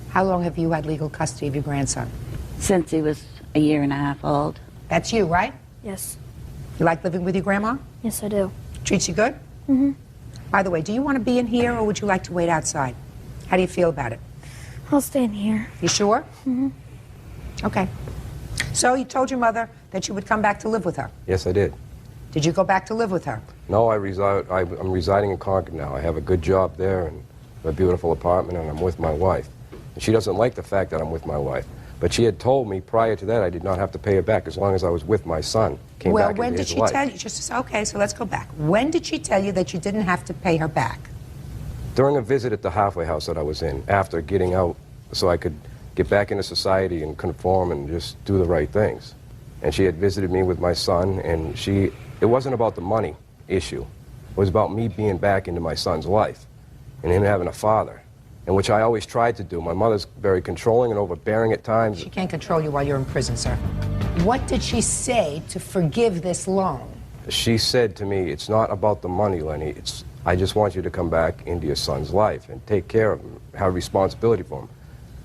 How long have you had legal custody of your grandson? Since he was a year and a half old. That's you, right? Yes. You like living with your grandma? Yes, I do. Treats you good? Mm-hmm. By the way, do you want to be in here or would you like to wait outside? How do you feel about it? I'll stay in here. You sure? Mm-hmm. Okay. So you told your mother that you would come back to live with her. Yes, I did. Did you go back to live with her? No, I'm residing in Concord now. I have a good job there and a beautiful apartment, and I'm with my wife. And she doesn't like the fact that I'm with my wife. But she had told me prior to that I did not have to pay her back as long as I was with my son. Well, when did she tell you? Okay, so let's go back. When did she tell you that you didn't have to pay her back? During a visit at the halfway house that I was in, after getting out so I could get back into society and conform and just do the right things. And she had visited me with my son, and it wasn't about the money issue. It was about me being back into my son's life and him having a father, and which I always tried to do. My mother's very controlling and overbearing at times. She can't control you while you're in prison, sir. What did she say to forgive this loan? She said to me, it's not about the money, Lenny. I just want you to come back into your son's life and take care of him, have responsibility for him.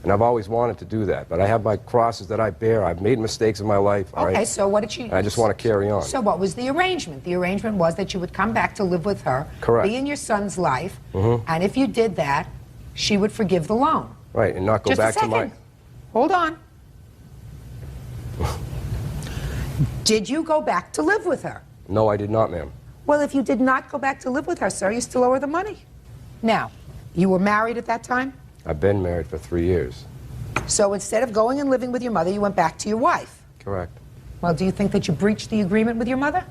And I've always wanted to do that, but I have my crosses that I bear. I've made mistakes in my life. Okay, so what did she... I just want to carry on. So what was the arrangement? The arrangement was that you would come back to live with her, correct, be in your son's life, mm-hmm, and if you did that, she would forgive the loan. Right, and not go Just back a second. to my... Hold on. Did you go back to live with her? No, I did not, ma'am. Well, if you did not go back to live with her, sir, you still owe her the money. Now, you were married at that time? I've been married for 3 years. So instead of going and living with your mother, you went back to your wife? Correct. Well, do you think that you breached the agreement with your mother?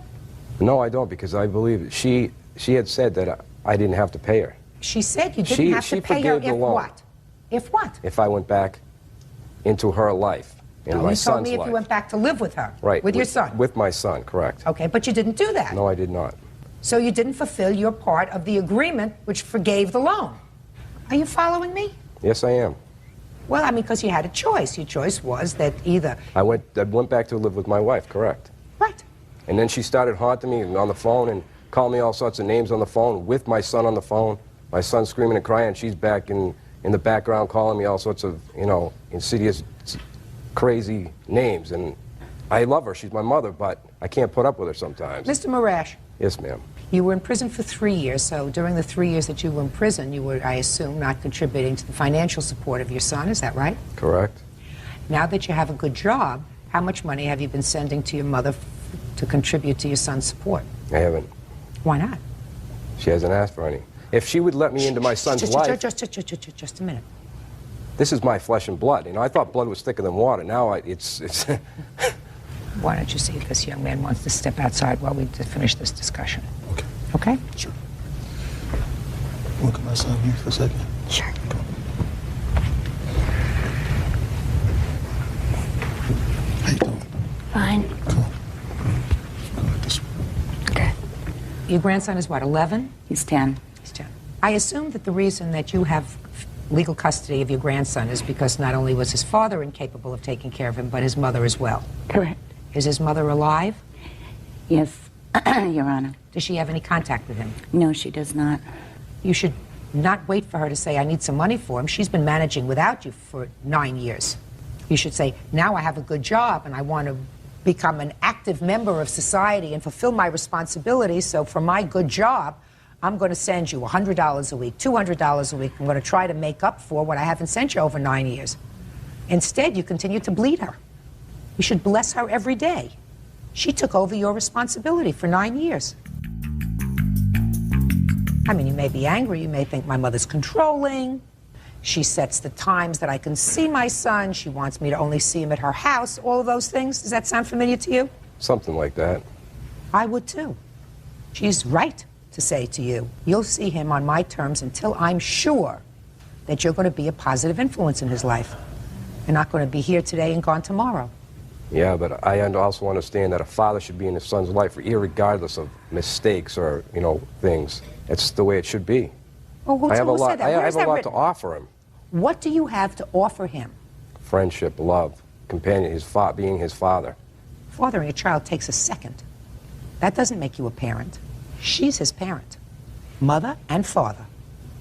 No, I don't, because I believe she had said that I didn't have to pay her. She said you didn't have to pay her if what? If what? If I went back into her life, in my son's life. You told me if you went back to live with her. Right. With your son. With my son, correct. Okay, but you didn't do that. No, I did not. So you didn't fulfill your part of the agreement which forgave the loan. Are you following me? Yes, I am. Well, I mean, because you had a choice. Your choice was that either... I went back to live with my wife, correct. Right. And then she started haunting me on the phone and calling me all sorts of names on the phone with my son on the phone. My son's screaming and crying. She's back in the background calling me all sorts of, insidious, crazy names. And I love her. She's my mother, but I can't put up with her sometimes. Mr. Marash. Yes, ma'am. You were in prison for 3 years, so during the 3 years that you were in prison, you were, I assume, not contributing to the financial support of your son. Is that right? Correct. Now that you have a good job, how much money have you been sending to your mother to contribute to your son's support? I haven't. Why not? She hasn't asked for any. If she would let me into my son's life... Just a minute. This is my flesh and blood. I thought blood was thicker than water. Now it's... Why don't you see if this young man wants to step outside while we finish this discussion? Okay. Okay? Sure. You want to come outside here for a second? Sure. How you doing? Fine. Come on. Go right this way. Okay. Your grandson is what, 11? He's 10. He's 10. I assume that the reason that you have legal custody of your grandson is because not only was his father incapable of taking care of him, but his mother as well. Correct. Is his mother alive? Yes, Your Honor. Does she have any contact with him? No, she does not. You should not wait for her to say, I need some money for him. She's been managing without you for 9 years. You should say, now I have a good job and I want to become an active member of society and fulfill my responsibilities, so for my good job, I'm going to send you $100 a week, $200 a week. I'm going to try to make up for what I haven't sent you over 9 years. Instead, you continue to bleed her. You should bless her every day. She took over your responsibility for 9 years. I mean, you may be angry. You may think my mother's controlling. She sets the times that I can see my son. She wants me to only see him at her house. All of those things. Does that sound familiar to you? Something like that. I would too. She's right to say to you, you'll see him on my terms until I'm sure that you're going to be a positive influence in his life. You're not going to be here today and gone tomorrow. Yeah, but I also understand that a father should be in his son's life irregardless of mistakes or, things. It's the way it should be. Well, who I have a lot, said that? I Where have is a that lot written? to offer him. What do you have to offer him? Friendship, love. companion, being his father. Fathering a child takes a second. That doesn't make you a parent. She's his parent. Mother and father.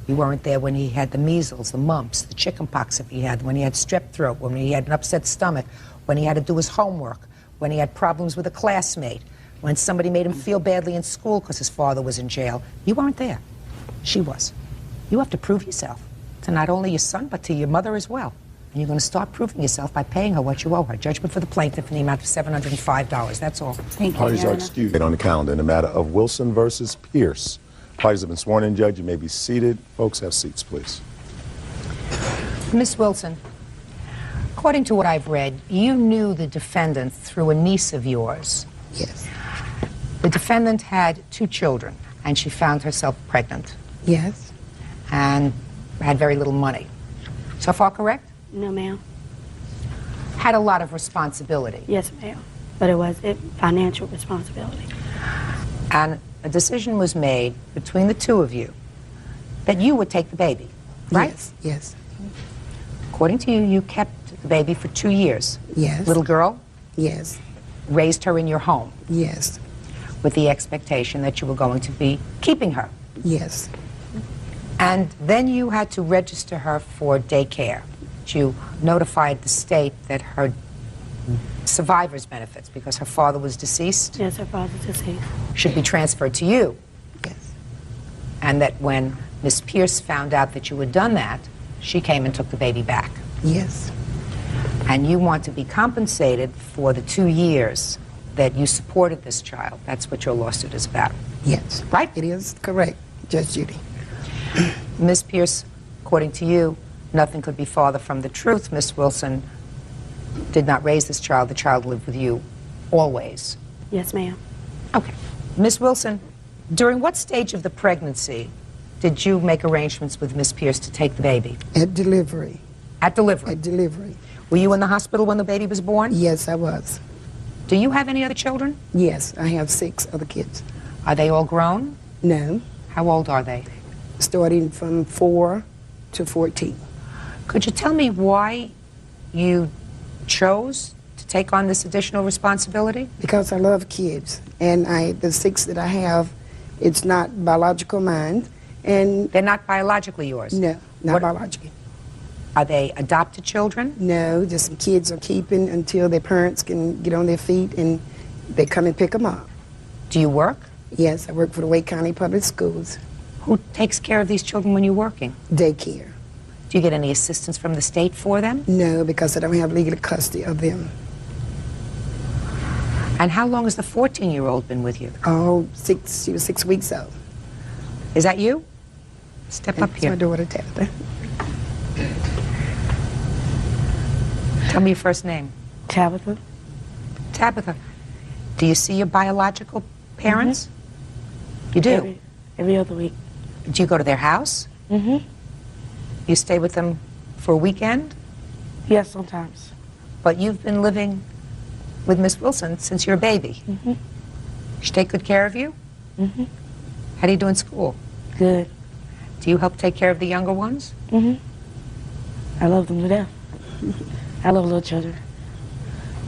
You weren't there when he had the measles, the mumps, the chicken pox if he had, when he had strep throat, when he had an upset stomach, when he had to do his homework, when he had problems with a classmate, when somebody made him feel badly in school because his father was in jail. You weren't there. She was. You have to prove yourself to not only your son, but to your mother as well. And you're going to start proving yourself by paying her what you owe her. Judgment for the plaintiff in the amount of $705. That's all. Thank you, Parties Your are Honor. excused on the calendar in the matter of Wilson versus Pierce. Parties have been sworn in, Judge. You may be seated. Folks, have seats, please. Miss Wilson, according to what I've read, you knew the defendant through a niece of yours. Yes. The defendant had 2 children, and she found herself pregnant. Yes. And had very little money. So far correct? No, ma'am. Had a lot of responsibility. Yes, ma'am. But it was financial responsibility. And a decision was made between the 2 of you that you would take the baby, right? Yes, yes. According to you, you kept the baby for 2 years. Yes. Little girl? Yes. Raised her in your home. Yes. With the expectation that you were going to be keeping her. Yes. And then you had to register her for daycare. You notified the state that her survivor's benefits, because her father was deceased. Yes, her father's deceased. Should be transferred to you. Yes. And that when Miss Pierce found out that you had done that, she came and took the baby back. Yes. And you want to be compensated for the 2 years that you supported this child. That's what your lawsuit is about. Yes. Right? It is correct, Judge Judy. Miss Pierce, according to you, nothing could be farther from the truth. Miss Wilson did not raise this child. The child lived with you always. Yes, ma'am. Okay. Miss Wilson, during what stage of the pregnancy did you make arrangements with Miss Pierce to take the baby? At delivery. At delivery? At delivery. Were you in the hospital when the baby was born? Yes, I was. Do you have any other children? Yes, I have 6 other kids. Are they all grown? No. How old are they? Starting from 4 to 14. Could you tell me why you chose to take on this additional responsibility? Because I love kids, and the 6 that I have, it's not biological mine, and they're not biologically yours. No, not biologically. Are they adopted children? No, just some kids are keeping until their parents can get on their feet and they come and pick them up. Do you work? Yes, I work for the Wake County Public Schools. Who takes care of these children when you're working? Daycare. Do you get any assistance from the state for them? No, because I don't have legal custody of them. And how long has the 14-year-old been with you? Oh, she was 6 weeks old. Is that you? Step up here. That's my daughter, Tabitha. Tell me your first name. Tabitha. Tabitha. Do you see your biological parents? You do? Every other week. Do you go to their house? Mm-hmm. You stay with them for a weekend? Yes, sometimes. But you've been living with Miss Wilson since you're a baby. Mm-hmm. She take good care of you? Mm-hmm. How do you do in school? Good. Do you help take care of the younger ones? Mm-hmm. I love them to death. I love little children.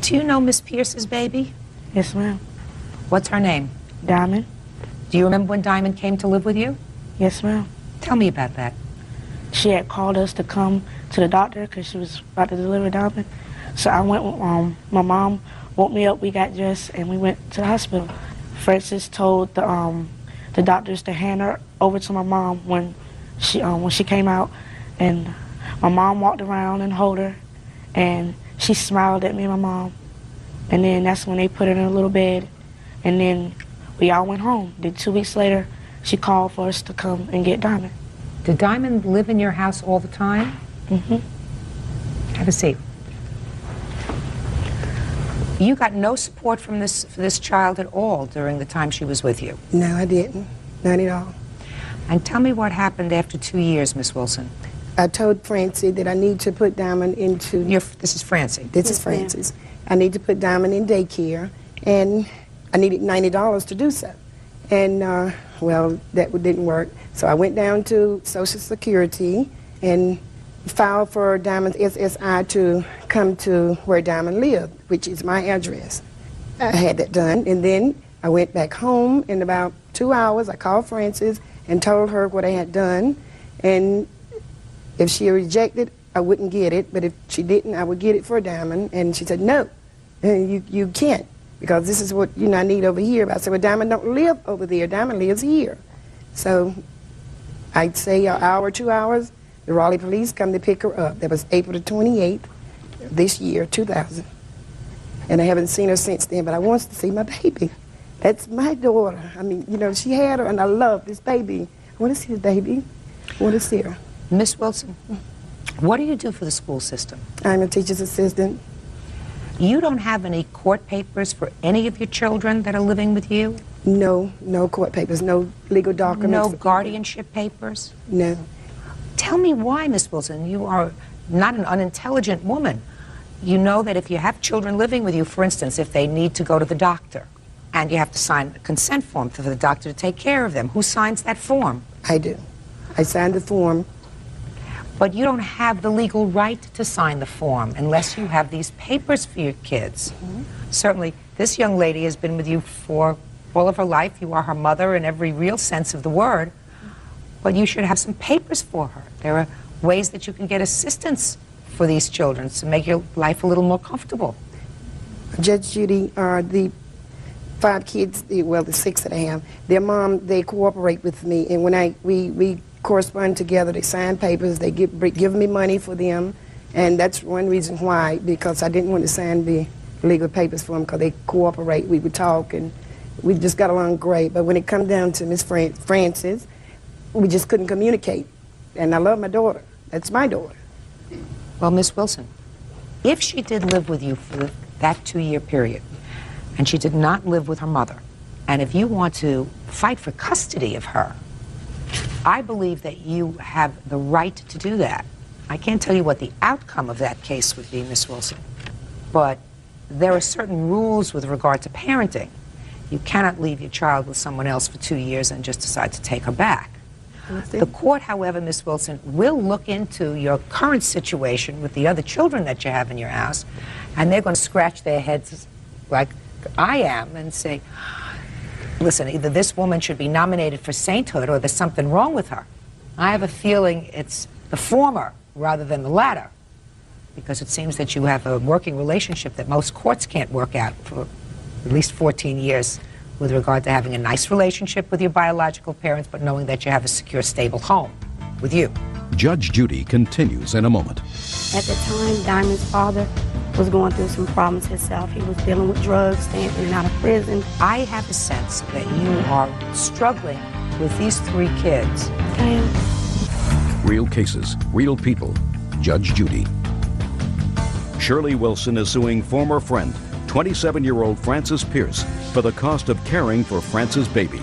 Do you know Miss Pierce's baby? Yes, ma'am. What's her name? Diamond. Do you remember when Diamond came to live with you? Yes, ma'am. Tell me about that. She had called us to come to the doctor because she was about to deliver Diamond. So I went with my mom, woke me up, we got dressed, and we went to the hospital. Francis told the doctors to hand her over to my mom when she came out, and my mom walked around and held her, and she smiled at me and my mom. And then that's when they put her in a little bed, and then we all went home. Then 2 weeks later, she called for us to come and get Diamond. Did Diamond live in your house all the time? Mm-hmm. Have a seat. You got no support from this child at all during the time she was with you? No, I didn't. Not at all. And tell me what happened after 2 years, Miss Wilson. I told Francie that I need to put Diamond into... This is Francie. This is Francis. I need to put Diamond in daycare, and I needed $90 to do so. And, well, that didn't work. So I went down to Social Security and filed for Diamond's SSI to come to where Diamond lived, which is my address. I had that done, and then I went back home. In about 2 hours, I called Frances and told her what I had done, and if she rejected, I wouldn't get it, but if she didn't, I would get it for Diamond. And she said, no, you can't, because this is what I need over here. But I said, well, Diamond don't live over there. Diamond lives here. So I'd say an hour, 2 hours, the Raleigh police come to pick her up. That was April the 28th this year, 2000. And I haven't seen her since then, but I want to see my baby. That's my daughter. I mean, she had her, and I love this baby. I want to see the baby. I want to see her. Miss Wilson, what do you do for the school system? I'm a teacher's assistant. You don't have any court papers for any of your children that are living with you? No, no court papers, no legal documents. No guardianship papers? No. Tell me why, Miss Wilson. You are not an unintelligent woman. You know that if you have children living with you, for instance, if they need to go to the doctor, and you have to sign a consent form for the doctor to take care of them, who signs that form? I do. I signed the form. But you don't have the legal right to sign the form unless you have these papers for your kids. Certainly, this young lady has been with you for all of her life. You are her mother in every real sense of the word. But you should have some papers for her. There are ways that you can get assistance for these children to make your life a little more comfortable. Judge Judy, the 5 kids, well, the 6 that I have, their mom, they cooperate with me. And when we correspond together, they sign papers, they give me money for them. And that's one reason why, because I didn't want to sign the legal papers for them, because they cooperate. We would talk, and we just got along great. But when it comes down to Miss Frances, we just couldn't communicate. And I love my daughter. That's my daughter. Well, Miss Wilson, if she did live with you for that 2-year period, and she did not live with her mother, and if you want to fight for custody of her, I believe that you have the right to do that. I can't tell you what the outcome of that case would be, Miss Wilson, but there are certain rules with regard to parenting. You cannot leave your child with someone else for 2 years and just decide to take her back. The court, however, Miss Wilson, will look into your current situation with the other children that you have in your house, and they're going to scratch their heads like I am and say, listen, either this woman should be nominated for sainthood or there's something wrong with her. I have a feeling it's the former rather than the latter, because it seems that you have a working relationship that most courts can't work out for at least 14 years with regard to having a nice relationship with your biological parents, but knowing that you have a secure, stable home with you. Judge Judy continues in a moment. At the time, Diamond's father was going through some problems himself. He was dealing with drugs, staying in and out of prison. I have a sense that you are struggling with these 3 kids. I am. Real cases, real people. Judge Judy. Shirley Wilson is suing former friend, 27-year-old Frances Pierce, for the cost of caring for Frances' baby.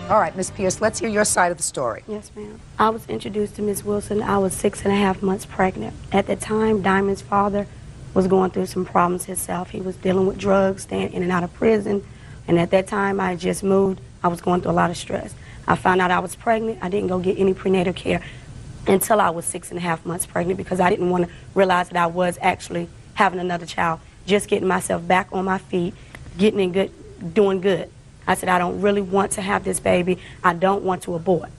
All right, Miss Pierce, let's hear your side of the story. Yes, ma'am. I was introduced to Miss Wilson. I was 6.5 months pregnant. At the time, Diamond's father was going through some problems himself. He was dealing with drugs, staying in and out of prison. And at that time, I had just moved. I was going through a lot of stress. I found out I was pregnant. I didn't go get any prenatal care until I was 6.5 months pregnant, because I didn't want to realize that I was actually having another child, just getting myself back on my feet, getting in good, doing good. I said, I don't really want to have this baby. I don't want to abort,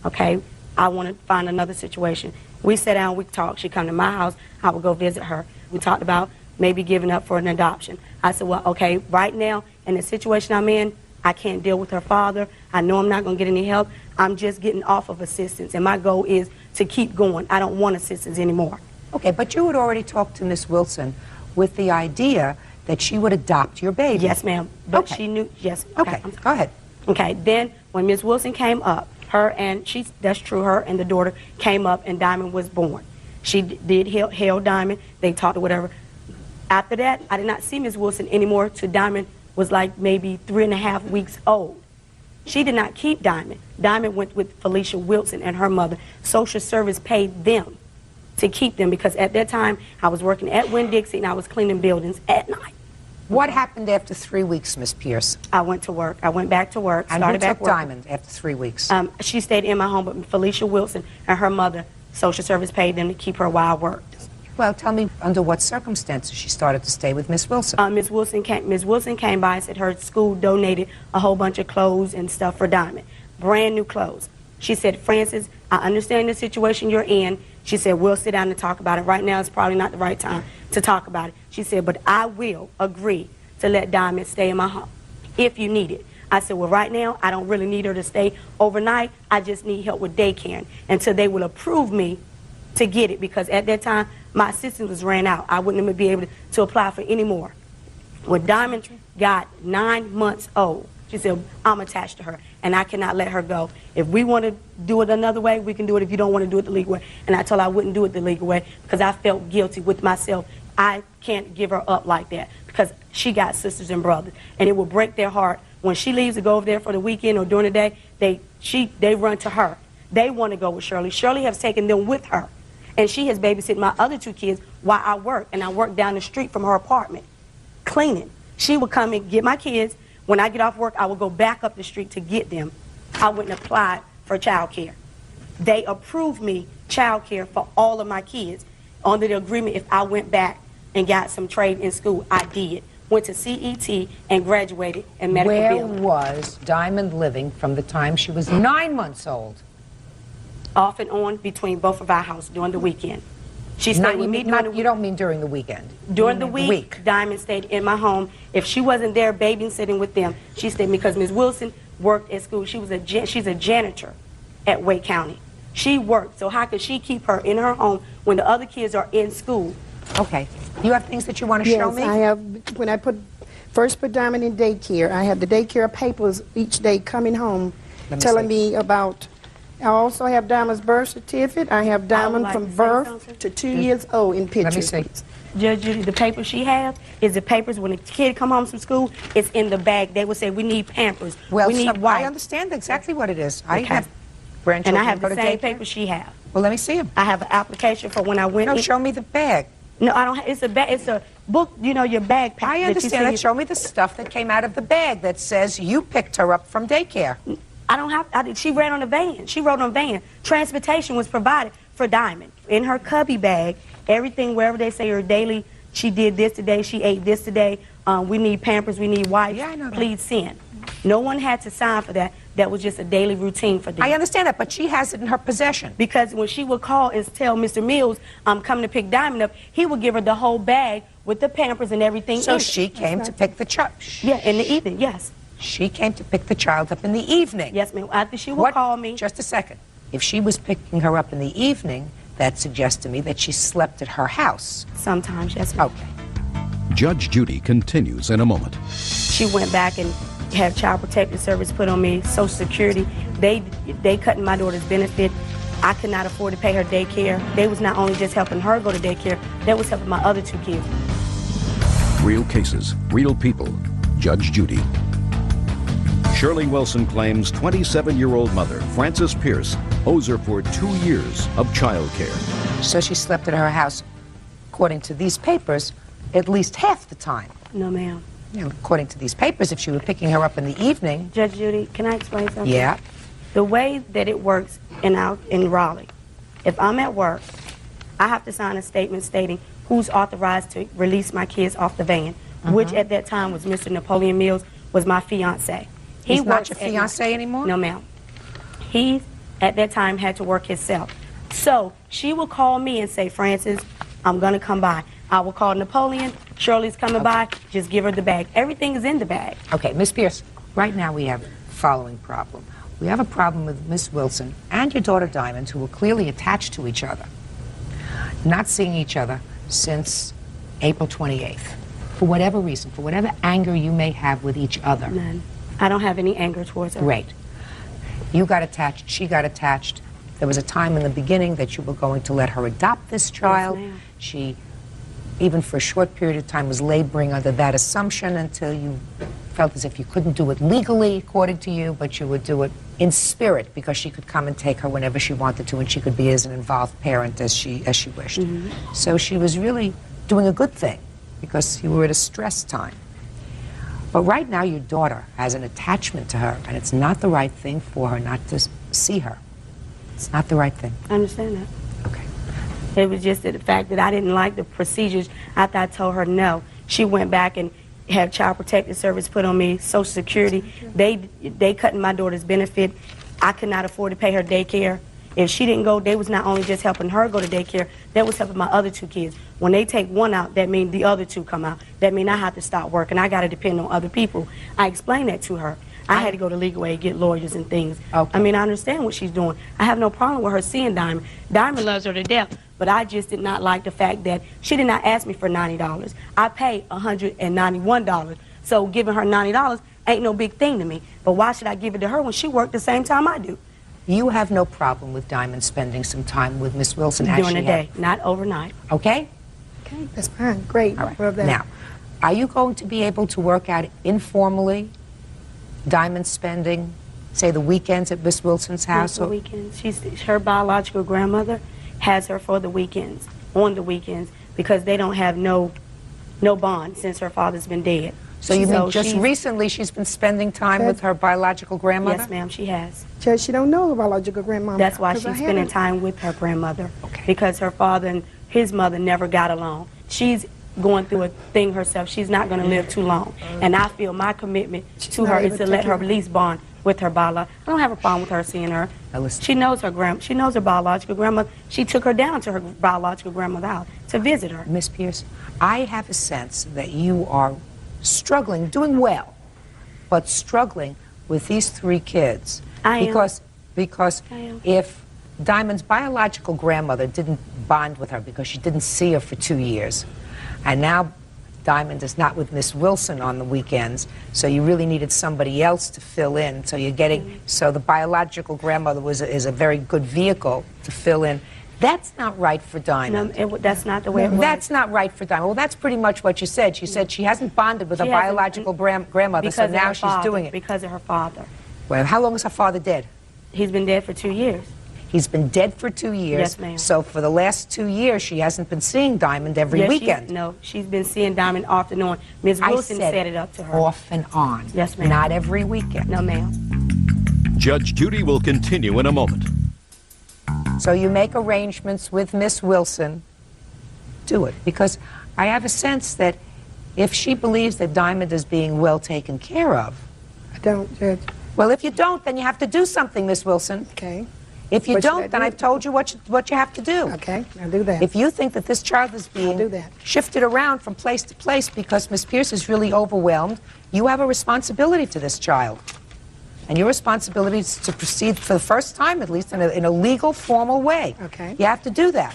okay? I want to find another situation. We sat down, we talked. She'd come to my house. I would go visit her. We talked about maybe giving up for an adoption. I said, well, okay, right now, in the situation I'm in, I can't deal with her father. I know I'm not going to get any help. I'm just getting off of assistance, and my goal is to keep going. I don't want assistance anymore. Okay, but you had already talked to Miss Wilson with the idea that she would adopt your baby. Yes, ma'am. But okay. She knew, yes. Okay, go ahead. Okay, then when Miss Wilson came up, that's true, her and the daughter came up and Diamond was born. She did hail Diamond, they talked or whatever. After that, I did not see Miss Wilson anymore till Diamond was like maybe 3.5 weeks old. She did not keep Diamond. Diamond went with Felicia Wilson and her mother. Social service paid them to keep them, because at that time I was working at Winn-Dixie and I was cleaning buildings at night. What happened after 3 weeks, Miss Pierce? I went to work. I went back to work. And who took Diamond after 3 weeks? She stayed in my home, but Felicia Wilson and her mother Social service paid them to keep her while I worked. Well, tell me under what circumstances she started to stay with Miss Wilson. Miss Wilson came by and said her school donated a whole bunch of clothes and stuff for Diamond. Brand new clothes. She said, Francis, I understand the situation you're in. She said, we'll sit down and talk about it. Right now, it's probably not the right time to talk about it. She said, but I will agree to let Diamond stay in my home if you need it. I said, well, right now, I don't really need her to stay overnight. I just need help with daycare until they will approve me to get it, because at that time, my assistance was ran out. I wouldn't even be able to apply for any more. When Diamond got 9 months old, she said, I'm attached to her, and I cannot let her go. If we want to do it another way, we can do it. If you don't want to do it the legal way. And I told her I wouldn't do it the legal way because I felt guilty with myself. I can't give her up like that because she got sisters and brothers, and it will break their heart. When she leaves to go over there for the weekend or during the day, they run to her. They want to go with Shirley. Shirley has taken them with her, and she has babysitted my other 2 kids while I work, and I work down the street from her apartment, cleaning. She would come and get my kids. When I get off work, I would go back up the street to get them. I wouldn't apply for child care. They approved me child care for all of my kids under the agreement if I went back and got some trade in school. I did. Went to CET and graduated in medical billing. Where was Diamond living from the time she was 9 months old? Off and on between both of our houses during the weekend. She stayed with me during the week. You don't mean during the weekend? During the week, Diamond stayed in my home. If she wasn't there babysitting with them, she stayed because Ms. Wilson worked at school. She's a janitor at Wake County. She worked, so how could she keep her in her home when the other kids are in school? Okay. You have things that you want to show me? Yes, I have. When I first put Diamond in daycare, I have the daycare papers each day coming home telling me about. I also have Diamond's birth certificate. I have Diamond from birth to 2 years old in pictures. Let me see. Judge Judy, the paper she has is the papers when a kid come home from school, it's in the bag. They will say, we need Pampers, well, we need wipes. I understand exactly what it is. Okay. I have grandchildren. And I have go the to same daycare. paper she has. Well, let me see them. I have an application for when I went No, in. show me the bag. No, I don't have, it's a bag, it's a book, you know, your bag pack. I understand that. Show me the stuff that came out of the bag that says you picked her up from daycare. I don't have, she ran on a van. She rode on a van. Transportation was provided for Diamond. In her cubby bag, everything, wherever they say her daily, she did this today, she ate this today, we need Pampers, we need wipes, yeah, I know that. Please send. No one had to sign for that. That was just a daily routine for them. I understand that, but she has it in her possession. Because when she would call and tell Mr. Mills, I'm coming to pick Diamond up, he would give her the whole bag with the Pampers and everything in it. So she came to pick the child. Yeah, in the evening, yes. She came to pick the child up in the evening. Yes, ma'am. After she would call me. Just a second. If she was picking her up in the evening, that suggests to me that she slept at her house. Sometimes, yes, ma'am. Okay. Judge Judy continues in a moment. She went back and had Child Protective Service put on me, Social Security. They cut my daughter's benefit. I could not afford to pay her daycare. They was not only just helping her go to daycare, they was helping my other 2 kids. Real cases, real people. Judge Judy. Shirley Wilson claims 27-year-old mother, Frances Pierce, owes her for 2 years of child care. So she slept at her house, according to these papers, at least half the time. No, ma'am. You know, according to these papers, if she were picking her up in the evening. Judge Judy, can I explain something? Yeah. The way that it works in Raleigh, if I'm at work, I have to sign a statement stating who's authorized to release my kids off the van, which at that time was Mr. Napoleon Mills, was my fiance. He's not your fiance anymore? No, ma'am. He, at that time, had to work himself. So she will call me and say, Francis, I'm going to come by. I will call Napoleon. Shirley's coming by. Just give her the bag. Everything is in the bag. Okay, Miss Pierce, right now we have the following problem. We have a problem with Miss Wilson and your daughter Diamond, who were clearly attached to each other, not seeing each other since April 28th. For whatever reason, for whatever anger you may have with each other. None. I don't have any anger towards her. Great. You got attached, she got attached. There was a time in the beginning that you were going to let her adopt this child. Yes, ma'am. She, even for a short period of time, was laboring under that assumption until you felt as if you couldn't do it legally, according to you, but you would do it in spirit because she could come and take her whenever she wanted to, and she could be as an involved parent as she wished. So she was really doing a good thing because you were at a stress time. But right now your daughter has an attachment to her, and it's not the right thing for her not to see her. It's not the right thing. I understand that. It was just the fact that I didn't like the procedures. After I told her no, she went back and had Child Protective Service put on me, Social Security. They cut my daughter's benefit. I could not afford to pay her daycare. If she didn't go, they was not only just helping her go to daycare, they was helping my other 2 kids. When they take one out, that means the other 2 come out. That means I have to stop working. I got to depend on other people. I explained that to her. I had to go to legal aid, get lawyers and things. Okay. I mean, I understand what she's doing. I have no problem with her seeing Diamond. Diamond loves her to death, but I just did not like the fact that she did not ask me for $90. I paid $191. So giving her $90 ain't no big thing to me. But why should I give it to her when she worked the same time I do? You have no problem with Diamond spending some time with Miss Wilson as During she the day, had. not overnight. Okay? Okay, that's fine. Great. All right. Love that. Now, are you going to be able to work out informally Diamond spending, say, the weekends at Miss Wilson's house? The weekends. Her biological grandmother has her for the weekends, on the weekends, because they don't have no bond since her father's been dead. So you mean just recently she's been spending time with her biological grandmother? Yes, ma'am, she has. Judge, she don't know her biological grandmama. That's why she's spending time with her grandmother. Okay. Because her father and his mother never got along. She's going through a thing herself. She's not going to live too long. And I feel my commitment to her is to let her release bond with her biological. I don't have a problem with her seeing her. She knows her biological grandmother. She took her down to her biological grandmother's house to visit her. Miss Pierce, I have a sense that you are struggling, doing well, but struggling with these 3 kids. I am. Because if Diamond's biological grandmother didn't bond with her because she didn't see her for 2 years, and now Diamond is not with Miss Wilson on the weekends, so you really needed somebody else to fill in. So you're getting, so the biological grandmother is a very good vehicle to fill in. That's not right for Diamond. No, that's not the way it was. That's not right for Diamond. Well, that's pretty much what you said. She said she hasn't bonded with her biological grandmother, so now she's doing it. Because of her father. Well, how long is her father dead? He's been dead for 2 years. He's been dead for 2 years. Yes, ma'am. So for the last 2 years, she hasn't been seeing Diamond every weekend. No, she's been seeing Diamond off and on. Ms. Wilson set it up to her. Off and on. Yes, ma'am. Not every weekend. No, ma'am. Judge Judy will continue in a moment. So you make arrangements with Miss Wilson. Do it. Because I have a sense that if she believes that Diamond is being well taken care of. I don't, Judge. Well, if you don't, then you have to do something, Miss Wilson. Okay. If you What should I don't, then do? I've told you what you have to do. Okay, I'll do that. If you think that this child is being shifted around from place to place because Miss Pierce is really overwhelmed, you have a responsibility to this child. And your responsibility is to proceed for the first time, at least, in a legal, formal way. Okay. You have to do that.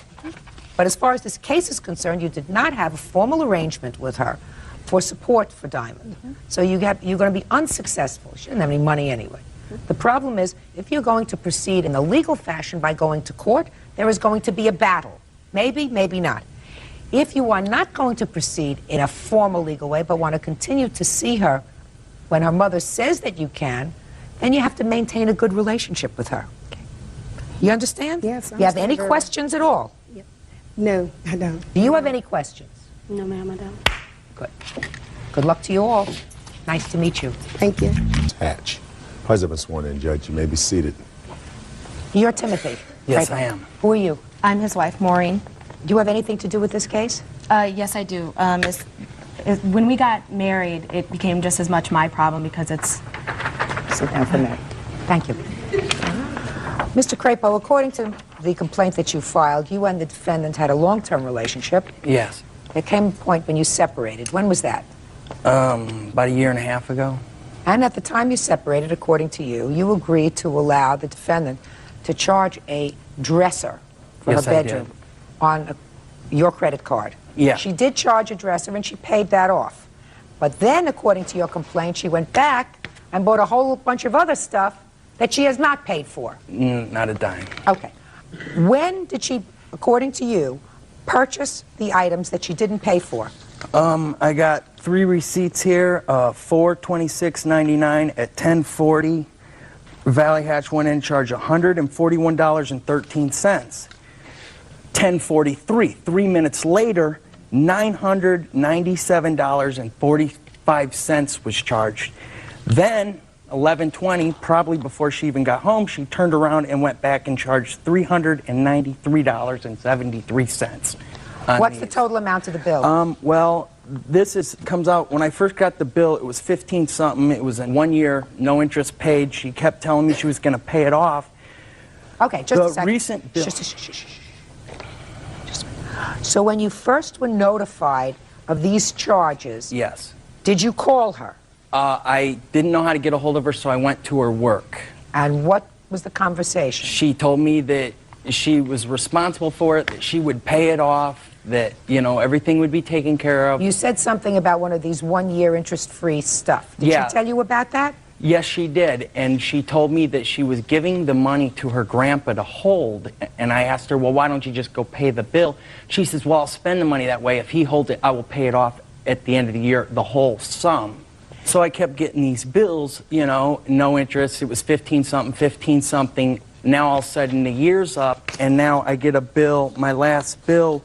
But as far as this case is concerned, you did not have a formal arrangement with her for support for Diamond. So you're going to be unsuccessful. She didn't have any money anyway. The problem is, if you're going to proceed in a legal fashion by going to court, there is going to be a battle. Maybe, maybe not. If you are not going to proceed in a formal legal way, but want to continue to see her when her mother says that you can, then you have to maintain a good relationship with her. You understand? Yes, I You have understand any very questions at all? No, I don't. Do you have any questions? No, ma'am, I don't. Good. Good luck to you all. Nice to meet you. Thank you. Hatch. Parties have been sworn in, Judge. You may be seated. You're Timothy. Yes, right? I am. Who are you? I'm his wife, Maureen. Do you have anything to do with this case? Yes, I do. When we got married, it became just as much my problem because it's... Sit down for a minute. Thank you. Mr. Crapo, according to the complaint that you filed, you and the defendant had a long-term relationship. Yes. There came a point when you separated. When was that? About a year and a half ago. And at the time you separated, according to you, you agreed to allow the defendant to charge a dresser for Yes, her I bedroom did. on your credit card. Yeah. She did charge a dresser and she paid that off. But then, according to your complaint, she went back and bought a whole bunch of other stuff that she has not paid for. Not a dime. Okay. When did she, according to you, purchase the items that she didn't pay for? I got 3 receipts here, $426.99 at 10:40. Valley Hatch went in, charged $141.13. 10:43, 3 minutes later, $997.45 was charged. Then 11:20, probably before she even got home, she turned around and went back and charged $393.73. What's the total amount of the bill? Well, comes out, when I first got the bill, it was 15 something. It was in 1 year, no interest paid. She kept telling me she was going to pay it off. Okay, just a second. The recent bill. So when you first were notified of these charges, yes, did you call her? I didn't know how to get a hold of her, so I went to her work. And what was the conversation? She told me that she was responsible for it, that she would pay it off, that, you know, everything would be taken care of. You said something about one of these 1 year interest-free stuff. Did Yeah. she tell you about that? Yes, she did, and she told me that she was giving the money to her grandpa to hold, and I asked her, well, why don't you just go pay the bill? She says, well, I'll spend the money that way. If he holds it, I will pay it off at the end of the year, the whole sum. So I kept getting these bills, you know, no interest. It was 15-something, 15-something. Now all of a sudden the year's up, and now I get a bill. My last bill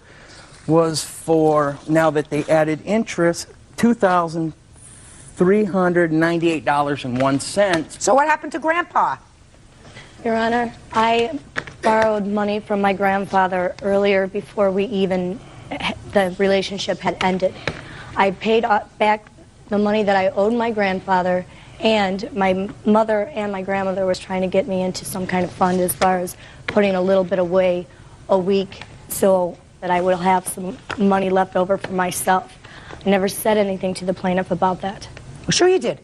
was for, now that they added interest, $2,398.01. So what happened to Grandpa? Your Honor, I borrowed money from my grandfather earlier before the relationship had ended. I paid back the money that I owed my grandfather, and my mother and my grandmother was trying to get me into some kind of fund as far as putting a little bit away a week so that I would have some money left over for myself. I never said anything to the plaintiff about that. Well, sure you did.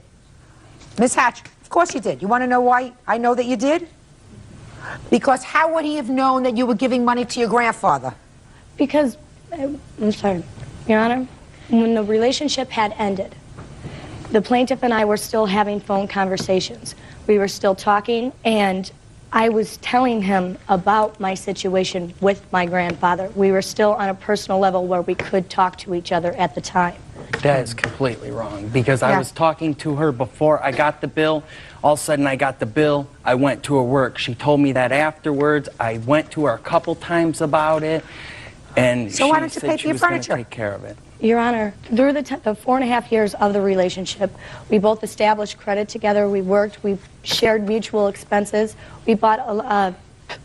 Ms. Hatch, of course you did. You want to know why I know that you did? Because how would he have known that you were giving money to your grandfather? Because, I'm sorry, Your Honor, when the relationship had ended, the plaintiff and I were still having phone conversations. We were still talking, and I was telling him about my situation with my grandfather. We were still on a personal level where we could talk to each other at the time. That is completely wrong, because I was talking to her before I got the bill. All of a sudden I got the bill, I went to her work. She told me that afterwards. I went to her a couple times about it, and so why don't you pay for she your was going to furniture? take care of it. Your Honor, through the 4.5 years of the relationship, we both established credit together. We worked. We shared mutual expenses. We bought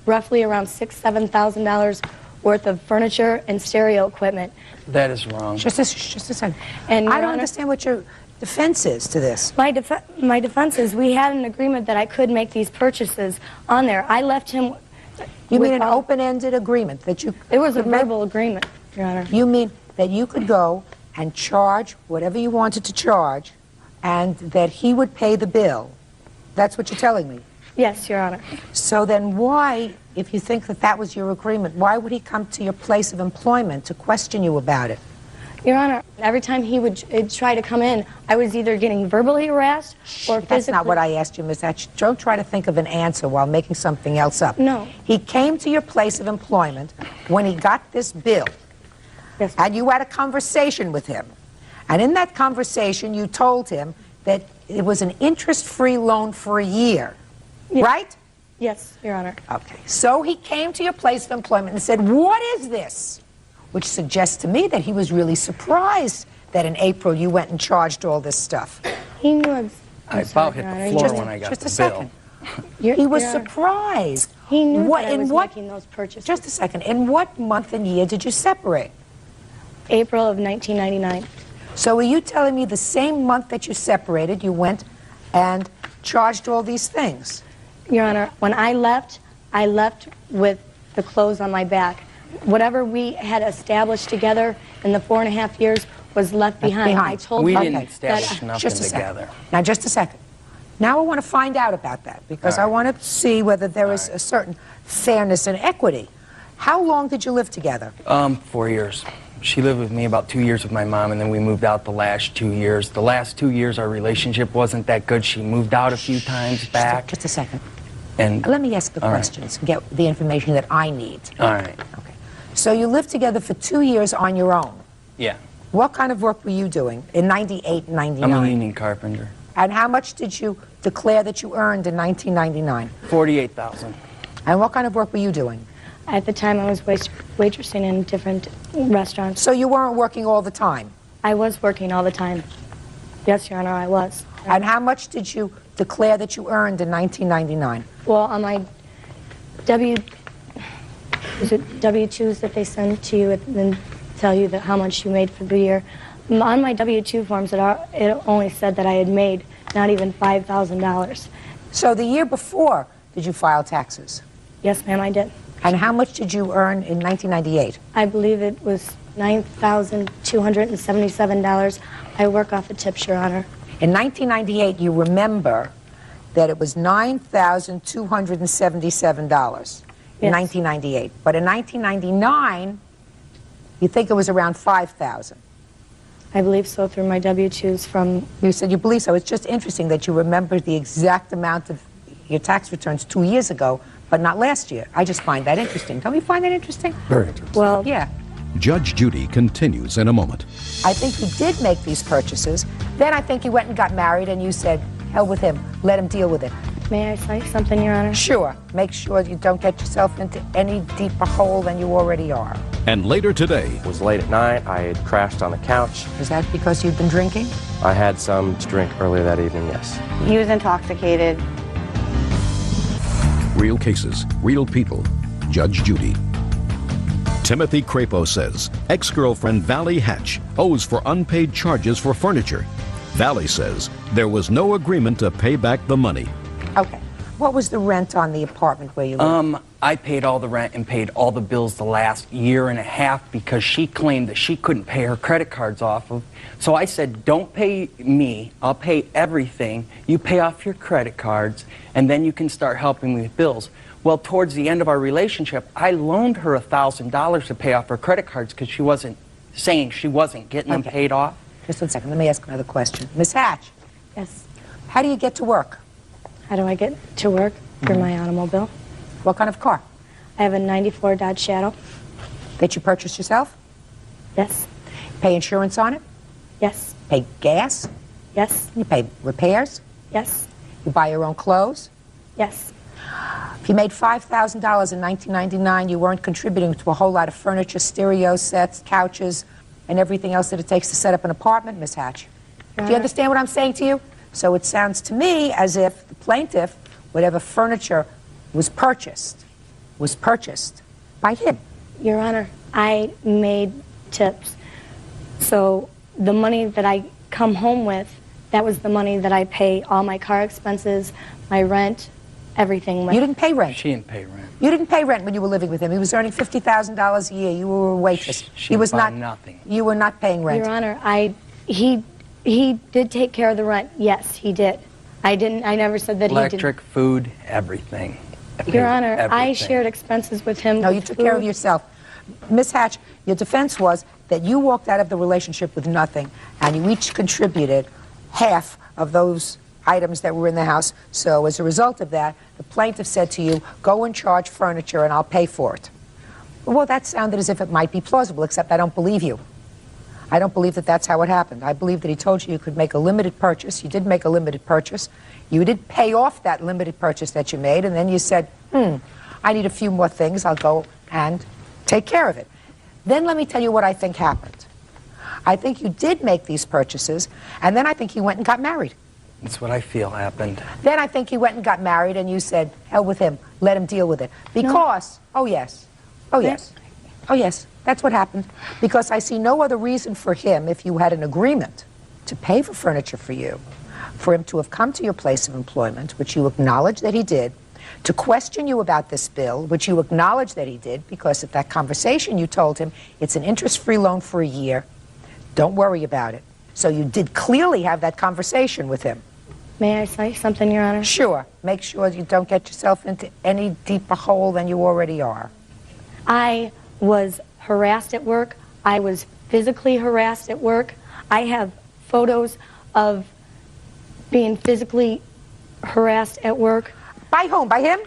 roughly around $6,000, $7,000 worth of furniture and stereo equipment. That is wrong. Just a second. And I Your don't Honor, understand what your defense is to this. My defense is we had an agreement that I could make these purchases on there. I left him. You mean an open-ended agreement that you? It was a verbal agreement, Your Honor. You mean that you could go and charge whatever you wanted to charge, and that he would pay the bill? That's what you're telling me? Yes, Your Honor. So then why, if you think that that was your agreement, why would he come to your place of employment to question you about it? Your Honor, every time he would try to come in, I was either getting verbally harassed or physically. That's not what I asked you, Ms. Hatch. Don't try to think of an answer while making something else up. No. He came to your place of employment when he got this bill. Yes. And you had a conversation with him. And in that conversation, you told him that it was an interest-free loan for a year. Yes. Right? Yes, Your Honor. Okay. So he came to your place of employment and said, "What is this?" Which suggests to me that he was really surprised that in April you went and charged all this stuff. He knew. I about hit the floor when I got the bill. Just a second. He was surprised. He knew that I was making those purchases. Just a second. In what month and year did you separate? April of 1999. So are you telling me the same month that you separated, you went and charged all these things? Your Honor, when I left with the clothes on my back. Whatever we had established together in the 4.5 years was left behind. I told we him didn't establish nothing together. Now, just a second. Now I want to find out about that, because I want to see whether there is a certain fairness and equity. How long did you live together? 4 years. She lived with me about 2 years with my mom, and then we moved out the last 2 years. The last 2 years, our relationship wasn't that good. She moved out a few times back. Just a second. And let me ask the questions and get the information that I need. All right. Okay. So you lived together for 2 years on your own. Yeah. What kind of work were you doing in 98 and 99? I'm a union carpenter. And how much did you declare that you earned in 1999? $48,000. And what kind of work were you doing? At the time, I was waitressing in different restaurants. So you weren't working all the time? I was working all the time. Yes, Your Honor, I was. And how much did you declare that you earned in 1999? Well, on my W-2s that they send to you and then tell you that how much you made for the year, on my W-2 forms, it only said that I had made not even $5,000. So the year before, did you file taxes? Yes, ma'am, I did. And how much did you earn in 1998? I believe it was $9,277. I work off the tips, Your Honor. In 1998, you remember that it was $9,277 in 1998. But in 1999, you think it was around $5,000. I believe so through my W-2s from... You said you believe so. It's just interesting that you remember the exact amount of your tax returns 2 years ago, but not last year. I just find that interesting. Don't you find that interesting? Very interesting. Well, yeah. Judge Judy continues in a moment. I think you did make these purchases. Then I think you went and got married and you said, hell with him, let him deal with it. May I say something, Your Honor? Sure. Make sure you don't get yourself into any deeper hole than you already are. And later today... It was late at night. I had crashed on the couch. Is that because you've been drinking? I had some to drink earlier that evening, yes. He was intoxicated. Real cases, real people. Judge Judy. Timothy Crapo says ex-girlfriend Valley Hatch owes for unpaid charges for furniture. Valley says there was no agreement to pay back the money. Okay. What was the rent on the apartment where you lived? I paid all the rent and paid all the bills the last year and a half because she claimed that she couldn't pay her credit cards off of. So I said, don't pay me, I'll pay everything. You pay off your credit cards and then you can start helping me with bills. Well, towards the end of our relationship, I loaned her $1,000 to pay off her credit cards because she wasn't saying she wasn't getting them paid off. Just 1 second, let me ask another question. Miss Hatch. Yes. How do you get to work? How do I get to work? Through my automobile. What kind of car? I have a 94 Dodge Shadow. That you purchased yourself? Yes. Pay insurance on it? Yes. Pay gas? Yes. You pay repairs? Yes. You buy your own clothes? Yes. If you made $5,000 in 1999, you weren't contributing to a whole lot of furniture, stereo sets, couches, and everything else that it takes to set up an apartment, Miss Hatch. Do you understand what I'm saying to you? So it sounds to me as if the plaintiff, whatever furniture was purchased by him. Your Honor, I made tips. So the money that I come home with, that was the money that I pay all my car expenses, my rent, everything with. You didn't pay rent? She didn't pay rent. You didn't pay rent when you were living with him. He was earning $50,000 a year. You were a waitress. She was not nothing. You were not paying rent. Your Honor, he did take care of the rent. Yes, he did. I never said that he didn't. Electric, food, everything. Your Honor, everything. I shared expenses with him. No, you took care of yourself. Miss Hatch, your defense was that you walked out of the relationship with nothing, and you each contributed half of those items that were in the house. So as a result of that, the plaintiff said to you, go and charge furniture and I'll pay for it. Well, that sounded as if it might be plausible, except I don't believe you. I don't believe that that's how it happened. I believe that he told you you could make a limited purchase. You did make a limited purchase. You did pay off that limited purchase that you made, and then you said, I need a few more things. I'll go and take care of it. Then let me tell you what I think happened. I think you did make these purchases, and then I think he went and got married. That's what I feel happened. Then I think he went and got married, and you said, hell with him. Let him deal with it. Because, oh yes, that's what happened. Because I see no other reason for him, if you had an agreement to pay for furniture for you, for him to have come to your place of employment, which you acknowledge that he did, to question you about this bill, which you acknowledge that he did, because at that conversation you told him it's an interest-free loan for a year. Don't worry about it. So you did clearly have that conversation with him. May I say something, Your Honor? Sure. Make sure you don't get yourself into any deeper hole than you already are. I was harassed at work. I was physically harassed at work. I have photos of being physically harassed at work. By whom? By him?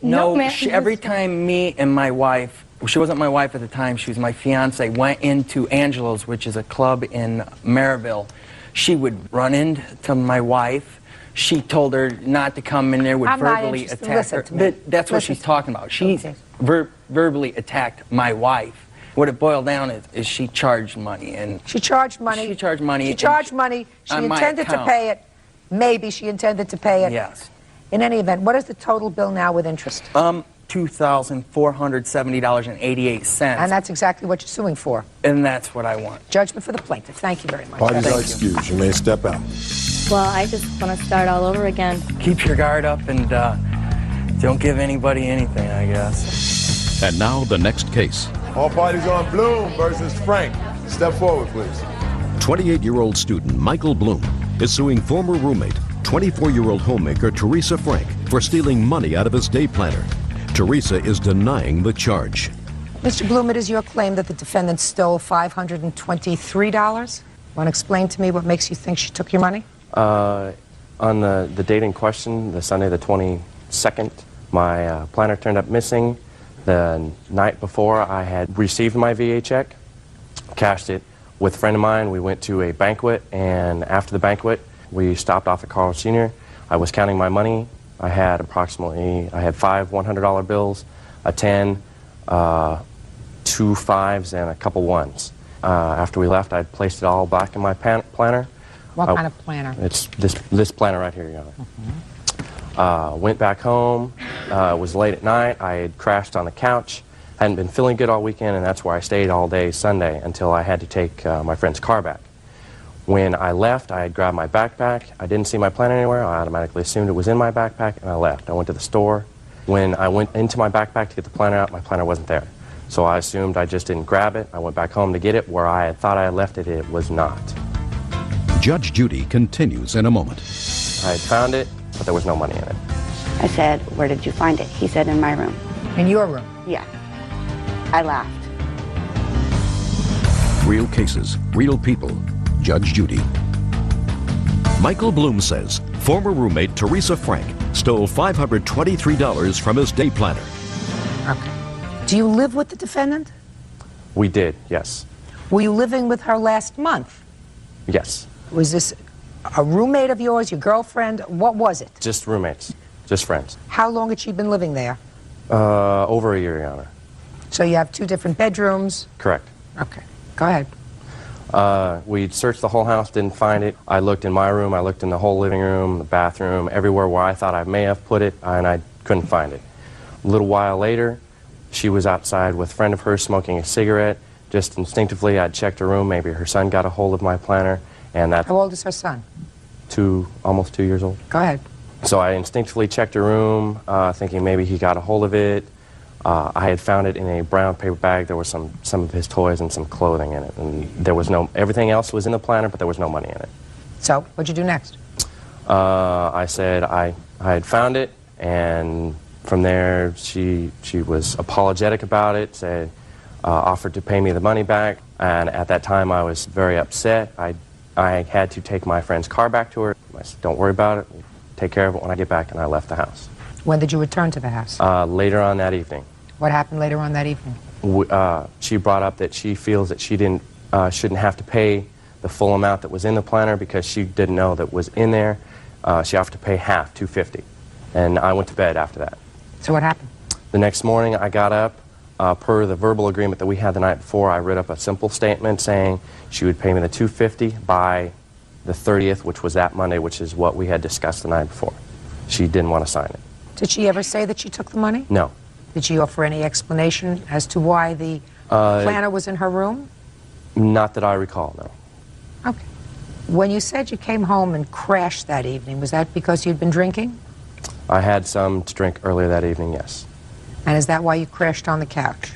No, ma'am. every time me and my wife, she wasn't my wife at the time, she was my fiance, went into Angelo's, which is a club in Maryville, she would run into my wife. She told her not to come in there, would verbally attack her. That's what she's talking about. She verbally attacked my wife. What it boiled down is she charged money. And she charged money. She charged money. She charged money. She intended to pay it. Maybe she intended to pay it. Yes. In any event, what is the total bill now with interest? $2,470.88. And that's exactly what you're suing for. And that's what I want. Judgment for the plaintiff. Thank you very much. Parties are excused. You may step out. Well, I just want to start all over again. Keep your guard up and don't give anybody anything, I guess. And now the next case. All parties on Bloom versus Frank. Step forward, please. 28-year-old student Michael Bloom is suing former roommate, 24-year-old homemaker Teresa Frank, for stealing money out of his day planner. Teresa is denying the charge. Mr. Bloom, it is your claim that the defendant stole $523. Want to explain to me what makes you think she took your money? On the date in question, the Sunday the 22nd, my planner turned up missing. The night before, I had received my VA check, cashed it with a friend of mine. We went to a banquet, and after the banquet, we stopped off at Carl Sr. I was counting my money. I had five $100 bills, a 10, 2 5s, and a couple 1s. After we left, I placed it all back in my planner. What kind of planner? It's this planner right here, Your Honor. Went back home. It was late at night. I had crashed on the couch. Hadn't been feeling good all weekend, and that's where I stayed all day Sunday until I had to take my friend's car back. When I left, I had grabbed my backpack. I didn't see my planner anywhere. I automatically assumed it was in my backpack, and I left. I went to the store. When I went into my backpack to get the planner out, my planner wasn't there. So I assumed I just didn't grab it. I went back home to get it. Where I had thought I had left it, it was not. Judge Judy continues in a moment. I had found it, but there was no money in it. I said, "Where did you find it?" He said, "In my room." In your room? Yeah. I laughed. Real cases, real people. Judge Judy. Michael Bloom says former roommate Teresa Frank stole $523 from his day planner. Okay. Do you live with the defendant? We did, yes. Were you living with her last month? Yes. Was this a roommate of yours, your girlfriend? What was it? Just roommates, just friends. How long had she been living there? Over a year, Your Honor. So you have 2 different bedrooms? Correct. Okay. Go ahead. We searched the whole house, didn't find it. I looked in my room, I looked in the whole living room, the bathroom, everywhere where I thought I may have put it, and I couldn't find it. A little while later, she was outside with a friend of hers smoking a cigarette. Just instinctively, I'd checked her room. Maybe her son got a hold of my planner, and that... How old is her son? Almost 2 years old. Go ahead. So I instinctively checked her room, thinking maybe he got a hold of it. I had found it in a brown paper bag. There was some of his toys and some clothing in it, and there was everything else was in the planner, but there was no money in it. So what'd you do next? I said I had found it, and from there she was apologetic about it, said, offered to pay me the money back, and at that time I was very upset. I had to take my friend's car back to her. I said, "Don't worry about it, take care of it when I get back," and I left the house. When did you return to the house? Later on that evening. What happened later on that evening? She brought up that she feels that she shouldn't have to pay the full amount that was in the planner because she didn't know that was in there. She offered to pay half, $250, and I went to bed after that. So what happened? The next morning I got up. Per the verbal agreement that we had the night before, I wrote up a simple statement saying she would pay me the $250 by the 30th, which was that Monday, which is what we had discussed the night before. She didn't want to sign it. Did she ever say that she took the money? No. Did she offer any explanation as to why the planner was in her room? Not that I recall, no. Okay. When you said you came home and crashed that evening, was that because you'd been drinking? I had some to drink earlier that evening, yes. And is that why you crashed on the couch?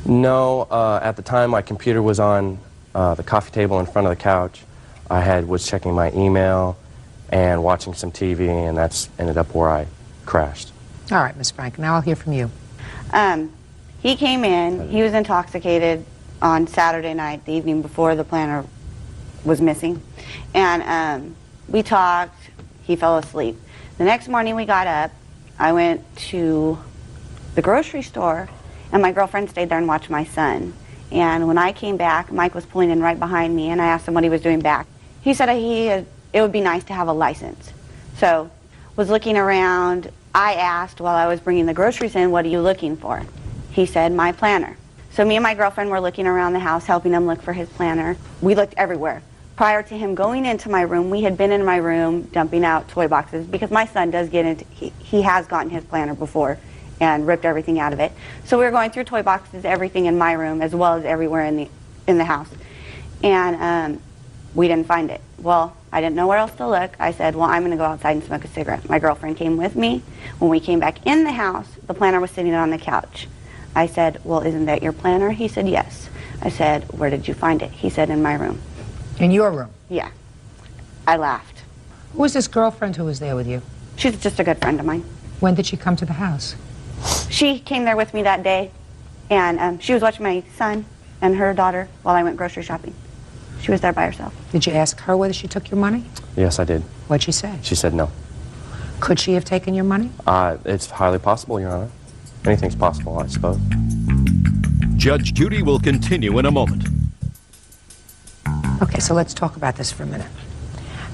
No, at the time my computer was on the coffee table in front of the couch. I was checking my email and watching some TV, and that's ended up where I crashed. All right, Ms. Frank, now I'll hear from you. He came in, he was intoxicated on Saturday night, the evening before the planner was missing. And we talked, he fell asleep. The next morning we got up, I went to the grocery store, and my girlfriend stayed there and watched my son. And when I came back, Mike was pulling in right behind me, and I asked him what he was doing back. He said it would be nice to have a license. So, was looking around. I asked while I was bringing the groceries in, "What are you looking for?" He said, "My planner." So me and my girlfriend were looking around the house, helping him look for his planner. We looked everywhere. prior to him going into my room, we had been in my room dumping out toy boxes because my son does get into, he has gotten his planner before and ripped everything out of it. So we were going through toy boxes, everything in my room as well as everywhere in the house. And we didn't find it. Well, I didn't know where else to look. I said, well, I'm going to go outside and smoke a cigarette. My girlfriend came with me. When we came back in the house, the planner was sitting on the couch. I said, well, isn't that your planner? He said, yes. I said, where did you find it? He said, in my room. In your room? Yeah. I laughed. Who was this girlfriend who was there with you? She's just a good friend of mine. When did she come to the house? She came there with me that day, and she was watching my son and her daughter while I went grocery shopping. She was there by herself. Did you ask her whether she took your money? Yes, I did. What'd she say? She said no. Could she have taken your money? It's highly possible, Your Honor. Anything's possible, I suppose. Judge Judy will continue in a moment. Okay, so let's talk about this for a minute.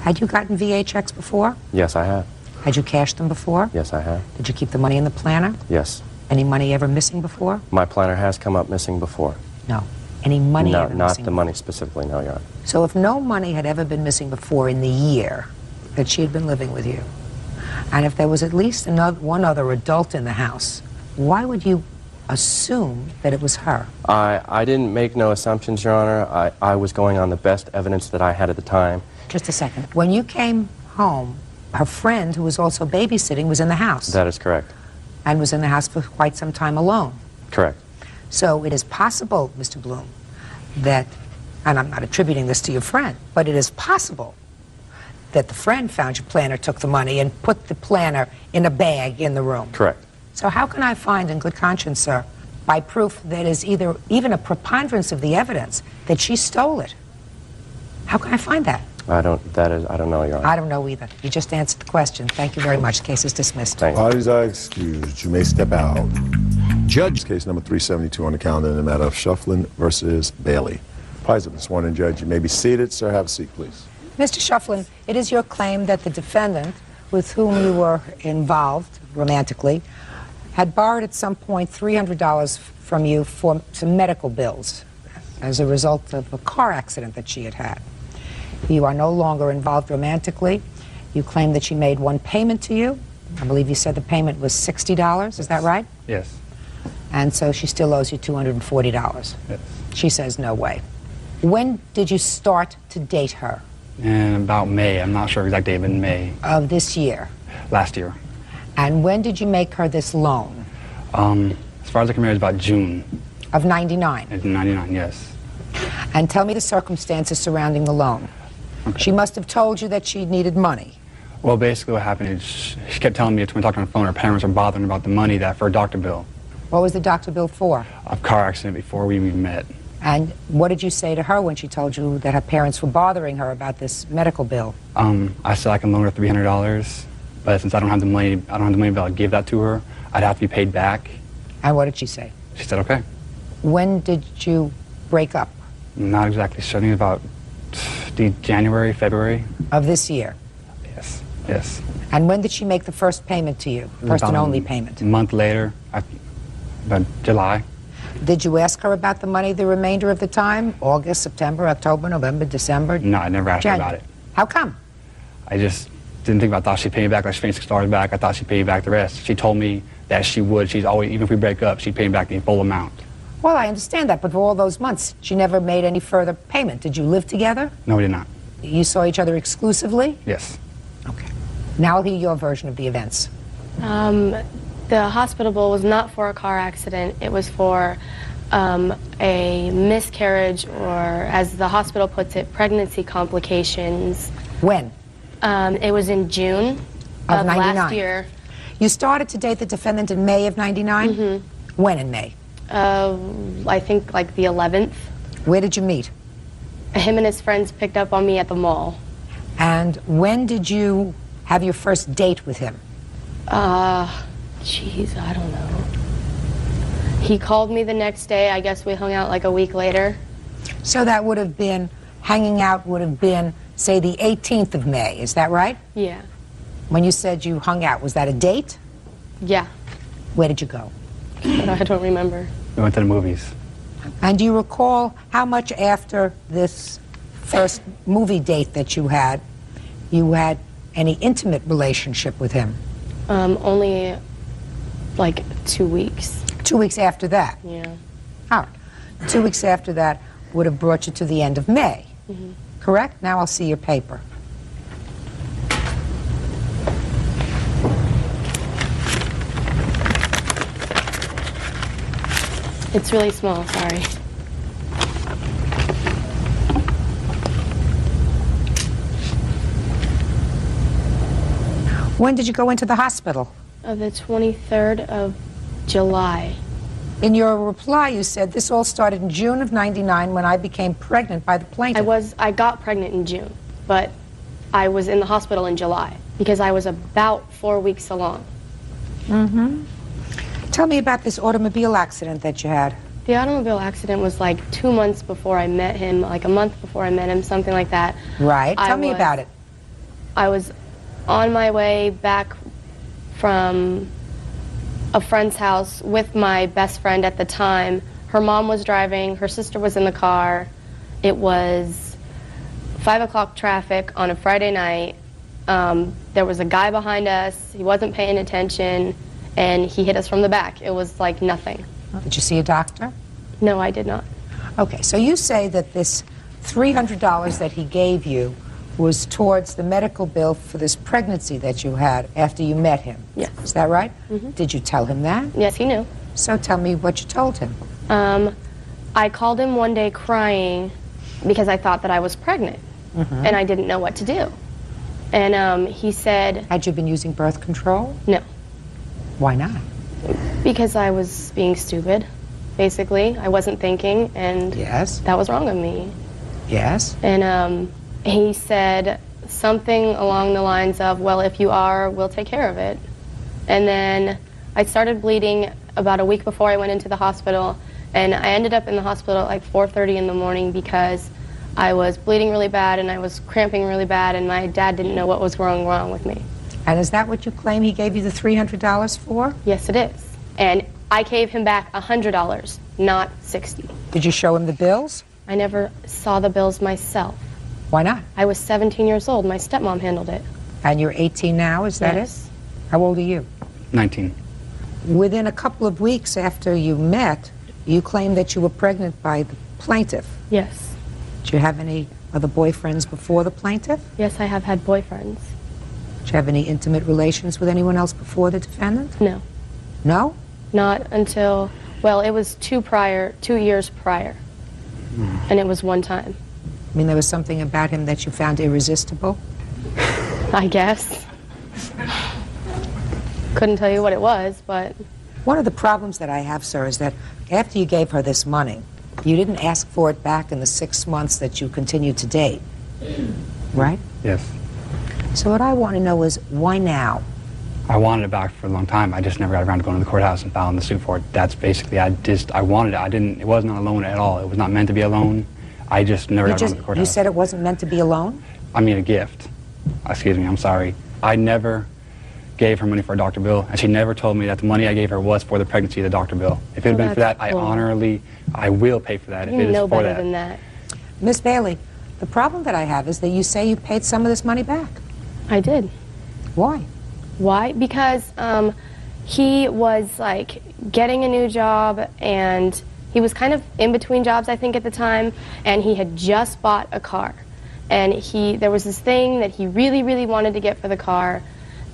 Had you gotten VA checks before? Yes, I have. Had you cashed them before? Yes, I have. Did you keep the money in the planner? Yes. Any money ever missing before? My planner has come up missing before. No. Any money No, ever not missing the money specifically, no, Your Honor. So if no money had ever been missing before in the year that she had been living with you, and if there was at least one other adult in the house, why would you assume that it was her? I didn't make no assumptions, Your Honor. I was going on the best evidence that I had at the time. Just a second. When you came home, her friend, who was also babysitting, was in the house. That is correct. And was in the house for quite some time alone. Correct. So it is possible, Mr. Bloom, that, and I'm not attributing this to your friend, but it is possible that the friend found your planner, took the money, and put the planner in a bag in the room. Correct. So how can I find in good conscience, sir, by proof that is even a preponderance of the evidence, that she stole it? How can I find that? I don't know, Your Honor. I don't know either. You just answered the question. Thank you very much. The case is dismissed. Thank you. Parties are excused. You may step out. Judge. Case number 372 on the calendar in the matter of Shufflin versus Bailey. Parties have been sworn in, Judge. You may be seated. Sir, have a seat, please. Mr. Shufflin, it is your claim that the defendant, with whom you were involved romantically, had borrowed at some point $300 from you for some medical bills as a result of a car accident that she had had. You are no longer involved romantically. You claim that she made one payment to you. I believe you said the payment was $60. Is that right? Yes. And so she still owes you $240. Yes. She says no way. When did you start to date her? In about May. I'm not sure exact date, but in May. Of this year? Last year. And when did you make her this loan? As far as I can remember, it was about June. Of 99? Of 99, yes. And tell me the circumstances surrounding the loan. Okay. She must have told you that she needed money. Well, basically what happened is she kept telling me when we talked on the phone, her parents were bothering about the money for a doctor bill. What was the doctor bill for? A car accident before we even met. And what did you say to her when she told you that her parents were bothering her about this medical bill? I said I can loan her $300, but since I don't have the money to be able to give that to her, I'd have to be paid back. And what did she say? She said okay. When did you break up? Not exactly sure. I think about January, February. Of this year? Yes, yes. And when did she make the first payment to you? First and only payment? A month later, about July. Did you ask her about the money the remainder of the time? August, September, October, November, December? No, I never asked her about it. How come? I just didn't think about it. I thought she'd pay me back like she paid $6 back. I thought she'd pay me back the rest. She told me that she would. She's always, even if we break up, she'd pay me back the full amount. Well, I understand that, but for all those months, she never made any further payment. Did you live together? No, we did not. You saw each other exclusively? Yes. Okay. Now I'll hear your version of the events. The hospital bill was not for a car accident. It was for a miscarriage, or as the hospital puts it, pregnancy complications. When? It was in June of 99. last year. You started to date the defendant in May of 99? Mm-hmm. When in May? I think like the 11th. Where did you meet? Him and his friends picked up on me at the mall. And when did you have your first date with him? Geez, I don't know. He called me the next day. I guess we hung out like a week later. So that would have been, hanging out would have been, say, the 18th of May. Is that right? Yeah. When you said you hung out, was that a date? Yeah. Where did you go? I don't remember. We went to the movies. And do you recall how much after this first movie date that you had any intimate relationship with him? Only like 2 weeks. 2 weeks after that? Yeah. All right. 2 weeks after that would have brought you to the end of May. Mm-hmm. Correct? Now I'll see your paper. It's really small, sorry. When did you go into the hospital? The 23rd of July. In your reply, you said this all started in June of '99 when I became pregnant by the plaintiff. I got pregnant in June, but I was in the hospital in July because I was about 4 weeks along. Mm-hmm. Tell me about this automobile accident that you had. The automobile accident was like 2 months before I met him, like a month before I met him, something like that. Right. Tell me about it. I was on my way back from a friend's house with my best friend at the time. Her mom was driving, her sister was in the car. It was 5 o'clock traffic on a Friday night. There was a guy behind us, he wasn't paying attention, and he hit us from the back. It was like nothing. Did you see a doctor? No, I did not. Okay, so you say that this $300 that he gave you was towards the medical bill for this pregnancy that you had after you met him. Yes. Is that right? Mm-hmm. Did you tell him that? Yes, he knew. So tell me what you told him. I called him one day crying because I thought that I was pregnant, and I didn't know what to do. And he said... Had you been using birth control? No. Why not? Because I was being stupid, basically. I wasn't thinking, and yes, that was wrong of me. Yes. And he said something along the lines of, well, if you are, we'll take care of it. And then I started bleeding about a week before I went into the hospital, and I ended up in the hospital at like 4:30 in the morning because I was bleeding really bad and I was cramping really bad, and my dad didn't know what was going wrong with me. And is that what you claim he gave you the $300 for? Yes, it is. And I gave him back $100, not $60. Did you show him the bills? I never saw the bills myself. Why not? I was 17 years old. My stepmom handled it. And you're 18 now, is that Yes. it? How old are you? 19. Within a couple of weeks after you met, you claimed that you were pregnant by the plaintiff. Yes. Did you have any other boyfriends before the plaintiff? Yes, I have had boyfriends. Did you have any intimate relations with anyone else before the defendant? No. No? Not until, well, it was 2 years prior. And it was one time. I mean, there was something about him that you found irresistible? I guess. Couldn't tell you what it was, but... One of the problems that I have, sir, is that after you gave her this money, you didn't ask for it back in the 6 months that you continued to date, right? Yes. So what I want to know is, why now? I wanted it back for a long time. I just never got around to going to the courthouse and filing the suit for it. That's basically, I wanted it. It was not a loan at all. It was not meant to be a loan. I just never got around to the courthouse. You said it wasn't meant to be a loan? I mean a gift. Excuse me, I'm sorry. I never gave her money for a doctor bill, and she never told me that the money I gave her was for the pregnancy of the doctor bill. If it had been for that, I will pay for that if it is for that. You know better than that. Miss Bailey, the problem that I have is that you say you paid some of this money back. I did. Why? Why? Because he was like getting a new job, and he was kind of in between jobs, I think, at the time, and he had just bought a car. And there was this thing that he really, really wanted to get for the car,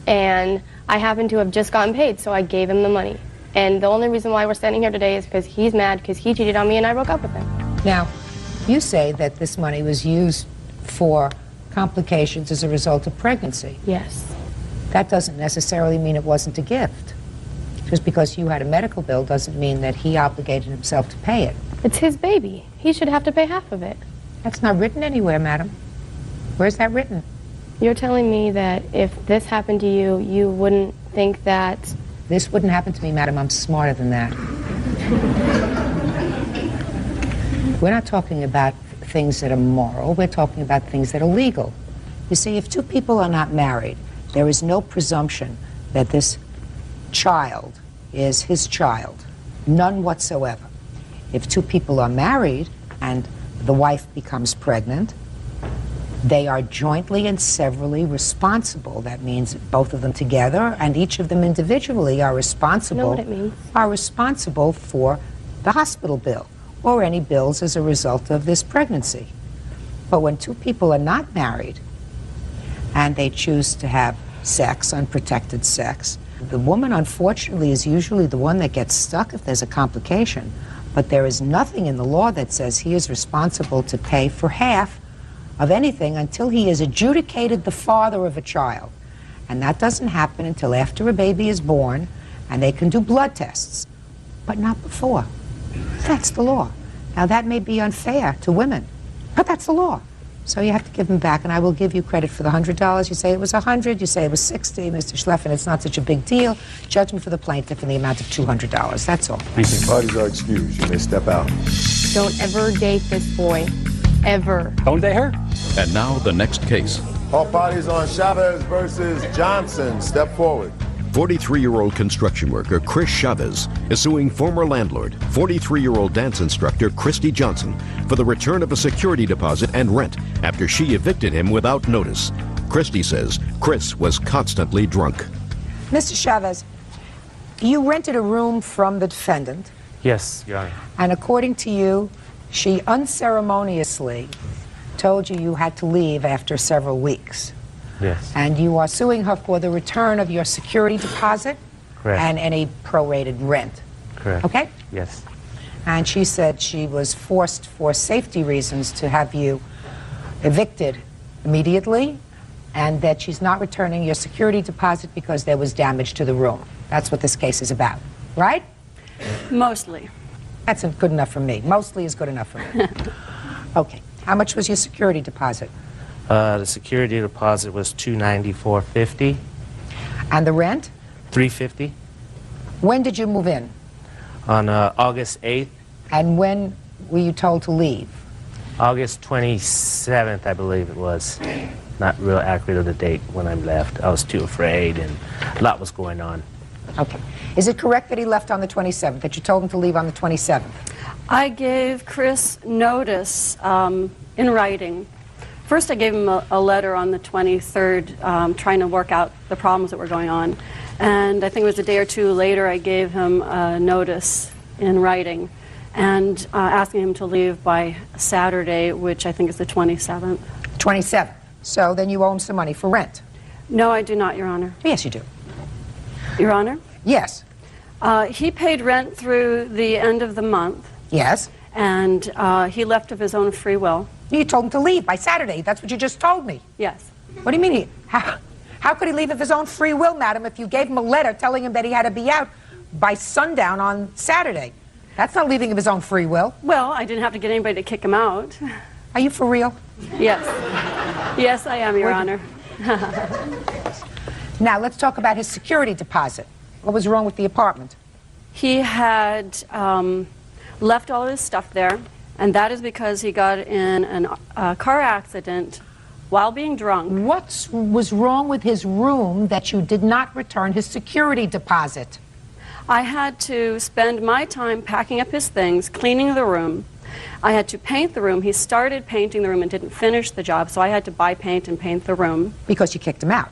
and I happened to have just gotten paid, so I gave him the money. And the only reason why we're standing here today is because he's mad because he cheated on me and I broke up with him. Now, you say that this money was used for complications as a result of pregnancy. Yes. That doesn't necessarily mean it wasn't a gift. Just because you had a medical bill doesn't mean that he obligated himself to pay it. It's his baby. He should have to pay half of it. That's not written anywhere, madam. Where's that written? You're telling me that if this happened to you, you wouldn't think that... This wouldn't happen to me, madam. I'm smarter than that. We're not talking about things that are moral. We're talking about things that are legal. You see, if two people are not married, there is no presumption that this child is his child. None whatsoever. If two people are married and the wife becomes pregnant, They are jointly and severally responsible. That means both of them together and each of them individually are responsible. You know what it means? Are responsible for the hospital bill or any bills as a result of this pregnancy. But when two people are not married and they choose to have sex, unprotected sex, the woman, unfortunately, is usually the one that gets stuck if there's a complication. But there is nothing in the law that says he is responsible to pay for half of anything until he has adjudicated the father of a child. And that doesn't happen until after a baby is born, and they can do blood tests, but not before. That's the law. Now, that may be unfair to women, but that's the law. So you have to give them back, and I will give you credit for the $100. You say it was $100, you say it was $60, Mr. Schleffen, it's not such a big deal. Judgment for the plaintiff in the amount of $200. That's all. Thank you. Parties are excused. You may step out. Don't ever date this boy. Ever. Don't date her? And now the next case. All parties on Chavez versus Johnson. Step forward. 43-year-old construction worker Chris Chavez is suing former landlord, 43-year-old dance instructor Christy Johnson, for the return of a security deposit and rent after she evicted him without notice. Christy says Chris was constantly drunk. Mr. Chavez, you rented a room from the defendant, Yes, Your Honor. and according to you, she unceremoniously told you had to leave after several weeks. Yes. And you are suing her for the return of your security deposit Correct. and any prorated rent. Correct. Okay? Yes. And she said she was forced for safety reasons to have you evicted immediately, and that she's not returning your security deposit because there was damage to the room. That's what this case is about, right? Mostly. That's good enough for me. Mostly is good enough for me. Okay. How much was your security deposit? The security deposit was $294.50. And the rent? $350. When did you move in? On August 8th. And when were you told to leave? August 27th, I believe it was. Not real accurate of the date when I left. I was too afraid, and a lot was going on. Okay. Is it correct that he left on the 27th, that you told him to leave on the 27th? I gave Chris notice in writing. First, I gave him a letter on the 23rd trying to work out the problems that were going on. And I think it was a day or two later I gave him a notice in writing and asking him to leave by Saturday, which I think is the 27th. 27th. So then you owe him some money for rent. No, I do not, Your Honor. Yes, you do. Your Honor? Yes. He paid rent through the end of the month. Yes. And he left of his own free will. You told him to leave by Saturday. That's what you just told me. Yes. What do you mean? How could he leave of his own free will, madam, if you gave him a letter telling him that he had to be out by sundown on Saturday? That's not leaving of his own free will. Well, I didn't have to get anybody to kick him out. Are you for real? Yes. Yes, I am, Your Honor. Now, let's talk about his security deposit. What was wrong with the apartment? He had left all of his stuff there, and that is because he got in a car accident while being drunk. What was wrong with his room that you did not return his security deposit? I had to spend my time packing up his things, cleaning the room. I had to paint the room. He started painting the room and didn't finish the job, so I had to buy paint and paint the room. Because you kicked him out?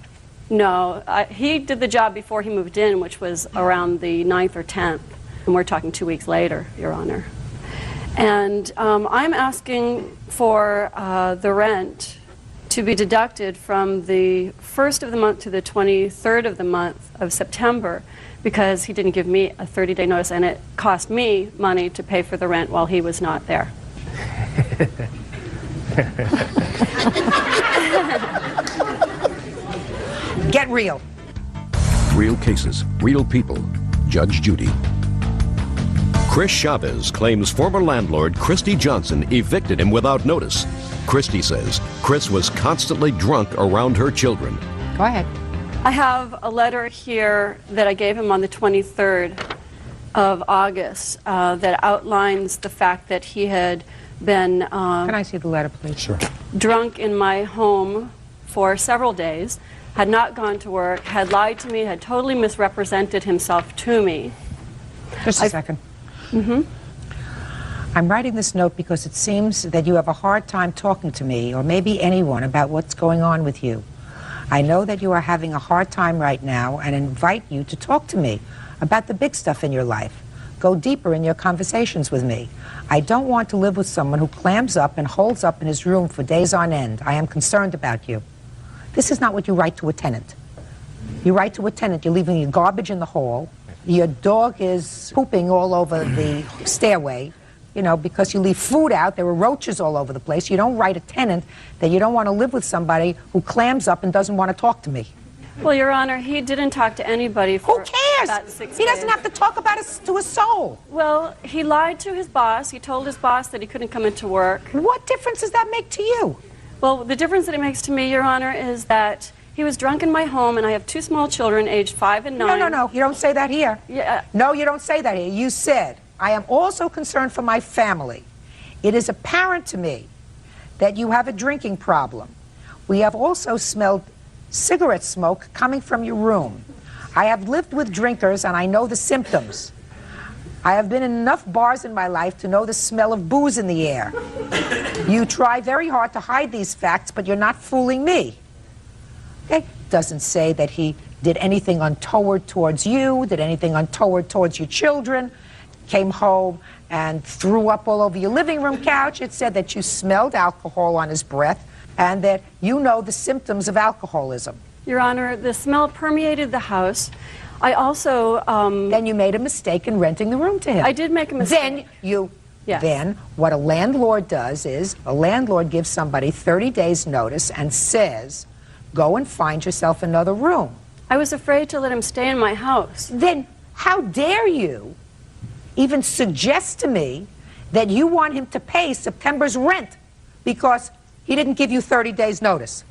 No, he did the job before he moved in, which was around the 9th or 10th. And we're talking 2 weeks later, Your Honor. And I'm asking for the rent to be deducted from the 1st of the month to the 23rd of the month of September, because he didn't give me a 30-day notice, and it cost me money to pay for the rent while he was not there. Get real. Real cases, real people. Judge Judy. Chris Chavez claims former landlord Christy Johnson evicted him without notice. Christy says Chris was constantly drunk around her children. Go ahead. I have a letter here that I gave him on the 23rd of August that outlines the fact that he had been Can I see the letter, please? Sure. Drunk in my home for several days, had not gone to work, had lied to me, had totally misrepresented himself to me. Just a second. Mm-hmm. I'm writing this note because it seems that you have a hard time talking to me, or maybe anyone, about what's going on with you. I know that you are having a hard time right now and invite you to talk to me about the big stuff in your life. Go deeper in your conversations with me. I don't want to live with someone who clams up and holds up in his room for days on end. I am concerned about you. This is not what you write to a tenant. You write to a tenant, you're leaving your garbage in the hall, your dog is pooping all over the stairway, you know, because you leave food out, there are roaches all over the place. You don't write a tenant that you don't want to live with somebody who clams up and doesn't want to talk to me. Well, Your Honor, he didn't talk to anybody for Who cares? about 6 He doesn't days. have to talk about it to his soul. Well, he lied to his boss. He told his boss that he couldn't come into work. What difference does that make to you? Well, the difference that it makes to me, Your Honor, is that he was drunk in my home, and I have 2 small children, aged 5 and 9. No, you don't say that here. Yeah. No, you don't say that here. You said, I am also concerned for my family. It is apparent to me that you have a drinking problem. We have also smelled cigarette smoke coming from your room. I have lived with drinkers, and I know the symptoms. I have been in enough bars in my life to know the smell of booze in the air. You try very hard to hide these facts, but you're not fooling me. It doesn't say that he did anything untoward towards you, did anything untoward towards your children, came home and threw up all over your living room couch. It said that you smelled alcohol on his breath and that you know the symptoms of alcoholism. Your Honor, the smell permeated the house. I also... Then you made a mistake in renting the room to him. I did make a mistake. Then what a landlord does is a landlord gives somebody 30 days notice and says, go and find yourself another room. I was afraid to let him stay in my house. Then how dare you even suggest to me that you want him to pay September's rent because he didn't give you 30 days notice?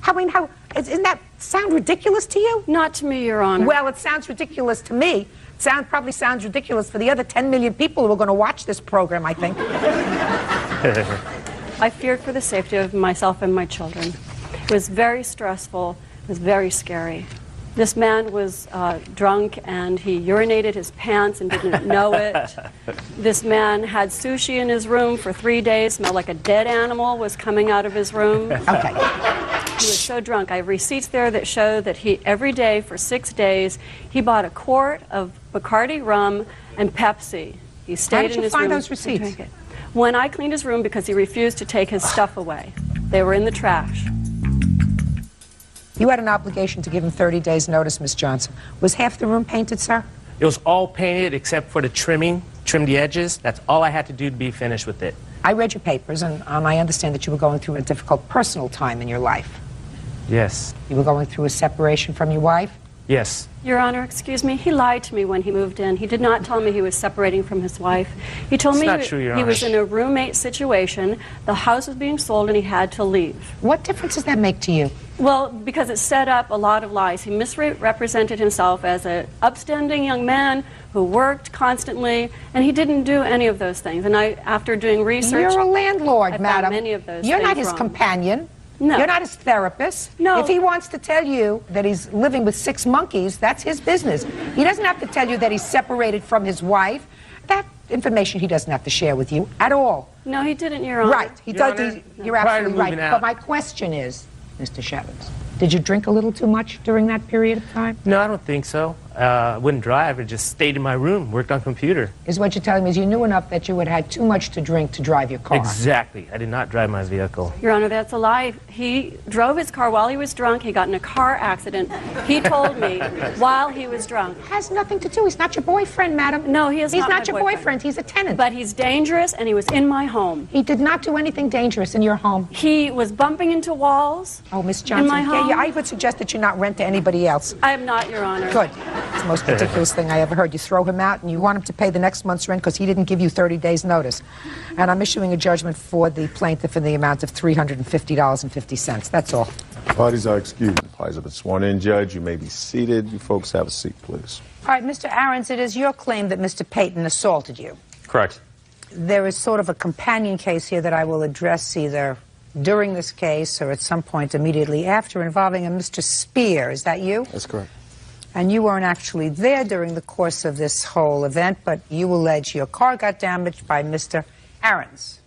Doesn't that sound ridiculous to you? Not to me, Your Honor. Well, it sounds ridiculous to me. It probably sounds ridiculous for the other 10 million people who are going to watch this program, I think. I feared for the safety of myself and my children. It was very stressful. It was very scary. This man was drunk, and he urinated his pants and didn't know it. This man had sushi in his room for 3 days, smelled like a dead animal was coming out of his room. Okay. He was so drunk. I have receipts there that show that he, every day for 6 days, he bought a quart of Bacardi rum and Pepsi. He stayed in his room. How did you find those receipts? When I cleaned his room because he refused to take his stuff away. They were in the trash. You had an obligation to give him 30 days notice, Miss Johnson. Was half the room painted, sir? It was all painted except for the trimming, trim the edges. That's all I had to do to be finished with it. I read your papers, and I understand that you were going through a difficult personal time in your life. Yes. You were going through a separation from your wife? Yes. Your Honor, excuse me, he lied to me when he moved in. He did not tell me he was separating from his wife. He told me he was in a roommate situation. The house was being sold and he had to leave. What difference does that make to you? Well, because it set up a lot of lies. He misrepresented himself as an upstanding young man who worked constantly, and he didn't do any of those things. And after doing research... You're a landlord, I madam. found many of those You're things not his wrong. companion. No. You're not his therapist. No. If he wants to tell you that he's living with 6 monkeys, that's his business. He doesn't have to tell you that he's separated from his wife. That information he doesn't have to share with you at all. No, he didn't, Your Honor. Right. You're absolutely right. But my question is, Mr. Shevins, did you drink a little too much during that period of time? No, I don't think so. I wouldn't drive. I just stayed in my room, worked on computer. Is what you're telling me is you knew enough that you had had too much to drink to drive your car? Exactly. I did not drive my vehicle. Your Honor, that's a lie. He drove his car while he was drunk. He got in a car accident. He told me while he was drunk. Has nothing to do. He's not your boyfriend, madam. No, he is He's not not my your boyfriend. He's a tenant. But he's dangerous, and he was in my home. He did not do anything dangerous in your home. He was bumping into walls. Oh, Miss Johnson, in my home. I would suggest that you not rent to anybody else. I am not, Your Honor. Good. It's the most ridiculous thing I ever heard. You throw him out and you want him to pay the next month's rent because he didn't give you 30 days notice. And I'm issuing a judgment for the plaintiff in the amount of $350.50. That's all. Parties are excused. Parties have been sworn in. Judge, you may be seated. You folks have a seat, please. All right, Mr. Ahrens, it is your claim that Mr. Payton assaulted you. Correct. There is sort of a companion case here that I will address either during this case or at some point immediately after involving a Mr. Spear. Is that you? That's correct. And you weren't actually there during the course of this whole event, but you allege your car got damaged by Mr. errands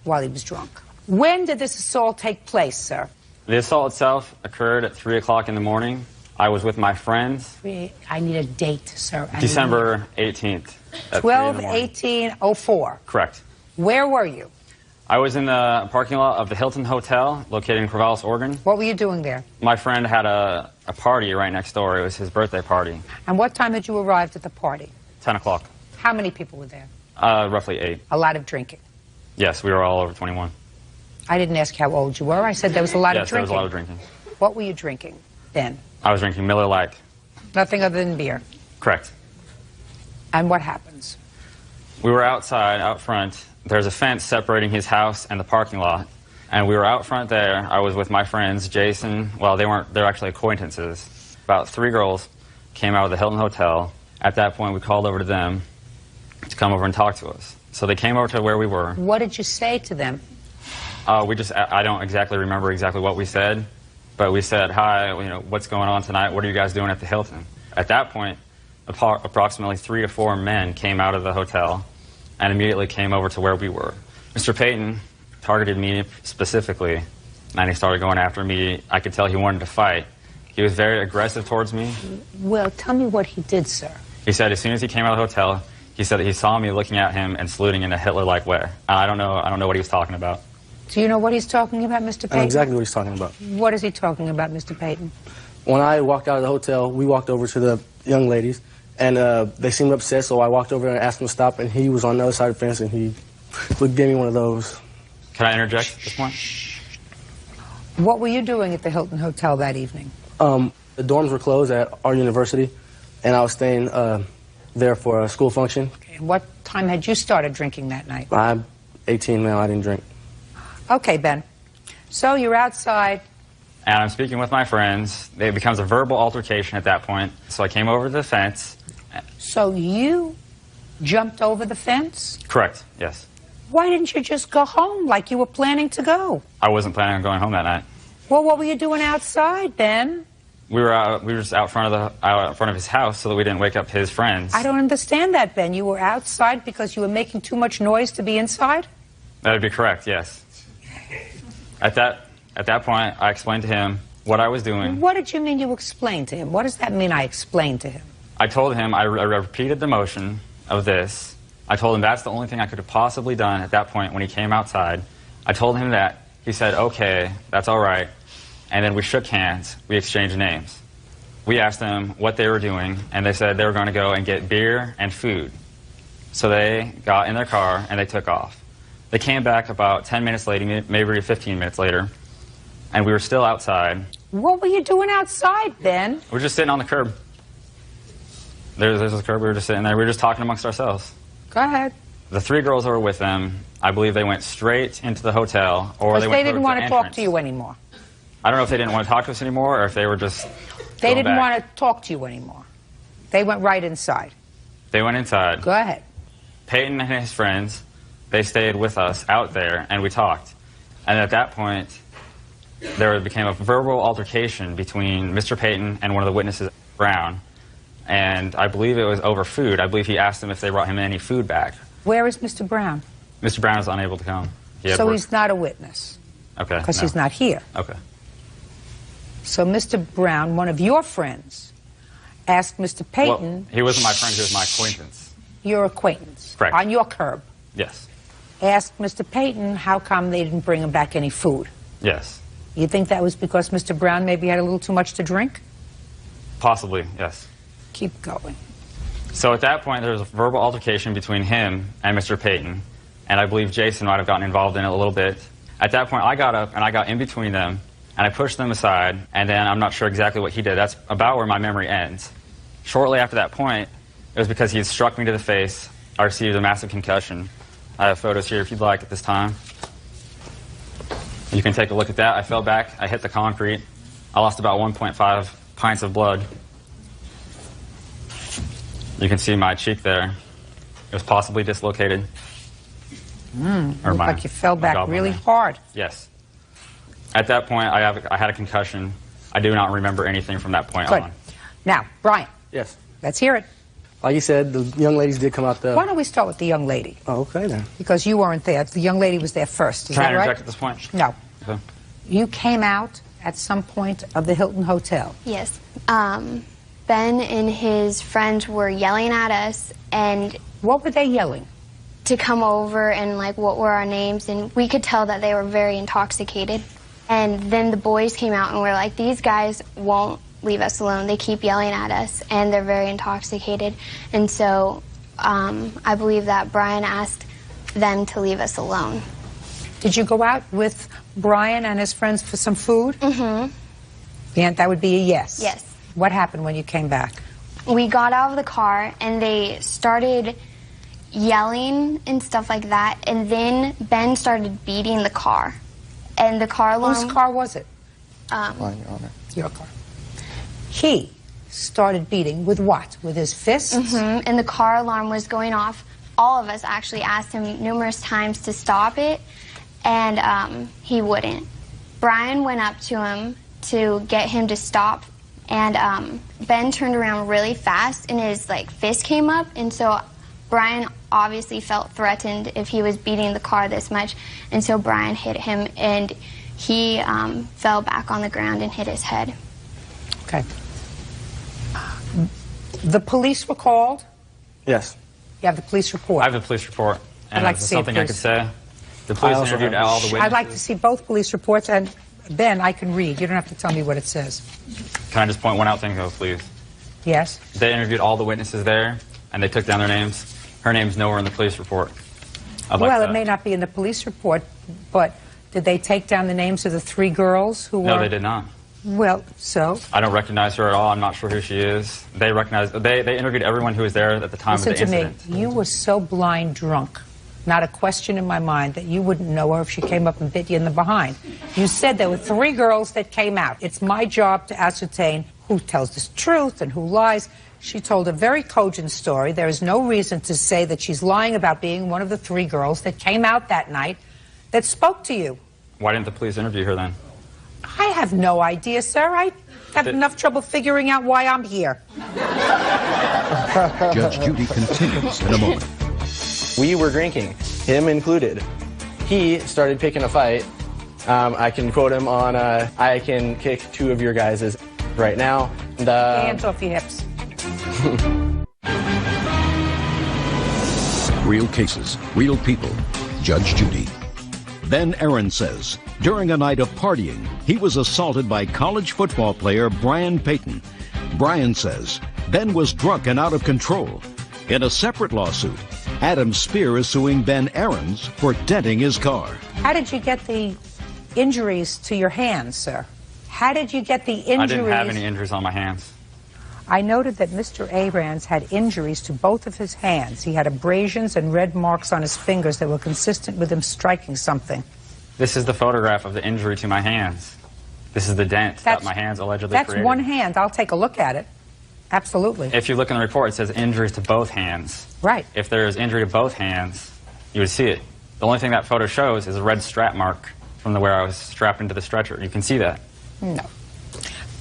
while he was drunk. When did this assault take place, sir? The assault itself occurred at 3 o'clock in the morning. I was with my friends. I need a date, sir. December 18th. At 3 in the morning. 12/18/04. Correct. Where were you? I was in the parking lot of the Hilton Hotel, located in Corvallis, Oregon. What were you doing there? My friend had a party right next door. It was his birthday party. And what time had you arrived at the party? 10 o'clock. How many people were there? Roughly 8. A lot of drinking. Yes, we were all over 21. I didn't ask how old you were. I said there was a lot of Yes, there drinking. was a lot of drinking. What were you drinking then? I was drinking Miller Lite. Nothing other than beer. Correct. And what happens? We were outside, out front. There's a fence separating his house and the parking lot. And we were out front there. I was with my friends, Jason. Well, they're actually acquaintances. About 3 girls came out of the Hilton Hotel. At that point, we called over to them to come over and talk to us. So they came over to where we were. What did you say to them? I don't exactly remember exactly what we said, but we said, hi, what's going on tonight? What are you guys doing at the Hilton? At that point, approximately 3 to 4 men came out of the hotel and immediately came over to where we were. Mr. Payton targeted me specifically, and he started going after me. I could tell he wanted to fight. He was very aggressive towards me. Well, tell me what he did, sir. He said as soon as he came out of the hotel, he said that he saw me looking at him and saluting in a Hitler-like way. I don't know what he was talking about. Do you know what he's talking about, Mr. Payton? I know exactly what he's talking about. What is he talking about, Mr. Payton? When I walked out of the hotel, we walked over to the young ladies, and they seemed upset, so I walked over and asked him to stop, and he was on the other side of the fence, and he gave me one of those. Can I interject at this point? What were you doing at the Hilton Hotel that evening? The dorms were closed at our university, and I was staying there for a school function. Okay. What time had you started drinking that night? I'm 18 now, I didn't drink. Okay, Ben. So you're outside. And I'm speaking with my friends. It becomes a verbal altercation at that point. So I came over to the fence. So you jumped over the fence? Correct, yes. Why didn't you just go home like you were planning to go? I wasn't planning on going home that night. Well, what were you doing outside, Ben? We were just out front of his house so that we didn't wake up his friends. I don't understand that, Ben. You were outside because you were making too much noise to be inside? That would be correct, yes. At that point, I explained to him what I was doing. What did you mean you explained to him? What does that mean I explained to him? I told him, I repeated the motion of this. I told him that's the only thing I could have possibly done at that point when he came outside. I told him that. He said, okay, that's all right. And then we shook hands. We exchanged names. We asked them what they were doing, and they said they were going to go and get beer and food. So they got in their car, and they took off. They came back about 10 minutes later, maybe 15 minutes later, and we were still outside. What were you doing outside, Ben? We were just sitting on the curb. There's a curb. We were just sitting there. We were just talking amongst ourselves. Go ahead. The 3 girls that were with them, I believe they went straight into the hotel, or they didn't want to talk to you anymore. I don't know if they didn't want to talk to us anymore, or if they were just They didn't want to talk to you anymore. They went right inside. They went inside. Go ahead. Peyton and his friends, they stayed with us out there, and we talked. And at that point, there became a verbal altercation between Mr. Peyton and one of the witnesses, Brown. And I believe it was over food. I believe he asked them if they brought him any food back. Where is Mr. Brown? Mr. Brown is unable to come. So he's not a witness? Okay. Because he's not here. Okay. So Mr. Brown, one of your friends, asked Mr. Peyton... Well, he wasn't my friend, he was my acquaintance. Your acquaintance? Correct. On your curb? Yes. Asked Mr. Peyton how come they didn't bring him back any food. Yes. You think that was because Mr. Brown maybe had a little too much to drink? Possibly, yes. Keep going. So at that point, there was a verbal altercation between him and Mr. Peyton, and I believe Jason might have gotten involved in it a little bit. At that point, I got up and I got in between them, and I pushed them aside, and then I'm not sure exactly what he did. That's about where my memory ends. Shortly after that point, it was because he had struck me to the face. I received a massive concussion. I have photos here if you'd like at this time. You can take a look at that. I fell back. I hit the concrete. I lost about 1.5 pints of blood. You can see my cheek there. It was possibly dislocated. Looked like you fell back really hard. Yes. At that point, I had a concussion. I do not remember anything from that point Good. on. Now, Brian. Yes. Let's hear it. Like you said, the young ladies did come out the... Why don't we start with the young lady? Oh, okay then. Because you weren't there. The young lady was there first. Is Can I that right? interject at this point? No. Okay. You came out at some point of the Hilton Hotel. Yes. Ben and his friends were yelling at us, and... What were they yelling? To come over and, like, what were our names, and we could tell that they were very intoxicated. And then the boys came out and were like, these guys won't leave us alone. They keep yelling at us, and they're very intoxicated. And so I believe that Brian asked them to leave us alone. Did you go out with Brian and his friends for some food? Mm-hmm. Yeah, that would be a yes. Yes. What happened when you came back? We got out of the car, and they started yelling and stuff like that, and then Ben started beating the car. And the car alarm... Whose car was it? Mine, Your Honor. Your car. He started beating with what? With his fists? Mm-hmm. And the car alarm was going off. All of us actually asked him numerous times to stop it, and he wouldn't. Brian went up to him to get him to stop, and Ben turned around really fast, and his fist came up, and so Brian obviously felt threatened if he was beating the car this much, and so Brian hit him, and he fell back on the ground and hit his head. Okay. The police were called? Yes. You have the police report? I have the police report. And I'd like if to there's see it, something I could please. say. The police interviewed all the witnesses. I'd like to see both police reports, and Ben, I can read. You don't have to tell me what it says. Can I just point one out thing, though, please? Yes? They interviewed all the witnesses there, and they took down their names. Her name's nowhere in the police report. Well, it may not be in the police report, but did they take down the names of the 3 girls who were... No, they did not. Well, so? I don't recognize her at all. I'm not sure who she is. They interviewed everyone who was there at the time Listen of the to incident. me. You were so blind drunk, not a question in my mind, that you wouldn't know her if she came up and bit you in the behind. You said there were 3 girls that came out. It's my job to ascertain who tells the truth and who lies. She told a very cogent story. There is no reason to say that she's lying about being one of the 3 girls that came out that night that spoke to you. Why didn't the police interview her then? I have no idea, sir. I have enough trouble figuring out why I'm here. Judge Judy continues in a moment. We were drinking, him included. He started picking a fight. I can quote him on, I can kick 2 of your guys' right now. Hands off your hips. Real cases, real people. Judge Judy. Ben Aaron says, during a night of partying, he was assaulted by college football player Brian Payton. Brian says Ben was drunk and out of control. In a separate lawsuit, Adam Spear is suing Ben Aarons for denting his car. How did you get the injuries to your hands, sir? How did you get the injuries? I didn't have any injuries on my hands. I noted that Mr. Aarons had injuries to both of his hands. He had abrasions and red marks on his fingers that were consistent with him striking something. This is the photograph of the injury to my hands. This is the dent that my hands allegedly created. That's one hand. I'll take a look at it. Absolutely. If you look in the report, it says injuries to both hands. Right. If there is injury to both hands, you would see it. The only thing that photo shows is a red strap mark from where I was strapped into the stretcher. You can see that. No.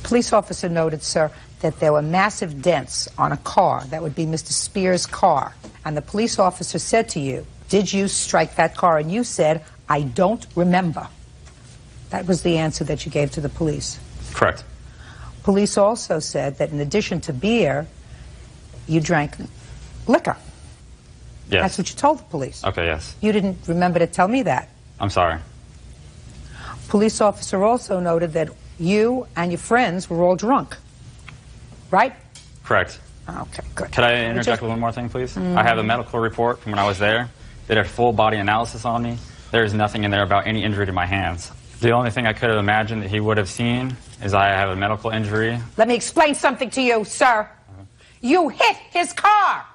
Police officer noted, sir, that there were massive dents on a car. That would be Mr. Spear's car. And the police officer said to you, did you strike that car? And you said, I don't remember. That was the answer that you gave to the police. Correct. Police also said that in addition to beer, you drank liquor. Yes. That's what you told the police. Okay, yes. You didn't remember to tell me that. I'm sorry. Police officer also noted that you and your friends were all drunk. Right? Correct. Okay, good. Could I interject with one more thing, please? I have a medical report from when I was there. They did a full body analysis on me. There is nothing in there about any injury to my hands. The only thing I could have imagined that he would have seen is I have a medical injury. Let me explain something to you, sir. You hit his car.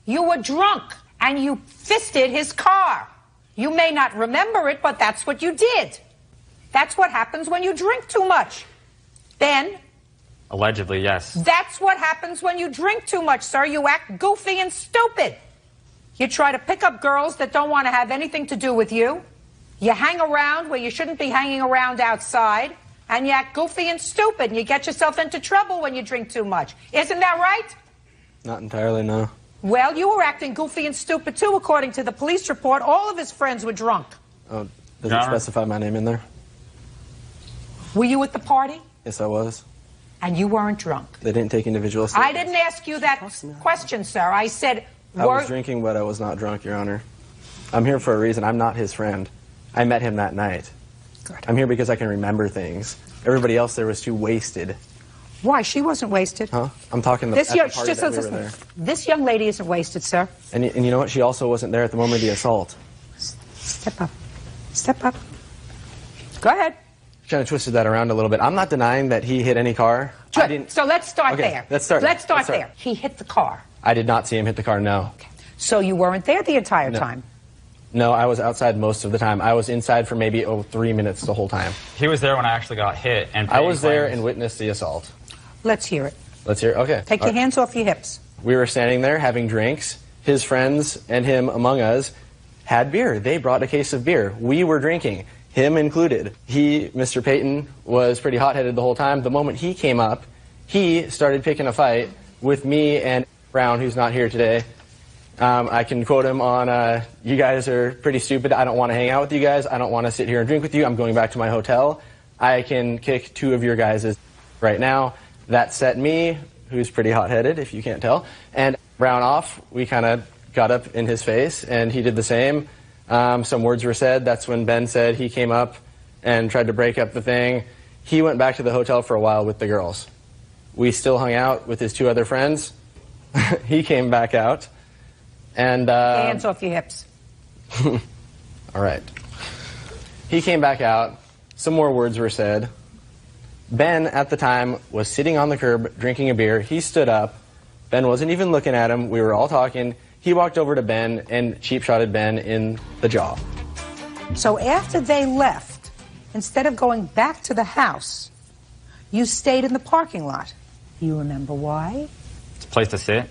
You were drunk, and you fisted his car. You may not remember it, but that's what you did. That's what happens when you drink too much. Ben? Allegedly, yes. That's what happens when you drink too much, sir. You act goofy and stupid. You try to pick up girls that don't want to have anything to do with you. You hang around where you shouldn't be hanging around outside. And you act goofy and stupid. And you get yourself into trouble when you drink too much. Isn't that right? Not entirely, no. Well, you were acting goofy and stupid, too, according to the police report. All of his friends were drunk. Oh, does it specify my name in there? Were you at the party? Yes, I was. And you weren't drunk? They didn't take individual I statements. didn't ask you that question, sir. I said... I was drinking, but I was not drunk, Your Honor. I'm here for a reason. I'm not his friend. I met him that night. Good. I'm here because I can remember things. Everybody else there was too wasted. Why? She wasn't wasted. Huh? I'm talking at the party that we were there. This young lady isn't wasted, sir. And you know what? She also wasn't there at the moment of the assault. Step up. Step up. Go ahead. Kind of twisted that around a little bit. I'm not denying that he hit any car. Good. So let's start there. Let's start there. He hit the car. I did not see him hit the car, no. Okay. So you weren't there the entire time? No, I was outside most of the time. I was inside for maybe 3 minutes the whole time. He was there when I actually got hit. And I was there and witnessed the assault. Let's hear it. Let's hear it? Okay. Take your hands off your hips. We were standing there having drinks. His friends and him among us had beer. They brought a case of beer. We were drinking, him included. He, Mr. Payton, was pretty hot-headed the whole time. The moment he came up, he started picking a fight with me and Brown, who's not here today. I can quote him on, you guys are pretty stupid. I don't want to hang out with you guys. I don't want to sit here and drink with you. I'm going back to my hotel. I can kick 2 of your guys right now. That set me, who's pretty hot-headed, if you can't tell, and Brown off. We kind of got up in his face, and he did the same. Some words were said. That's when Ben said he came up and tried to break up the thing. He went back to the hotel for a while with the girls. We still hung out with his 2 other friends. He came back out. And hands off your hips. All right. He came back out. Some more words were said. Ben, at the time, was sitting on the curb drinking a beer. He stood up. Ben wasn't even looking at him. We were all talking. He walked over to Ben and cheap-shotted Ben in the jaw. So after they left, instead of going back to the house, you stayed in the parking lot. You remember why? It's a place to sit.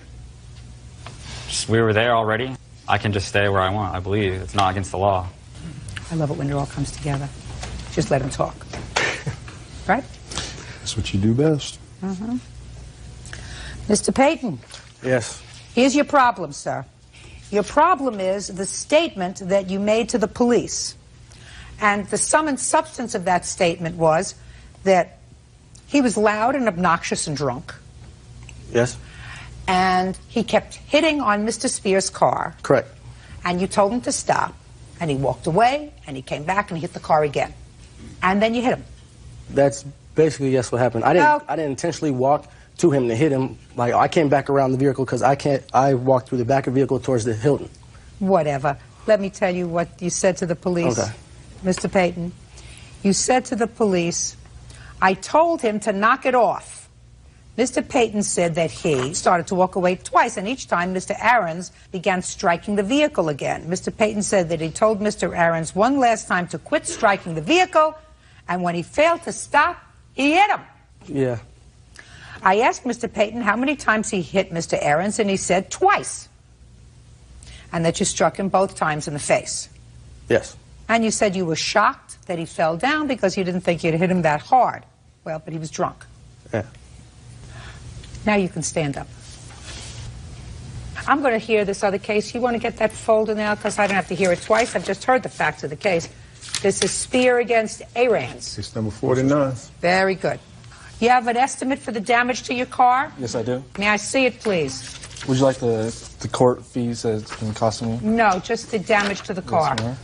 We were there already. I can just stay where I want, I believe. It's not against the law. I love it when it all comes together. Just let him talk. Right? That's what you do best. Mm-hmm. Mr. Payton. Yes. Here's your problem, sir. Your problem is the statement that you made to the police. And the sum and substance of that statement was that he was loud and obnoxious and drunk. Yes. And he kept hitting on Mr. Spears' car. Correct. And you told him to stop. And he walked away, and he came back and he hit the car again. And then you hit him. That's basically, yes, what happened. I didn't intentionally walk to him to hit him. Like, I came back around the vehicle because I walked through the back of the vehicle towards the Hilton. Whatever. Let me tell you what you said to the police. Okay. Mr. Payton, you said to the police, I told him to knock it off. Mr. Payton said that he started to walk away twice, and each time Mr. Aarons began striking the vehicle again. Mr. Payton said that he told Mr. Aarons one last time to quit striking the vehicle, and when he failed to stop, he hit him. Yeah. I asked Mr. Payton how many times he hit Mr. Aarons, and he said twice. And that you struck him both times in the face. Yes. And you said you were shocked that he fell down because you didn't think you'd hit him that hard. Well, but he was drunk. Yeah. Now you can stand up. I'm going to hear this other case. You want to get that folder now because I don't have to hear it twice. I've just heard the facts of the case. This is Spear against Aarons. Case number 49. Very good. You have an estimate for the damage to your car? Yes, I do. May I see it, please? Would you like the court fees that it's been costing me? No, just the damage to the car. Yes, ma'am.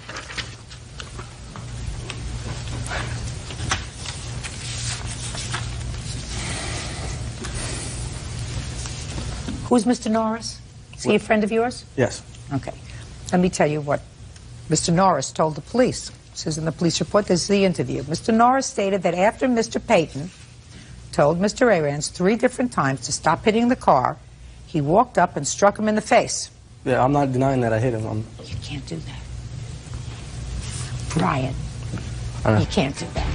Who's Mr. Norris? Is he a friend of yours? Yes. Okay. Let me tell you what Mr. Norris told the police. It says in the police report, this is the interview. Mr. Norris stated that after Mr. Payton told Mr. Aarons 3 different times to stop hitting the car, he walked up and struck him in the face. Yeah, I'm not denying that I hit him. You can't do that. Brian, you can't do that.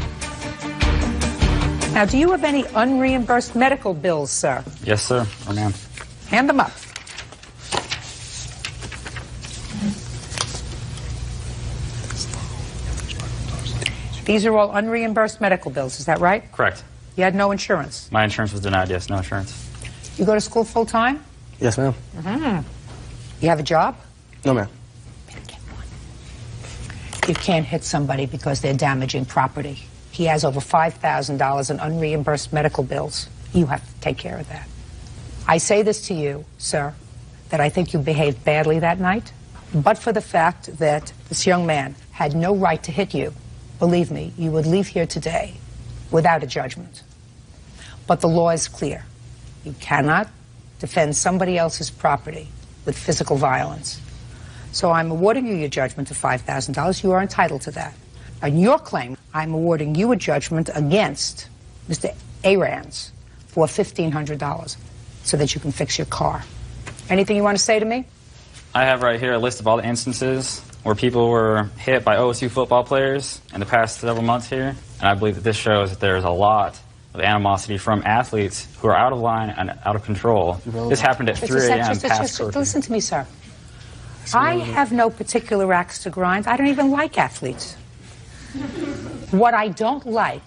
Now, do you have any unreimbursed medical bills, sir? Yes, sir. Oh, ma'am. Hand them up. These are all unreimbursed medical bills, is that right? Correct. You had no insurance? My insurance was denied, yes. No insurance. You go to school full-time? Yes, ma'am. You have a job? No, ma'am. You can't hit somebody because they're damaging property. He has over $5,000 in unreimbursed medical bills. You have to take care of that. I say this to you, sir, that I think you behaved badly that night, but for the fact that this young man had no right to hit you, believe me, you would leave here today without a judgment. But the law is clear. You cannot defend somebody else's property with physical violence. So I'm awarding you your judgment of $5,000. You are entitled to that. On your claim, I'm awarding you a judgment against Mr. Arans for $1,500 so that you can fix your car. Anything you want to say to me? I have right here a list of all the instances where people were hit by OSU football players in the past several months here, and I believe that this shows that there's a lot of animosity from athletes who are out of line and out of control. This happened at 3 a.m. past curfew. Listen to me, sir. I have no particular axe to grind. I don't even like athletes. What I don't like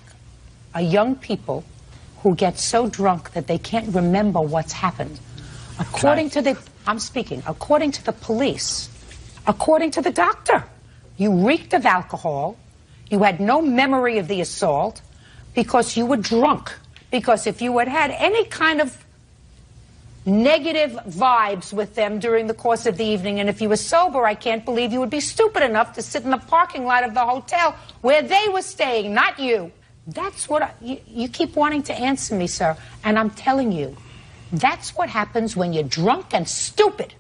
are young people who get so drunk that they can't remember what's happened. According to the police, according to the doctor, you reeked of alcohol, you had no memory of the assault because you were drunk. Because if you had had any kind of negative vibes with them during the course of the evening, and if you were sober, I can't believe you would be stupid enough to sit in the parking lot of the hotel where they were staying, not you. That's what you keep wanting to answer me, sir, and I'm telling you, that's what happens when you're drunk and stupid.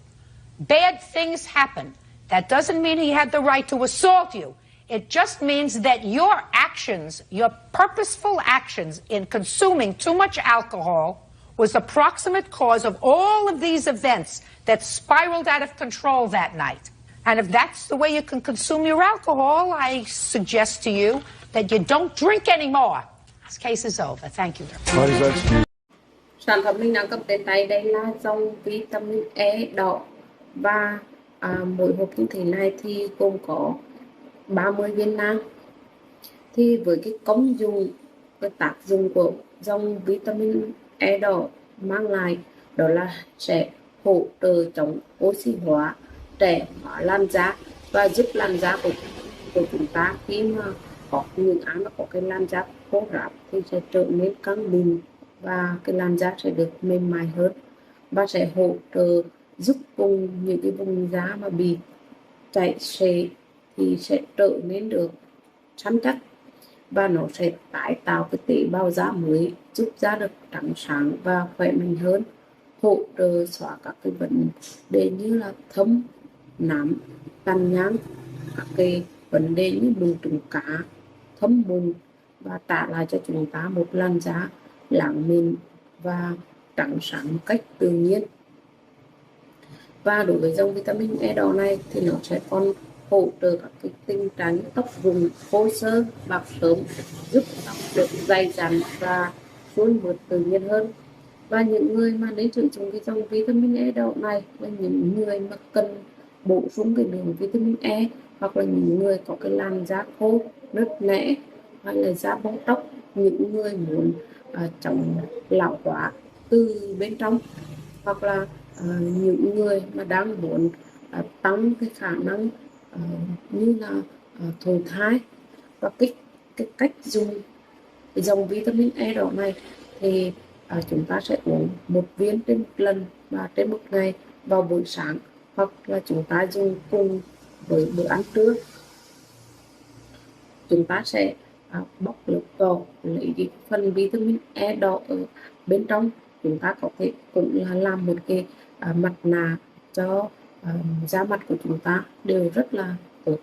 Bad things happen. That doesn't mean he had the right to assault you. It just means that your actions, your purposeful actions in consuming too much alcohol was the proximate cause of all of these events that spiraled out of control that night. And if that's the way you can consume your alcohol, I suggest to you that you don't drink anymore. This case is over. Thank you. Sản phẩm mình đang cầm trên tay đây là dòng vitamin E đỏ và mỗi hộp như thế này thì gồm có 30 viên nang. Thì với cái công dụng, cái tác dụng của dòng vitamin E đỏ mang lại đó là sẽ hỗ trợ chống oxy hóa, trẻ hóa làn da và giúp làn da của chúng ta khi mà có những ai mà có cái làn da khô ráp thì sẽ trở nên căng mịn và cái làn da sẽ được mềm mại hơn và sẽ hỗ trợ giúp những cái vùng da mà bị chảy xệ thì sẽ trở nên được săn chắc và nó sẽ tái tạo cái tế bào da mới, giúp da được trắng sáng và khỏe mạnh hơn, hỗ trợ xóa các cái vấn đề như là thâm, nám, tàn nhang, các cái vấn đề như mụn trứng cá, thâm mụn và trả lại cho chúng ta một làn da láng mịn và trắng sáng một cách tự nhiên. Và đối với dòng vitamin E đỏ này thì nó sẽ còn hỗ trợ các cái tình trạng tóc rụng, khô xơ, bạc sớm, giúp tóc được dày dặn và suôn mượt tự nhiên hơn. Và những người mà nên sử dụng cái dòng vitamin E đỏ này là những người mà cần bổ sung cái lượng vitamin E, hoặc là những người có cái làn da khô, nứt nẻ, hay là da bong tóc, những người muốn chống lão hóa từ bên trong, hoặc là những người mà đang muốn tăng cái khả năng như là thụ thai. Và cái cách dùng cái dòng vitamin E đỏ này thì chúng ta sẽ uống 1 viên trên một lần và trên một ngày vào buổi sáng, hoặc là chúng ta dùng cùng với bữa ăn trưa. Chúng ta sẽ bóc lớp vỏ, lấy cái phần vitamin E đỏ ở bên trong. Chúng ta có thể cũng là làm một cái mặt nạ cho da mặt của chúng ta đều rất là tốt.